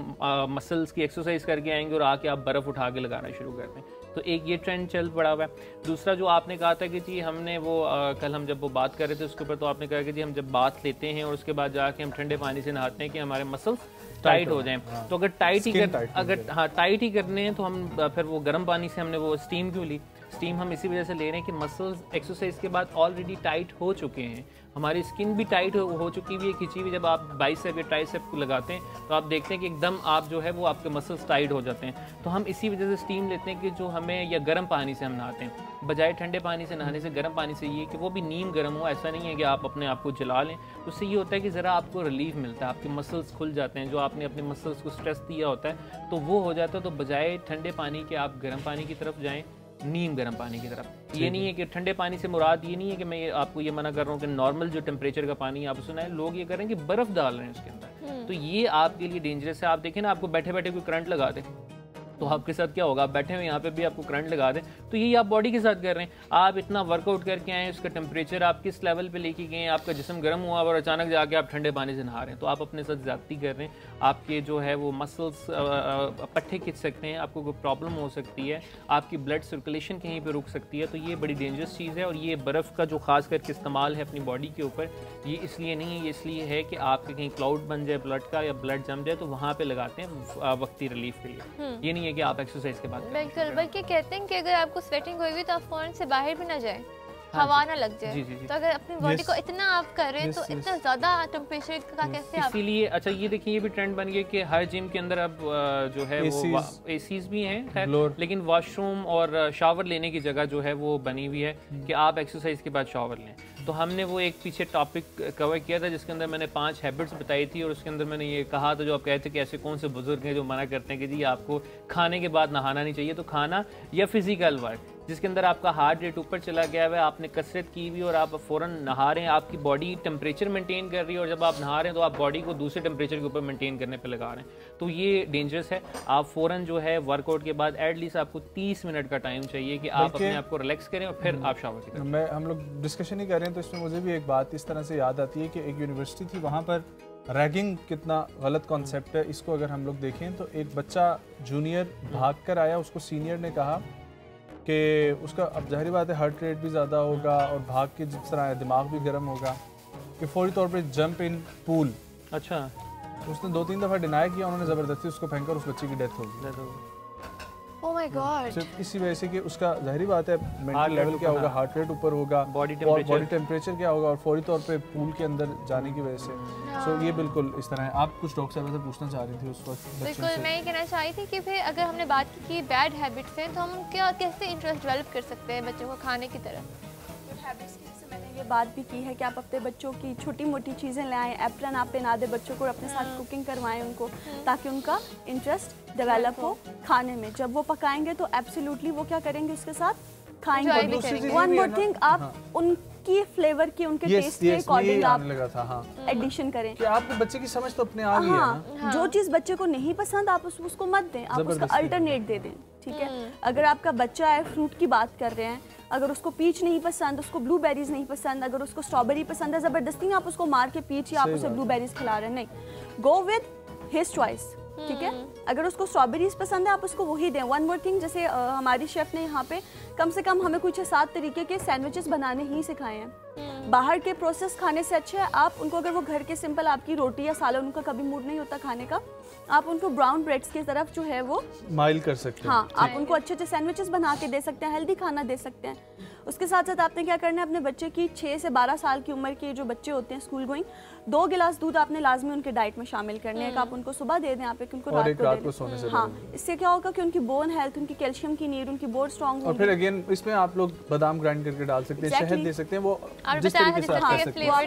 मसल्स की एक्सरसाइज करके आएंगे और आके आप बर्फ़ उठा के लगाना शुरू कर दें। तो एक ये ट्रेंड चल पड़ा हुआ है। दूसरा जो आपने कहा था कि जी हमने वो कल हम जब वो बात कर रहे थे उसके ऊपर, तो आपने कहा कि जी हम जब बात लेते हैं और उसके बाद जाके हम ठंडे पानी से नहाते हैं कि हमारे मसल्स टाइट हो जाएं। तो अगर टाइट ही करने हैं तो हम फिर वो गर्म पानी से हमने वो स्टीम क्यों ली? स्टीम हम इसी वजह से ले रहे हैं कि मसल्स एक्सरसाइज के बाद ऑलरेडी टाइट हो चुके हैं, हमारी स्किन भी टाइट हो चुकी हुई है, खिंची हुई। जब आप बाइसेप या ट्राइसेप को लगाते हैं तो आप देखते हैं कि एकदम आप जो है वो आपके मसल्स टाइट हो जाते हैं। तो हम इसी वजह से स्टीम लेते हैं कि जो हमें, या गर्म पानी से हम नहाते हैं, बजाय ठंडे पानी से नहाने से गर्म पानी से ये कि वो भी नीम गर्म हो, ऐसा नहीं है कि आप अपने आप को जला लें। उससे ये होता है कि ज़रा आपको रिलीफ मिलता है, आपके मसल्स खुल जाते हैं, जो आपने अपने मसल्स को स्ट्रेस दिया होता है तो वो हो जाता है। तो बजाय ठंडे पानी के आप गर्म पानी की तरफ जाएँ, नीम गर्म पानी की तरफ। ये नहीं है कि ठंडे पानी से मुराद ये नहीं है कि मैं आपको ये मना कर रहा हूँ कि नॉर्मल जो टेम्परेचर का पानी आप सुना है, लोग ये कर रहे हैं कि बर्फ़ डाल रहे हैं उसके अंदर, तो ये आपके लिए डेंजरस है। आप देखें ना, आपको बैठे बैठे कोई करंट लगा दे तो आपके साथ क्या होगा? आप बैठे हुए यहाँ पे भी आपको करंट लगा दें, तो यही आप बॉडी के साथ कर रहे हैं। आप इतना वर्कआउट करके आए, उसका टेम्परेचर आप किस लेवल पे लेके गए, आपका जिस्म गर्म हुआ और अचानक जाके आप ठंडे पानी से नहा रहे हैं, तो आप अपने साथ ज़्यादती कर रहे हैं। आपके जो है वो मसल्स पट्टे खिंच सकते हैं, आपको कोई प्रॉब्लम हो सकती है, आपकी ब्लड सर्कुलेशन कहीं पर रुक सकती है। तो ये बड़ी डेंजरस चीज़ है। और ये बर्फ़ का जो खास करके इस्तेमाल है अपनी बॉडी के ऊपर, ये इसलिए नहीं है, ये इसलिए है कि आपके कहीं क्लाउड बन जाए ब्लड का या ब्लड जम जाए तो वहाँ पर लगाते हैं वक्ती रिलीफ के लिए। ये नहीं है कि आप एक्सरसाइज बिल्कुल, बल्कि कहते हैं कि अगर आपको स्वेटिंग हुई तो आप फौरन से बाहर भी ना जाए, हवा ना लग जाए। तो अगर अपनी बॉडी को इतना आप कर रहे हैं तो इतना ज़्यादा टेम्परेचर का कैसे आप? इसीलिए अच्छा ये देखिए, ये भी ट्रेंड बन गया कि हर जिम के अंदर अब जो है वो एसीज भी हैं, खैर, लेकिन वॉशरूम और शावर लेने की जगह जो है वो बनी हुई है कि आप एक्सरसाइज के बाद शावर लें। तो हमने वो एक पीछे टॉपिक कवर किया था जिसके अंदर मैंने 5 हैबिट्स बताई थी, और उसके अंदर मैंने ये कहा था, जो आप कहते हैं कि ऐसे कौन से बुजुर्ग हैं जो मना करते हैं कि जी आपको खाने के बाद नहाना नहीं चाहिए। तो खाना या फिजिकल वर्क जिसके अंदर आपका हार्ट रेट ऊपर चला गया है, आपने कसरत की हुई और आप फ़ौरन नहा रहे हैं, आपकी बॉडी टेम्परेचर मेंटेन कर रही है, और जब आप नहा रहे हैं तो आप बॉडी को दूसरे टेम्परेचर के ऊपर मेंटेन करने पे लगा रहे हैं, तो ये डेंजरस है। आप फ़ौरन जो है वर्कआउट के बाद एटलीस्ट आपको 30 मिनट का टाइम चाहिए कि आप अपने आप को रिलैक्स करें और फिर आप शावर करें। हम लोग डिस्कशन ही कर रहे हैं तो इसमें मुझे भी एक बात इस तरह से याद आती है कि एक यूनिवर्सिटी थी, वहाँ पर रैगिंग कितना गलत कॉन्सेप्ट है, इसको अगर हम लोग देखें तो एक बच्चा जूनियर भाग कर आया, उसको सीनियर ने कहा कि उसका, अब जाहिर बात है हार्ट रेट भी ज़्यादा होगा और भाग के जिस तरह दिमाग भी गर्म होगा, कि फौरी तौर पे जंप इन पूल। अच्छा, उसने 2-3 दफ़ा डिनाई किया, उन्होंने ज़बरदस्ती उसको फेंका और उस बच्चे की डेथ हो गई। Oh my God. सिर्फ इसी वजह से कि उसका जाहिर बात है मेंटल लेवल क्या होगा, हार्ट रेट ऊपर होगा, बॉडी टेम्परेचर क्या होगा, और फौरी तौर पे पूल के अंदर जाने की वजह से। सो ये बिल्कुल इस तरह है। आप कुछ डॉक्टर साहब से पूछना चाह रही थी उस वक्त? बिल्कुल, मैं ये कहना चाह रही थी कि फिर अगर हमने बात की कि बैड हैबिट्स हैं, तो हम क्या कैसे इंटरेस्ट डेवलप कर सकते हैं बच्चों को खाने की तरफ? हैबिट्स की जैसे मैंने ये बात भी की है कि आप अपने बच्चों की छोटी मोटी चीज़ें ले आएँ, एप्रन आप पहना दें बच्चों को, अपने साथ कुकिंग करवाएं उनको, ताकि उनका इंटरेस्ट डेवलप हो खाने में। जब वो पकाएंगे तो एब्सोल्युटली वो क्या करेंगे, उसके साथ खाएंगे। वन मोर थिंग, आप उनकी फ्लेवर की, उनके टेस्ट के अकॉर्डिंग आप एडिशन करें कि आपके बच्चे की समझ तो अपने आ गई है ना। जो चीज़ बच्चे को नहीं पसंद आप उसको मत दें, आप उसका अल्टरनेट दे दें, ठीक है। अगर आपका बच्चा है, फ्रूट की बात कर रहे हैं, अगर उसको पीच नहीं पसंद, उसको ब्लूबेरीज नहीं पसंद, अगर उसको स्ट्रॉबेरी पसंद है, ज़बरदस्ती आप उसको मार के पीच या आप उसे ब्लूबेरीज खिला रहे हैं, नहीं, गो विद हिज चॉइस, ठीक है। अगर उसको स्ट्रॉबेरीज पसंद है आप उसको वही दें। वन मोर थिंग, जैसे हमारी शेफ़ ने यहाँ पे कम से कम हमें कुछ 7 तरीके के सैंडविचेस बनाने ही सिखाए हैं। बाहर के प्रोसेस खाने से अच्छे है आप उनको, अगर वो घर के सिंपल आपकी रोटी या सालन उनका कभी मूड नहीं होता खाने का, आप उनको ब्राउन ब्रेड्स की तरफ जो है वो माइल कर सकते हैं। हाँ, आप उनको अच्छे अच्छे सैंडविचेस बना के दे सकते हैं, हेल्दी खाना दे सकते हैं। उसके साथ साथ आपने क्या करना है, अपने बच्चे की 6 से 12 साल की उम्र के जो बच्चे होते हैं स्कूल गोइंग, 2 गिलास दूध आपने लाजमी उनके डाइट में शामिल करने हैं। आप उनको सुबह दे दें, आप उनको रात को दे दें। हाँ, इससे क्या होगा कि उनकी बोन हेल्थ, उनकी कैल्शियम की नीड, उनकी बोन स्ट्रॉन्ग होगी। और फिर अगेन इसमें आप लोग बादाम ग्राइंड करके डाल सकते हैं, शहद दे सकते हैं, वो जिस तरीके से आप कर सकते हैं। हमारी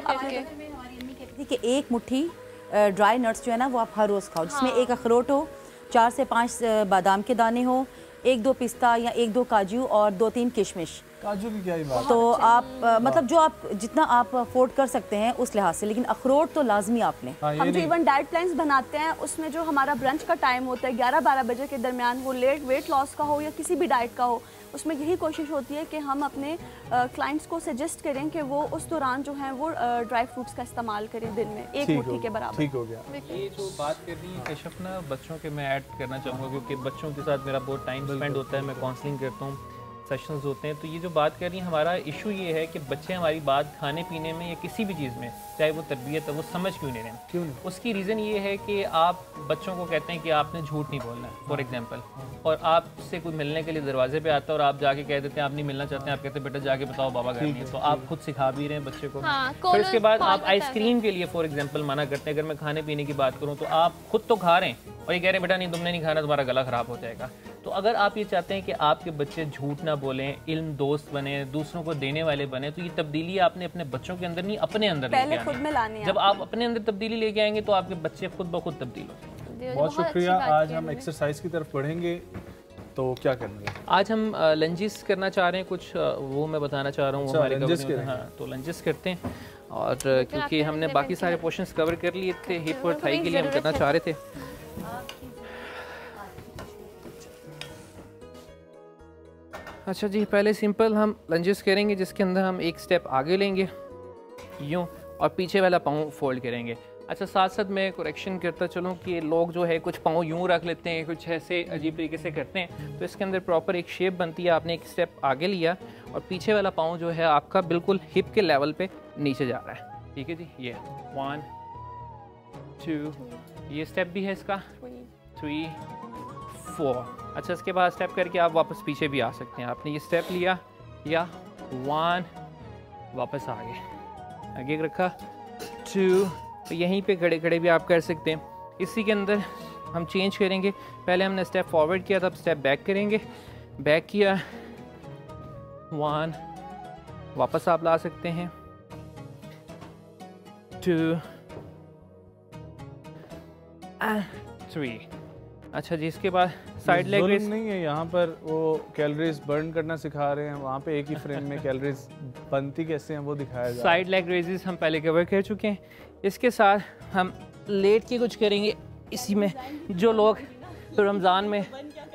अम्मी कहती थी कि एक मुट्ठी ड्राई नट्स जो है ना वो आप हर रोज़ खाओ, जिसमें एक अखरोट हो, 4 से 5 बादाम के दाने हो, 1-2 पिस्ता या 1-2 काजू और 2-3 किशमिश। काजू की क्या ही बात। तो आप मतलब जो आप जितना आप अफोर्ड कर सकते हैं उस लिहाज से, लेकिन अखरोट तो लाजमी आप लें। हम जो इवन डाइट प्लान्स बनाते हैं उसमें जो हमारा ब्रंच का टाइम होता है 11-12 बजे के दरमियान, वो लेट वेट लॉस का हो या किसी भी डाइट का हो, उसमें यही कोशिश होती है कि हम अपने क्लाइंट्स को सजेस्ट करें कि वो उस दौरान जो है वो ड्राई फ्रूट्स का इस्तेमाल करें दिन में 1 मुट्ठी के बराबर। ठीक हो गया। ये जो बात कर रही है कशिफ ना, बच्चों के मैं ऐड करना चाहूँगा, क्योंकि बच्चों के साथ मेरा बहुत टाइम स्पेंड होता है, मैं काउंसलिंग करता हूँ, सेशंस होते हैं। तो ये जो बात कर रही है, हमारा इशू ये है कि बच्चे हमारी बात खाने पीने में या किसी भी चीज़ में, चाहे वो तरबियत है, वो समझ क्यों नहीं रहे। क्यों नहीं? उसकी रीज़न ये है कि आप बच्चों को कहते हैं कि आपने झूठ नहीं बोलना है, फॉर एग्जांपल, और आपसे कोई मिलने के लिए दरवाजे पे आता है और आप जाके कह देते हैं आप नहीं मिलना चाहते हैं, आप कहते हैं बेटा जाके बताओ बाबा घर नहीं है, तो आप खुद सिखा भी रहे हैं बच्चे को। फिर उसके बाद आप आइसक्रीम के लिए फॉर एग्जाम्पल मना करते हैं। अगर मैं खाने पीने की बात करूँ तो आप खुद तो खा रहे हैं और ये कह रहे हैं बेटा नहीं तुमने नहीं खाना, तुम्हारा गला ख़राब हो जाएगा। तो अगर आप ये चाहते हैं कि आपके बच्चे झूठ ना बोलें, इल्म दोस्त बने, दूसरों को देने वाले बने, तो ये तब्दीली आपने अपने बच्चों के अंदर नहीं, अपने अंदर पहले खुद में लानी है। जब आप अपने अंदर तब्दीली लेके आएंगे तो आपके बच्चे खुद ब खुद तब्दील हो जाएंगे। बहुत शुक्रिया। आज हम एक्सरसाइज की तरफ बढ़ेंगे, तो क्या करना है? आज हम लंजिस करना चाह रहे हैं, कुछ वो मैं बताना चाह रहा हूँ हमारे कवर में। हाँ, तो लंजिस करते हैं, और क्योंकि हमने बाकी सारे पोर्शंस कवर कर लिए थे, हिप और थाई के लिए हम करना चाह रहे थे। अच्छा जी, पहले सिंपल हम लंजेस करेंगे, जिसके अंदर हम एक स्टेप आगे लेंगे यूँ, और पीछे वाला पाँव फोल्ड करेंगे। अच्छा, साथ साथ मैं करेक्शन करता चलूँ कि लोग जो है कुछ पाँव यूँ रख लेते हैं, कुछ ऐसे अजीब तरीके से करते हैं, तो इसके अंदर प्रॉपर एक शेप बनती है। आपने एक स्टेप आगे लिया और पीछे वाला पाँव जो है आपका बिल्कुल हिप के लेवल पे नीचे जा रहा है। ठीक है जी, ये 1 2, ये स्टेप भी है इसका, 3 4। अच्छा, इसके बाद स्टेप करके आप वापस पीछे भी आ सकते हैं। आपने ये स्टेप लिया या 1, वापस आगे रखा 2, तो यहीं पे खड़े खड़े भी आप कर सकते हैं। इसी के अंदर हम चेंज करेंगे, पहले हमने स्टेप फॉरवर्ड किया था, अब स्टेप बैक करेंगे। बैक किया 1, वापस आप ला सकते हैं 2 and 3। अच्छा जी, इसके बाद साइड लेग रेस नहीं है, यहाँ पर वो कैलोरीज बर्न करना सिखा रहे हैं, वहाँ पे एक ही फ्रेम में कैलोरीज बनती कैसे हैं वो दिखाया जा रहा है। साइड लेग रेजेस हम पहले कवर कर चुके हैं। इसके साथ हम लेट के कुछ करेंगे इसी में। जो लोग तो रमज़ान में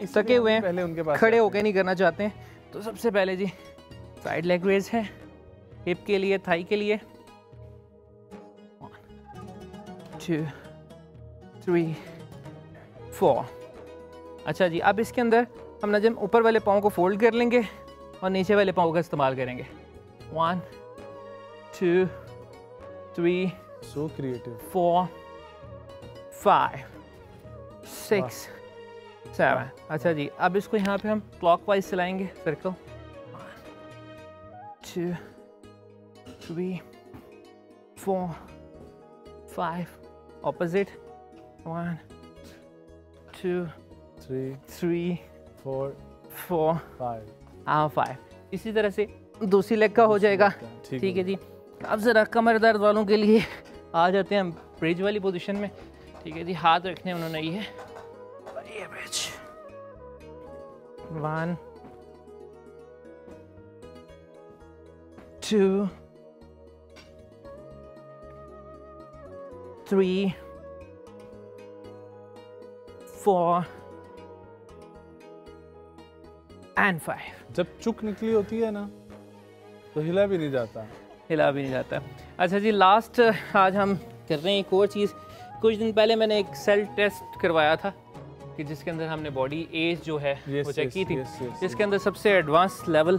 थके हुए हैं, पहले उनके पास खड़े होकर नहीं करना चाहते हैं, तो सबसे पहले जी साइड लेग रेज है, हिप के लिए, थाई के लिए 1 2 3 4। अच्छा जी, अब इसके अंदर हम नजम ऊपर वाले पाँव को फोल्ड कर लेंगे और नीचे वाले पाँव का इस्तेमाल करेंगे। 1 2 3 सो क्रिएटिव 4 5 6 7। अच्छा जी, अब इसको यहाँ पे हम क्लॉकवाइज चलाएंगे सर्कल। 1 2 3 4 5 ऑपोजिट। 1 2 3 4 5। हाँ 5। इसी तरह से दूसरी लेग का हो जाएगा। ठीक है जी। अब ज़रा कमर दर्द वालों के लिए आ जाते हैं हम ब्रिज वाली पोजीशन में। ठीक है जी, हाथ रखने उन्होंने ये ब्रिज। 1 2 3 4 and 5। जब चुक निकली होती है ना तो हिला भी नहीं जाता। हिला भी नहीं जाता। अच्छा जी, लास्ट आज हम कर रहे हैं एक और चीज़। कुछ दिन पहले मैंने एक सेल टेस्ट करवाया था कि जिसके अंदर हमने बॉडी एज जो है वो चेक की थी, जिसके अंदर सबसे एडवांस लेवल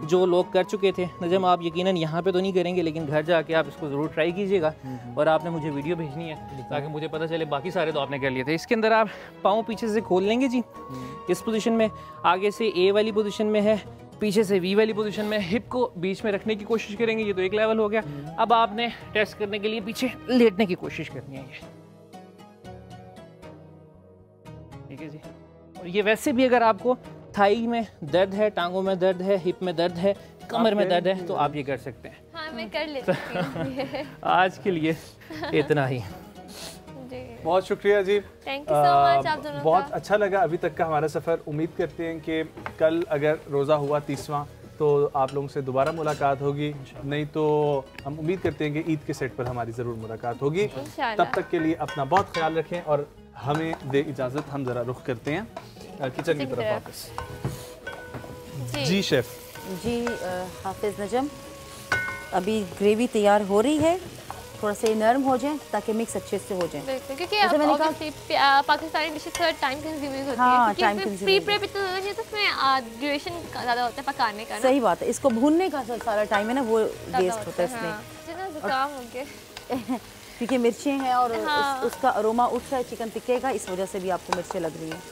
जो लोग कर चुके थे। नजम, आप यकीनन यहाँ पे तो नहीं करेंगे, लेकिन घर जाके आप इसको ज़रूर ट्राई कीजिएगा और आपने मुझे वीडियो भेजनी है ताकि मुझे पता चले। बाकी सारे तो आपने कर लिए थे। इसके अंदर आप पाँव पीछे से खोल लेंगे जी, इस पोजीशन में। आगे से ए वाली पोजीशन में है, पीछे से वी वाली पोजीशन में। हिप को बीच में रखने की कोशिश करेंगे। ये तो एक लेवल हो गया। अब आपने टेस्ट करने के लिए पीछे लेटने की कोशिश करनी है ये। ठीक है जी। और ये वैसे भी अगर आपको थाई में दर्द है, टांगों में दर्द है, हिप में दर्द है, कमर में दर्द है, तो आप ये कर सकते हैं। हाँ, मैं कर लेती हूँ। आज के लिए इतना ही। बहुत शुक्रिया जी, थैंक यू सो मच आप दोनों बहुत अच्छा लगा अभी तक का हमारा सफ़र। उम्मीद करते हैं कि कल अगर रोज़ा हुआ 30वां तो आप लोगों से दोबारा मुलाकात होगी, नहीं तो हम उम्मीद करते हैं कि ईद के सेट पर हमारी ज़रूर मुलाकात होगी। तब तक के लिए अपना बहुत ख्याल रखें और हमें दे इजाज़त। हम ज़रा रुख करते हैं किचन की तरफ वापस। जी शेफ़ जी। हाफिज़ नजम, अभी ग्रेवी तैयार हो रही है, थोड़ा सा नरम हो जाए ताकि मिक्स अच्छे से हो जाए। क्योंकि मैंने पाकिस्तानी डिशेस थोड़ा टाइम कंज्यूमिंग होती है। टाइम प्री प्रेप इतना नहीं तो उसमें ड्यूरेशन ज़्यादा होता है पकाने का। सही बात है, इसको भूनने का सारा टाइम है ना, वो वेस्ट होता है इसमें। जितना जुकाम हो गया क्योंकि मिर्चें हैं और उसका अरोमा उठ रहा है चिकन टिक्के का, इस वजह से भी आपको मिर्चें लग रही हैं।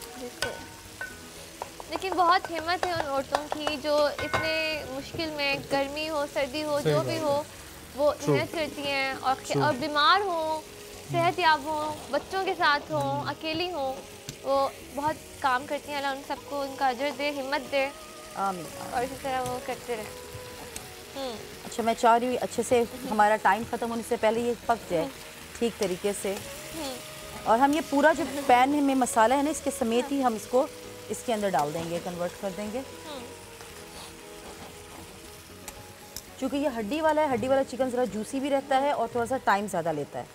लेकिन बहुत हिम्मत है उन औरतों की जो इतने मुश्किल में, गर्मी हो सर्दी हो जो भी हो, वो मेहनत करती हैं और बीमार हो, सेहतयाब हो, बच्चों के साथ हो, अकेली हो, वो बहुत काम करती हैं। अल्लाह उन सबको उनका अजर दे, हिम्मत दे। आमीन। और इसी तरह वो करते रहे। अच्छा, मैं चाह रही हूँ अच्छे से हमारा टाइम ख़त्म होने से पहले ये पक जाए ठीक तरीके से। और हम ये पूरा जो पैन में मसाला है ना, इसके समेत ही हम इसको इसके अंदर डाल देंगे, कन्वर्ट कर देंगे। क्योंकि ये हड्डी वाला है, हड्डी वाला चिकन ज़रा जूसी भी रहता है और थोड़ा सा टाइम ज़्यादा लेता है।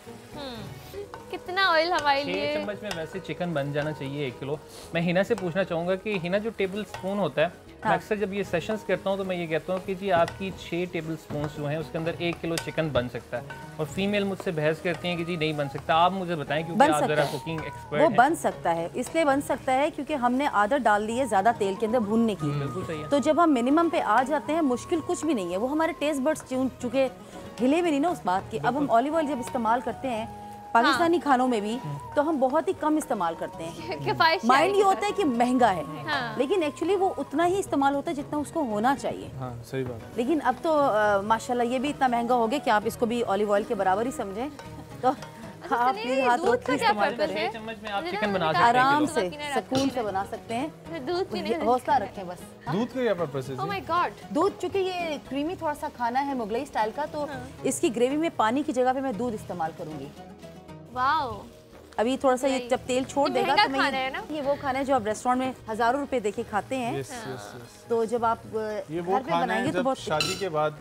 कितना ऑयल हमारे लिए? 6 चम्मच में वैसे चिकन बन जाना चाहिए 1 किलो। मैं हिना से पूछना चाहूँगा कि हिना, जो टेबल स्पून होता है, मैं अक्सर जब ये सेशंस करता हूँ तो मैं ये कहता हूँ कि जी आपकी 6 टेबल स्पून जो हैं उसके अंदर 1 किलो चिकन बन सकता है। और फीमेल मुझसे बहस करती हैं कि जी नहीं बन सकता। आप मुझे बताएं, क्योंकि आप ज़रा कुकिंग एक्सपर्ट हैं। वो बन सकता है, इसलिए बन सकता है क्योंकि हमने आदत डाल दी है ज़्यादा तेल के अंदर भूनने की। बिल्कुल सही है। तो जब हम मिनिमम पे आ जाते हैं, मुश्किल कुछ भी नहीं है। वो हमारे टेस्ट बड्स चूँकि हिले भी नहीं ना उस बात की। अब हम ऑलिव ऑयल जब इस्तेमाल करते हैं पाकिस्तानी खानों में भी, तो हम बहुत ही कम इस्तेमाल करते हैं। माइंड ये होता है कि महंगा है, लेकिन एक्चुअली वो उतना ही इस्तेमाल होता है जितना उसको होना चाहिए। हाँ, सही बात। लेकिन अब तो माशाल्लाह ये भी इतना महंगा हो गया कि आप इसको भी ऑलिव ऑयल के बराबर ही समझें। तो आप प्लीज हाथ रोक के इस्तेमाल करें, चम्मच में आप चिकन बना सकते हैं, आराम से सुकून से बना सकते हैं। दूध हौसला रखें बस। दूध का क्या पर्पस है? ओह माय गॉड, दूध चूंकि ये क्रीमी थोड़ा सा खाना है मुगलई स्टाइल का, तो इसकी ग्रेवी में पानी की जगह पे मैं दूध इस्तेमाल करूंगी। वाओ, अभी थोड़ा सा ये जब तेल छोड़ देगा तो मैं ये वो खाना है जो आप रेस्टोरेंट में हज़ारों रुपए देके खाते हैं। तो जब आप ये वो खाना है जब शादी के बाद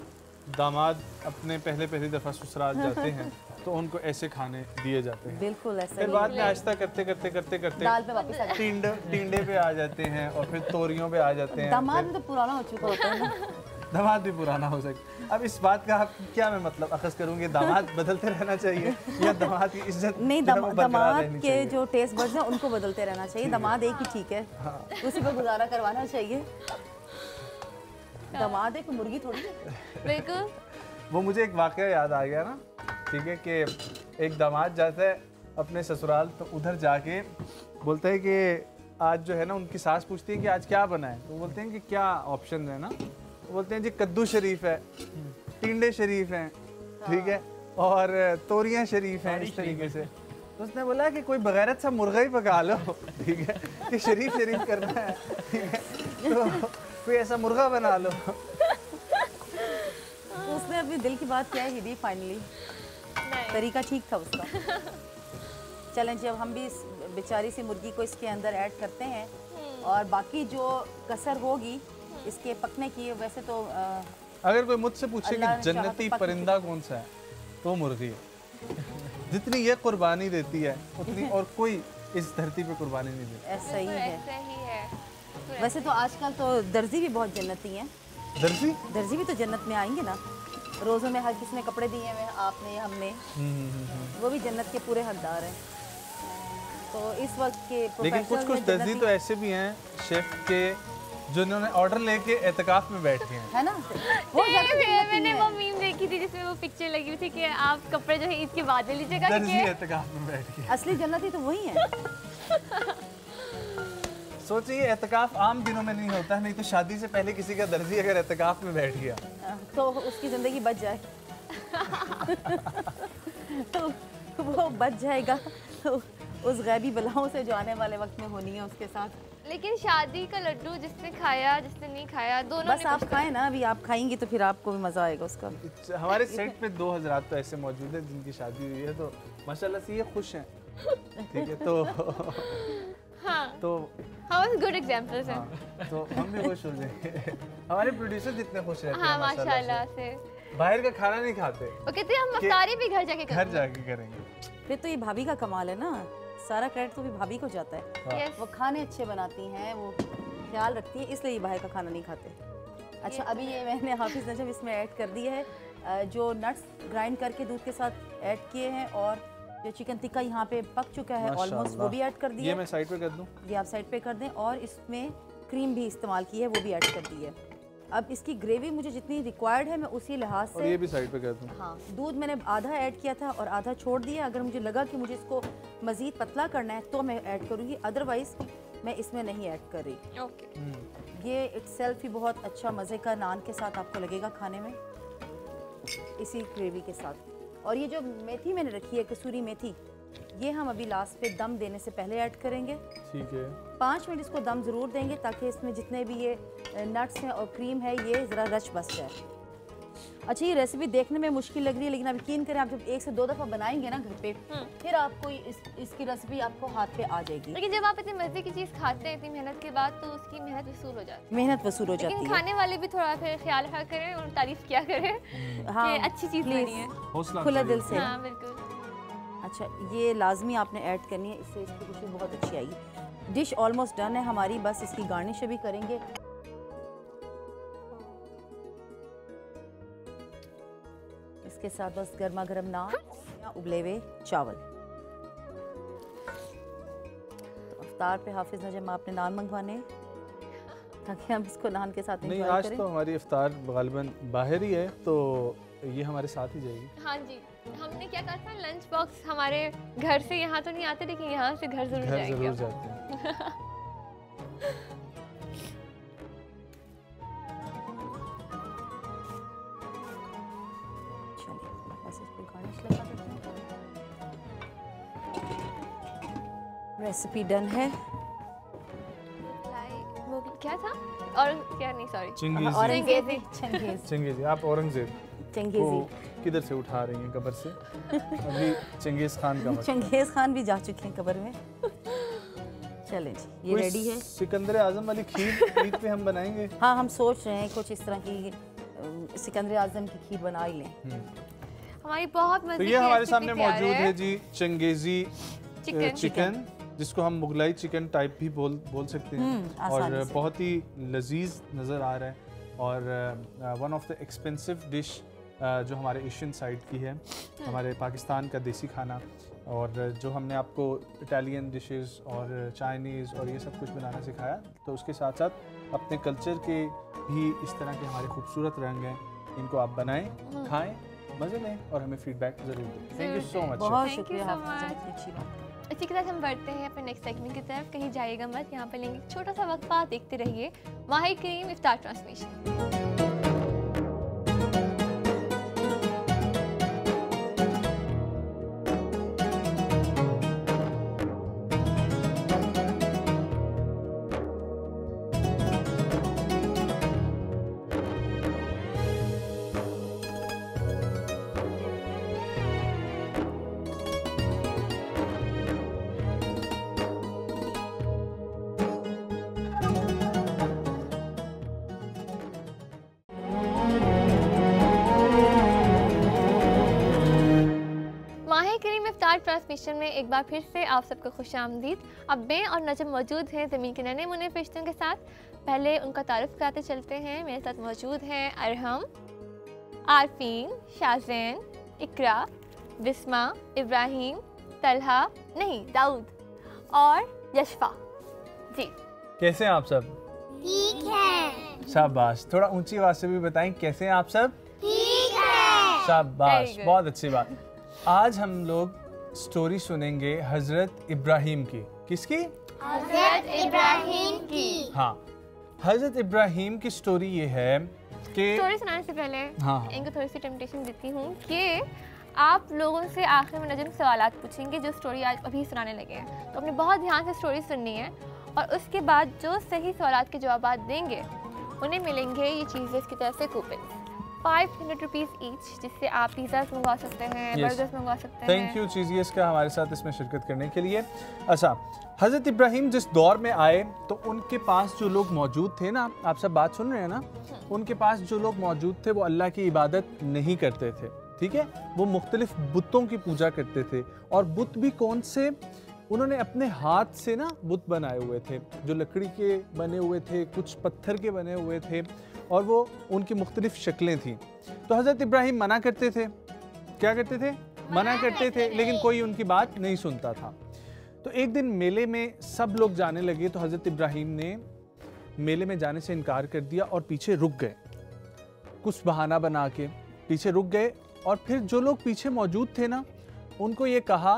दामाद अपने पहली दफ़ा ससुराल जाते हैं तो उनको ऐसे खाने दिए जाते हैं। बिल्कुल ऐसा। फिर बाद में आहिस्ता करते दाल पे वापस आ जाते हैं, टिंडे पे आ जाते हैं और फिर तोरियों पे आ जाते हैं। दामाद तो पुराना हो चुका होता है ना। दामाद भी पुराना हो सकता। अब इस बात का आप क्या मैं मतलब अखज़ करूँगी, दामाद बदलते रहना चाहिए या दामाद की इज्जत नहीं, जो है वो बरकरार दामाद रहनी के चाहिए? जो टेस्ट बड्स हैं उनको बदलते रहना चाहिए। दामाद एक ही ठीक है, उसी पर गुजारा करवाना चाहिए। दामाद एक मुर्गी थोड़ी है। बिल्कुल। वो मुझे एक वाक़या याद आ गया ना, ठीक है, कि एक दामाद जाता है अपने ससुराल, तो उधर जाके बोलता है कि आज जो है ना, उनकी सास पूछती है कि आज क्या बना है, तो बोलते हैं कि क्या ऑप्शन है ना, तो बोलते हैं जी कद्दू शरीफ है, टिंडे शरीफ हैं, ठीक है, और तोरियां शरीफ हैं, इस तरीके से। तो उसने बोला कि कोई बगैरत सा मुर्गा ही पका लो, ठीक है, कि शरीफ शरीफ करना है, ठीक है, तो कोई ऐसा मुर्गा बना लो। तो उसने अपने दिल की बात क्या ही दी फाइनली। तरीका ठीक था उसका। चलें, जब हम भी इस बेचारी सी मुर्गी को इसके अंदर ऐड करते हैं और बाकी जो कसर होगी इसके पकने की, वैसे तो अगर कोई मुझसे पूछे कि जन्नती पक परिंदा कौन सा है, तो मुर्गी है। जितनी ये कुर्बानी देती है उतनी और कोई इस धरती पे कुर्बानी नहीं देती। ऐसा ही है। ऐसा ही है। वैसे तो आजकल तो दर्जी भी बहुत जन्नती हैं। दर्जी भी तो जन्नत में आएंगे ना। रोज़ों में हर किसी ने कपड़े दिए हुए, आपने, हमने, वो भी जन्नत के पूरे हकदार हैं। तो इस वक्त के लेकिन कुछ दर्जी तो ऐसे भी हैं शेफ के, जिन्होंने ऑर्डर लेके एतकाफ में बैठ गए हैं, है ना। मैंने वो मीम देखी थी जिसमें वो पिक्चर लगी हुई थी कि आप कपड़े जो है ईद के बाद ले लीजिएगा। दर्जी एतकाफ में बैठ गए। असली जन्नती तो वही है। सोचिए, एतकाफ आम दिनों में नहीं होता है, नहीं तो शादी से पहले किसी का दर्जी अगर एतकाफ में बैठ गया तो उसकी ज़िंदगी बच जाए। तो वो बच जाएगा उस गैबी बलाओं से जो आने वाले वक्त में होनी है उसके साथ। लेकिन शादी का लड्डू जिसने खाया जिसने नहीं खाया दोनों बस आप खाएं ना, अभी आप खाएंगी तो फिर आपको भी मज़ा आएगा उसका। हमारे सेट पे 2 हज़रात तो ऐसे मौजूद है जिनकी शादी हुई है, तो माशाल्लाह से ये खुश हैं, ठीक है, तो हाँ, तो हम गुड एग्जांपल्स हैं। हाँ, तो हम भी खुश हो जाएंगे। हमारे प्रोड्यूसर जितने खुश रहते हाँ, हैं माशाल्लाह से। बाहर का खाना नहीं खाते, वो कहते हैं हम अफ्तारी भी घर जाके करेंगे। फिर तो ये भाभी का कमाल है ना, सारा क्रेडिट तो भी भाभी को जाता है। Yes. वो खाने अच्छे बनाती हैं, वो ख्याल रखती हैं, इसलिए ये बाहर का खाना नहीं खाते। अच्छा, अभी ये मैंने हाफिज़ नजम इसमें ऐड कर दिया है, जो नट्स ग्राइंड करके दूध के साथ ऐड किए हैं, और जो चिकन टिक्का यहाँ पे पक चुका है ऑलमोस्ट, वो भी ऐड कर दिया। ये मैं साइड पे कर दूं? ये आप साइड पे कर दें, और इसमें क्रीम भी इस्तेमाल की है, वो भी ऐड कर दी है। अब इसकी ग्रेवी मुझे जितनी रिक्वायर्ड है मैं उसी लिहाज से, और ये भी साइड पे कर दूं? हाँ, दूध मैंने आधा ऐड किया था और आधा छोड़ दिया। अगर मुझे लगा कि मुझे इसको मज़ीद पतला करना है तो मैं ऐड करूँगी, अदरवाइज़ मैं इसमें नहीं ऐड कर रही। ओके। ये इट्सेल्फ ही बहुत अच्छा मज़े का नान के साथ आपको लगेगा खाने में, इसी ग्रेवी के साथ। और ये जो मेथी मैंने रखी है, कसूरी मेथी, ये हम अभी लास्ट पे दम देने से पहले ऐड करेंगे। ठीक है। 5 मिनट इसको दम ज़रूर देंगे ताकि इसमें जितने भी ये नट्स हैं और क्रीम है ये ज़रा रच बस जाए। अच्छा, ये रेसिपी देखने में मुश्किल लग रही है, लेकिन आप यकीन करें, आप जब 1 से 2 दफ़ा बनाएंगे ना घर पे, फिर आपको इसकी रेसिपी आपको हाथ पे आ जाएगी। लेकिन जब आप इतनी मज़े की चीज़ खाते हैं इतनी मेहनत के बाद, तो उसकी मेहनत वसूल हो जाती है। मेहनत वसूल हो जाती है। लेकिन खाने वाले भी थोड़ा फिर ख्याल रखा करें और तारीफ किया करें हाँ, कि अच्छी चीज़ बनी है, खुला दिल से। हाँ, बिल्कुल। अच्छा, ये लाजमी आपने ऐड करनी है, इससे इसकी खुशबू बहुत अच्छी आएगी। डिश ऑलमोस्ट डन है हमारी, बस इसकी गार्निश भी करेंगे। इसके साथ बस गर्मा गर्म नान या उबले हुए चावल। तो अफ्तार पे हाफिज़ नजम आपने नान मंगवाने ताकि हम इसको नान के साथ नहीं, एंजॉय आज करें। तो हमारी इफ्तार गालिबन बाहर ही है, तो ये हमारे साथ ही जाएगी। हाँ जी, हमने क्या कहा था, लंच बॉक्स हमारे घर से यहाँ तो नहीं आते, लेकिन यहाँ से घर जरूर जाएंगे। जाते हैं। चलिए, बस इस पे गार्निश लगा देते हैं। रेसिपी डन है। वो क्या था और क्या नहीं, सॉरी, चंगेज़ी। चंगेज़ी, आप औरंगजेब चंगेज़ी किधर से उठा रही हैं कब्र से? अभी चंगेज़ खान का चंगेज़ खान भी जा चुके हैं कब्र में। चलें जी, ये रेडी है। सिकंदर आजम वाली खीर ईद पे हम बनाएंगे। हाँ, हम सोच रहे हैं कुछ इस तरह की सिकंदर आजम की खीर बना ही लें। हमारी बहुत मजे तो ये हमारे सामने मौजूद है जी चंगेज़ी चिकन, जिसको हम मुगलाई चिकन टाइप भी बोल सकते हैं, और बहुत ही लजीज नज़र आ रहा है। और one of the expensive dish जो हमारे एशियन साइड की है, हमारे पाकिस्तान का देसी खाना, और जो हमने आपको इटालियन डिशेस और चाइनीज़ और ये सब कुछ बनाना सिखाया, तो उसके साथ साथ अपने कल्चर के भी इस तरह के हमारे खूबसूरत रंग हैं, इनको आप बनाएं, खाएं, मज़े लें और हमें फीडबैक ज़रूर दें। Thank you so much. बहुत शुक्रिया आपका, अच्छी बात। इसी के साथ हम बढ़ते हैं अपने नेक्स्ट सेगमेंट की तरफ। कहीं जाइएगा मत, यहाँ पर लेंगे छोटा सा वक्फा, देखते रहिए माही करीम इफ्तार ट्रांसमिशन। ट्रांसमिशन में एक बार फिर से आप सबको खुशामदीद। अब मैं और नजम मौजूद हैं ज़मीन के नन्हे मुन्ने फरिश्तों के साथ। पहले उनका तारुफ कराते चलते हैं। मेरे साथ मौजूद हैं अरहम, आरफीन, शाज़ैन, इकरा, बिस्मा, इब्राहिम, तलहा नहीं दाऊद और यशफा जी। कैसे हैं आप सब? ठीक है। शाबाश। थोड़ा ऊंची आवाज से भी बताएं, कैसे हैं आप सब? ठीक है। शाबाश, बहुत अच्छी बात। आज हम लोग स्टोरी सुनेंगे हजरत इब्राहिम की। किसकी? हजरत इब्राहिम की। हाँ, हजरत इब्राहिम की स्टोरी ये है कि स्टोरी सुनाने से पहले हाँ इनको थोड़ी सी टेम्पटेशन देती हूँ कि आप लोगों से आखिर में नजम सवालात पूछेंगे जो स्टोरी आज अभी सुनाने लगे हैं, तो अपने बहुत ध्यान से स्टोरी सुननी है और उसके बाद जो सही सवालात के जवाब देंगे उन्हें मिलेंगे ये चीज़ें इसकी तरफ से कूपन 500 रुपीज़ ईच, जिससे आप पिज़्ज़ा मंगवा सकते हैं, बर्गर्स मंगवा सकते हैं। थैंक यू चीज़ का हमारे साथ इसमें शिरकत करने के लिए। अच्छा, हज़रत इब्राहिम जिस दौर में आए तो उनके पास जो लोग मौजूद थे ना, आप सब बात सुन रहे हैं ना, उनके पास जो लोग मौजूद थे वो अल्लाह की इबादत नहीं करते थे, ठीक है। वो मुख्तलिफ बुतों की पूजा करते थे। और बुत भी कौन से? उन्होंने अपने हाथ से ना बुत बनाए हुए थे, जो लकड़ी के बने हुए थे, कुछ पत्थर के बने हुए थे, और वो उनकी मुख्तलिफ शक्लें थीं। तो हज़रत इब्राहिम मना करते थे। क्या करते थे? मना करते थे, लेकिन कोई उनकी बात नहीं सुनता था। तो एक दिन मेले में सब लोग जाने लगे तो हज़रत इब्राहिम ने मेले में जाने से इनकार कर दिया और पीछे रुक गए। कुछ बहाना बना के पीछे रुक गए और फिर जो लोग पीछे मौजूद थे ना, उनको ये कहा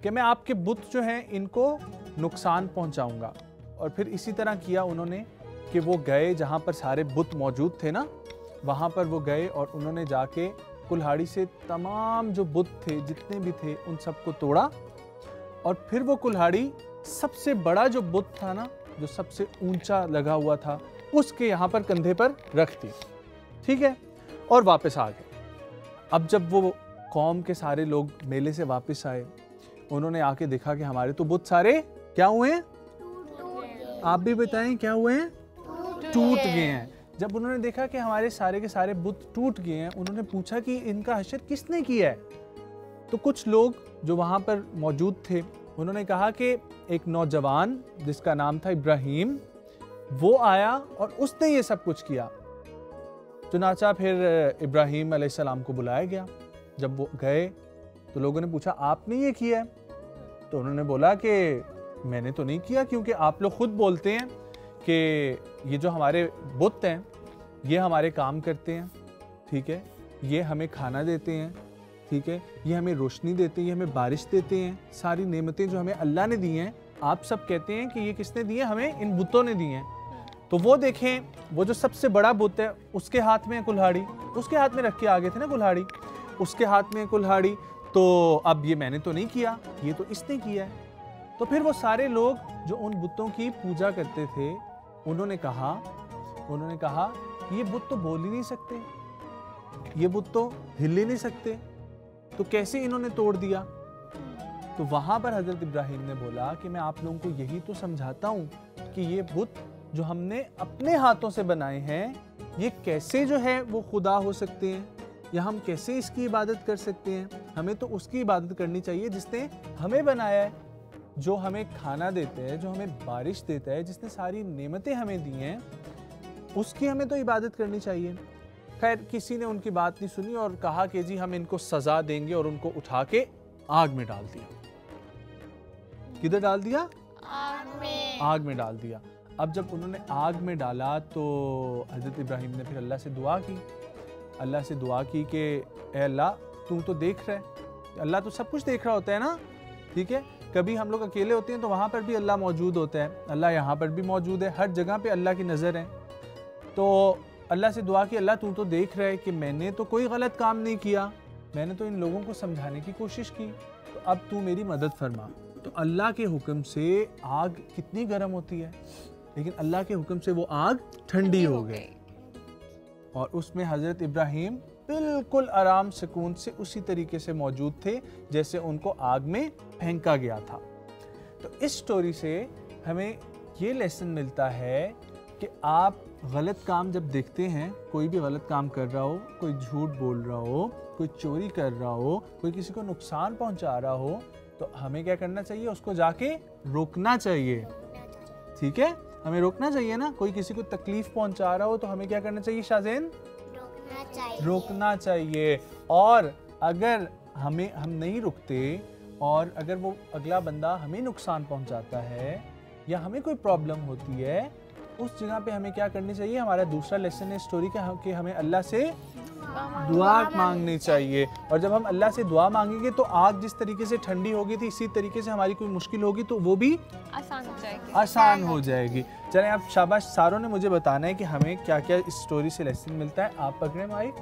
कि मैं आपके बुत जो हैं इनको नुकसान पहुंचाऊंगा। और फिर इसी तरह किया उन्होंने कि वो गए जहाँ पर सारे बुत मौजूद थे ना, वहाँ पर वो गए और उन्होंने जाके कुल्हाड़ी से तमाम जो बुत थे जितने भी थे उन सबको तोड़ा। और फिर वो कुल्हाड़ी सबसे बड़ा जो बुत था ना, जो सबसे ऊंचा लगा हुआ था, उसके यहाँ पर कंधे पर रख दी, ठीक है, और वापस आ गए। अब जब वो कौम के सारे लोग मेले से वापस आए, उन्होंने आके देखा कि हमारे तो बुत सारे क्या हुए हैं? आप भी बताएं क्या हुए हैं? टूट गए हैं। जब उन्होंने देखा कि हमारे सारे के सारे बुत टूट गए हैं, उन्होंने पूछा कि इनका हशर किसने किया है? तो कुछ लोग जो वहाँ पर मौजूद थे उन्होंने कहा कि एक नौजवान जिसका नाम था इब्राहिम, वो आया और उसने ये सब कुछ किया। चुनाचा फिर इब्राहिम अलैहिस्सलाम को बुलाया गया। जब वो गए तो लोगों ने पूछा आपने ये किया है? तो उन्होंने बोला कि मैंने तो नहीं किया, क्योंकि आप लोग खुद बोलते हैं कि ये जो हमारे बुत हैं ये हमारे काम करते हैं, ठीक है, ये हमें खाना देते हैं, ठीक है, ये हमें रोशनी देते हैं, ये हमें बारिश देते हैं, सारी नेमतें जो हमें अल्लाह ने दी हैं, आप सब कहते हैं कि ये किसने दी है? हमें इन बुतों ने दी हैं। तो वो देखें, वो जो सबसे बड़ा बुत है उसके हाथ में कुल्हाड़ी, उसके हाथ में रख के आ गए थे ना कुल्हाड़ी, उसके हाथ में कुल्हाड़ी। तो अब ये मैंने तो नहीं किया, ये तो इसने किया है। तो फिर वो सारे लोग जो उन बुतों की पूजा करते थे उन्होंने कहा ये बुत तो बोल ही नहीं सकते, ये बुत तो हिल ही नहीं सकते, तो कैसे इन्होंने तोड़ दिया? तो वहाँ पर हज़रत इब्राहिम ने बोला कि मैं आप लोगों को यही तो समझाता हूँ कि ये बुत जो हमने अपने हाथों से बनाए हैं, ये कैसे जो है वो खुदा हो सकते हैं, या हम कैसे इसकी इबादत कर सकते हैं। हमें तो उसकी इबादत करनी चाहिए जिसने हमें बनाया है, जो हमें खाना देता है, जो हमें बारिश देता है, जिसने सारी नेमतें हमें दी हैं। उसकी हमें तो इबादत करनी चाहिए। खैर किसी ने उनकी बात नहीं सुनी और कहा कि जी हम इनको सज़ा देंगे और उनको उठा के आग में डाल दिया। किधर डाल दिया? आग में डाल दिया। अब जब उन्होंने आग में डाला तो हज़रत इब्राहीम ने फिर अल्लाह से दुआ की। अल्लाह से दुआ की कि ए अल्लाह तू तो देख रहा है, अल्लाह तो सब कुछ देख रहा होता है ना, ठीक है। कभी हम लोग अकेले होते हैं तो वहाँ पर भी अल्लाह मौजूद होता है, अल्लाह यहाँ पर भी मौजूद है, हर जगह पे अल्लाह की नज़र है। तो अल्लाह से दुआ की अल्लाह तू तो देख रहा है कि मैंने तो कोई गलत काम नहीं किया, मैंने तो इन लोगों को समझाने की कोशिश की, तो अब तू मेरी मदद फरमा। तो अल्लाह के हुक्म से आग कितनी गर्म होती है, लेकिन अल्लाह के हुक्म से वो आग ठंडी हो गई और उसमें हज़रत इब्राहीम बिल्कुल आराम सुकून से उसी तरीके से मौजूद थे जैसे उनको आग में फेंका गया था। तो इस स्टोरी से हमें ये लेसन मिलता है कि आप गलत काम जब देखते हैं, कोई भी गलत काम कर रहा हो, कोई झूठ बोल रहा हो, कोई चोरी कर रहा हो, कोई किसी को नुकसान पहुंचा रहा हो, तो हमें क्या करना चाहिए? उसको जाके रोकना चाहिए, ठीक है। हमें रोकना चाहिए ना। कोई किसी को तकलीफ पहुंचा रहा हो तो हमें क्या करना चाहिए शाज़ेन? रोकना चाहिए। और अगर हम नहीं रुकते और अगर वो अगला बंदा हमें नुकसान पहुंचाता है या हमें कोई प्रॉब्लम होती है, उस जगह पे हमें क्या करनी चाहिए? हमारा दूसरा लेसन है स्टोरी का कि हमें अल्लाह से दुआ मांगनी चाहिए। और जब हम अल्लाह से दुआ मांगेंगे तो आग जिस तरीके से ठंडी होगी थी, इसी तरीके से हमारी कोई मुश्किल होगी तो वो भी आसान हो जाएगी। चलें अब शाबाश, सारों ने मुझे बताना है कि हमें क्या क्या इस स्टोरी से लेसन मिलता है। आप पकड़े माइक।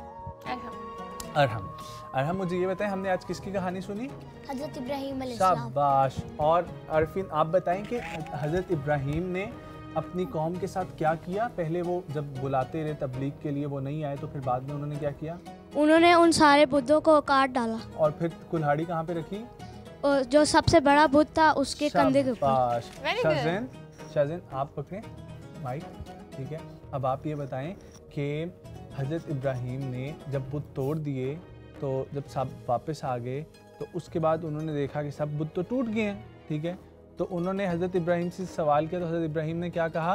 अरहम मुझे ये बताएं, हमने आज किसकी कहानी सुनी? हज़रत इब्राहीम अलैहिस्सलाम। शाबाश। और अरफिन आप बताएं कि हज़रत इब्राहीम ने अपनी कौम के साथ क्या किया? पहले वो जब बुलाते रहे तबलीग के लिए, वो नहीं आए, तो फिर बाद में उन्होंने क्या किया? उन्होंने उन सारे बुद्धों को काट डाला और फिर कुल्हाड़ी कहाँ पे रखी? जो सबसे बड़ा बुद्ध था उसके कंधे के ऊपर। शाज़ेन आप पकड़े माइक, ठीक है। अब आप ये बताएं कि हज़रत इब्राहीम ने जब बुत तोड़ दिए तो जब सब वापस आ गए तो उसके बाद उन्होंने देखा कि सब बुत तो टूट गए हैं, ठीक है। तो उन्होंने हज़रत इब्राहीम से सवाल किया तो हज़रत इब्राहीम ने क्या कहा?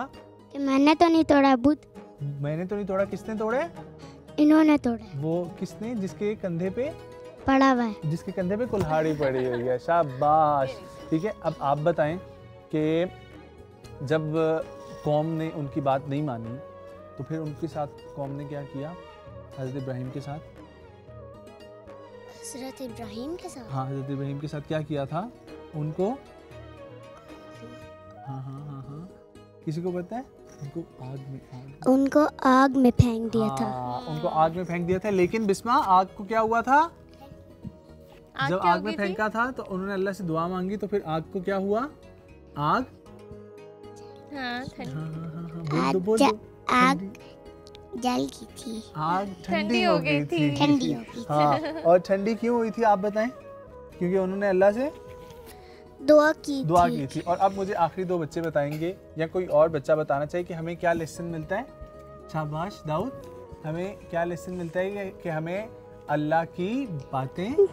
कि मैंने तो नहीं तोड़ा बुत। मैंने तो नहीं तोड़ा। किसने तोड़े? इन्होंने तोड़े। वो किसने? जिसके कंधे पे पड़ा हुआ है, जिसके कंधे पे कुल्हाड़ी पड़ी हुई है। शाबाश, ठीक है। अब आप बताएं कि जब कौम ने उनकी बात नहीं मानी तो फिर उनके साथ कौम ने क्या किया? हज़रत इब्राहीम के साथ हज़रत इब्राहीम के साथ हाँ, हज़रत इब्राहीम के साथ क्या किया था? उनको हाँ, किसी को पता है? उनको आग में फेंक दिया था। उनको आग में फेंक दिया था। लेकिन बिस्मा, आग को क्या हुआ था? जब आग में फेंका था तो उन्होंने अल्लाह से दुआ मांगी तो फिर आग को क्या हुआ? आग आग जल गई थी, आग ठंडी हो गई थी। हाँ, और ठंडी क्यों हुई थी आप बताएं? क्योंकि उन्होंने अल्लाह से दुआ की थी। और अब मुझे आखिरी दो बच्चे बताएंगे या कोई और बच्चा बताना चाहिए कि हमें क्या लेसन मिलता है। शाबाश दाऊद, हमें क्या लेसन मिलता है कि हमें अल्लाह की बातें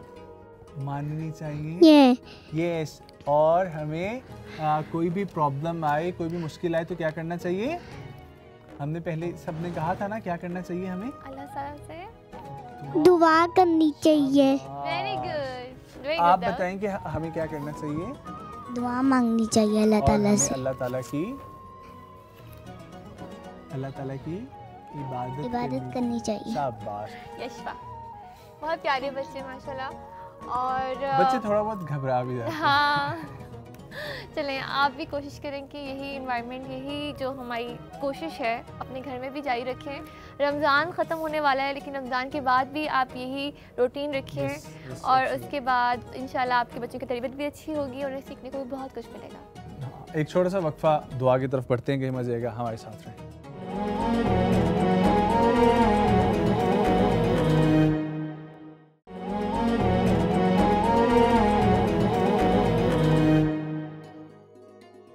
माननी चाहिए। यस। और हमें कोई भी प्रॉब्लम आए, कोई भी मुश्किल आए तो क्या करना चाहिए? हमने पहले सबने कहा था ना, क्या करना चाहिए? हमें अल्लाह ताला से दुआ करनी चाहिए। Very good. आप बताएं कि हमें क्या करना चाहिए? दुआ मांगनी चाहिए अल्लाह ताला से। अल्लाह ताला की इबादत करनी चाहिए। शाबाश। यशफा, बहुत प्यारे बच्चे माशाल्लाह। और बच्चे थोड़ा बहुत घबरा भी जाते हैं। हाँ, चलें आप भी कोशिश करें कि यही इन्वायरमेंट, यही जो हमारी कोशिश है अपने घर में भी जारी रखें। रमज़ान ख़त्म होने वाला है लेकिन रमज़ान के बाद भी आप यही रूटीन रखें और उसके बाद इंशाल्लाह आपके बच्चों की तरबियत भी अच्छी होगी और उन्हें सीखने को भी बहुत कुछ मिलेगा। एक छोटा सा वक्फा दुआ की तरफ बढ़ते हैं कि मज़े आएगा। हमारे साथ रहें।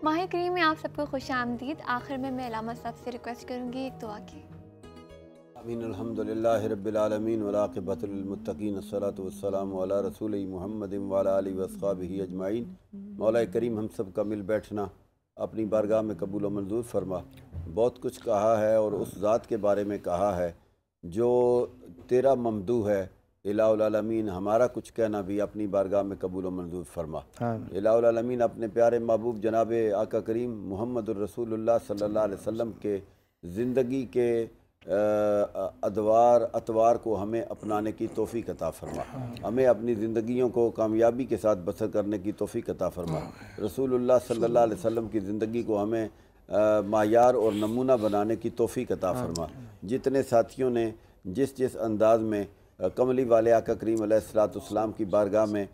माह करीम में आप सबको खुशामदीद। आखिर में मैं इलामा साहब से रिक्वेस्ट करूंगी एक दुआ की। आमीन। अल्हम्दुलिल्लाहि रब्बिल आलमीन वल आक़िबतु लिल मुत्तक़ीन अस्सलातु वस्सलामु अला रसूलिही मुहम्मदिन व अला आलिहि व अस्हाबिही अजमाइन। मौला करीम हम सब का मिल बैठना अपनी बारगाह में कबूल व मंजूर फरमा। बहुत कुछ कहा है और उस ज़ात के बारे में कहा है जो तेरा ममदू है। इलाहुल आलमीन हमारा कुछ कहना भी अपनी बारगाह में कबूल व मंजूर फरमा। इलाहुल आलमीन अपने प्यारे महबूब जनाब आका करीम मुहम्मदुर रसूलुल्लाह सल्लल्लाहु अलैहि वसल्लम के ज़िंदगी के अतवार को हमें अपनाने की तौफीक अता फरमा। हमें अपनी ज़िंदगियों को कामयाबी के साथ बसर करने की तौफीक अता फरमा। रसूलुल्लाह सल्लल्लाहु अलैहि वसल्लम की ज़िंदगी को हमें मायार और नमूना बनाने की तौफीक अता फरमा। जितने साथियों ने जिस जिस अंदाज में कमली वाले आका करीम अलैहिस्सलाम की बारगाह में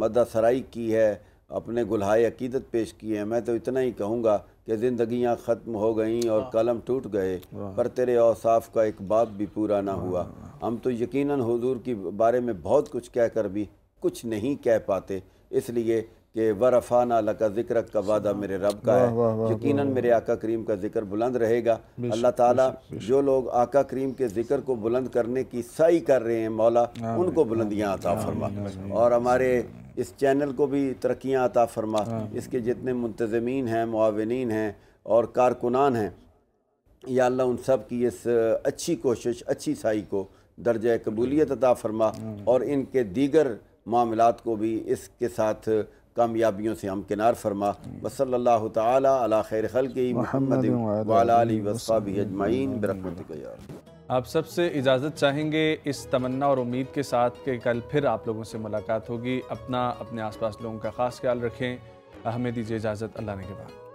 मदद सराई की है, अपने गुलहाए अकीदत पेश किए हैं, मैं तो इतना ही कहूँगा कि ज़िंदगियाँ ख़त्म हो गईं और कलम टूट गए, पर तेरे औसाफ का एक बाब भी पूरा ना हुआ। हम तो यकीनन हुजूर के बारे में बहुत कुछ कह कर भी कुछ नहीं कह पाते, इसलिए कि वरफ़ाना लका ज़िक्रक का वादा मेरे रब का है। यकीनन मेरे आका करीम का ज़िक्र बुलंद रहेगा। अल्लाह ताला जो लोग आका करीम के ज़िक्र को बुलंद करने की सही कर रहे हैं, मौला उनको बुलंदियाँ अता फरमा और हमारे इस चैनल को भी तरक्कियाँ अता फरमा। इसके जितने मुंतज़मीन हैं, मुआविनीन हैं और कारकुनान हैं, या अल्लाह उन सब की इस अच्छी कोशिश, अच्छी साई को दर्जा कबूलियत अता फरमा और इनके दीगर मामलात को भी इसके साथ कामयाबियों से हम किनार फरमा। वसल्लल्लाहु तआला अला खैर खल्क़ि मुहम्मद व अला आलिहि व अस्हाबिहि अजमईन बिरहमतिक या रब। आप सबसे इजाज़त चाहेंगे इस तमन्ना और उम्मीद के साथ कि कल फिर आप लोगों से मुलाकात होगी। अपना अपने आसपास लोगों का ख़ास ख्याल रखें। हमें दीजिए इजाज़त। अल्लाह ने के बाद।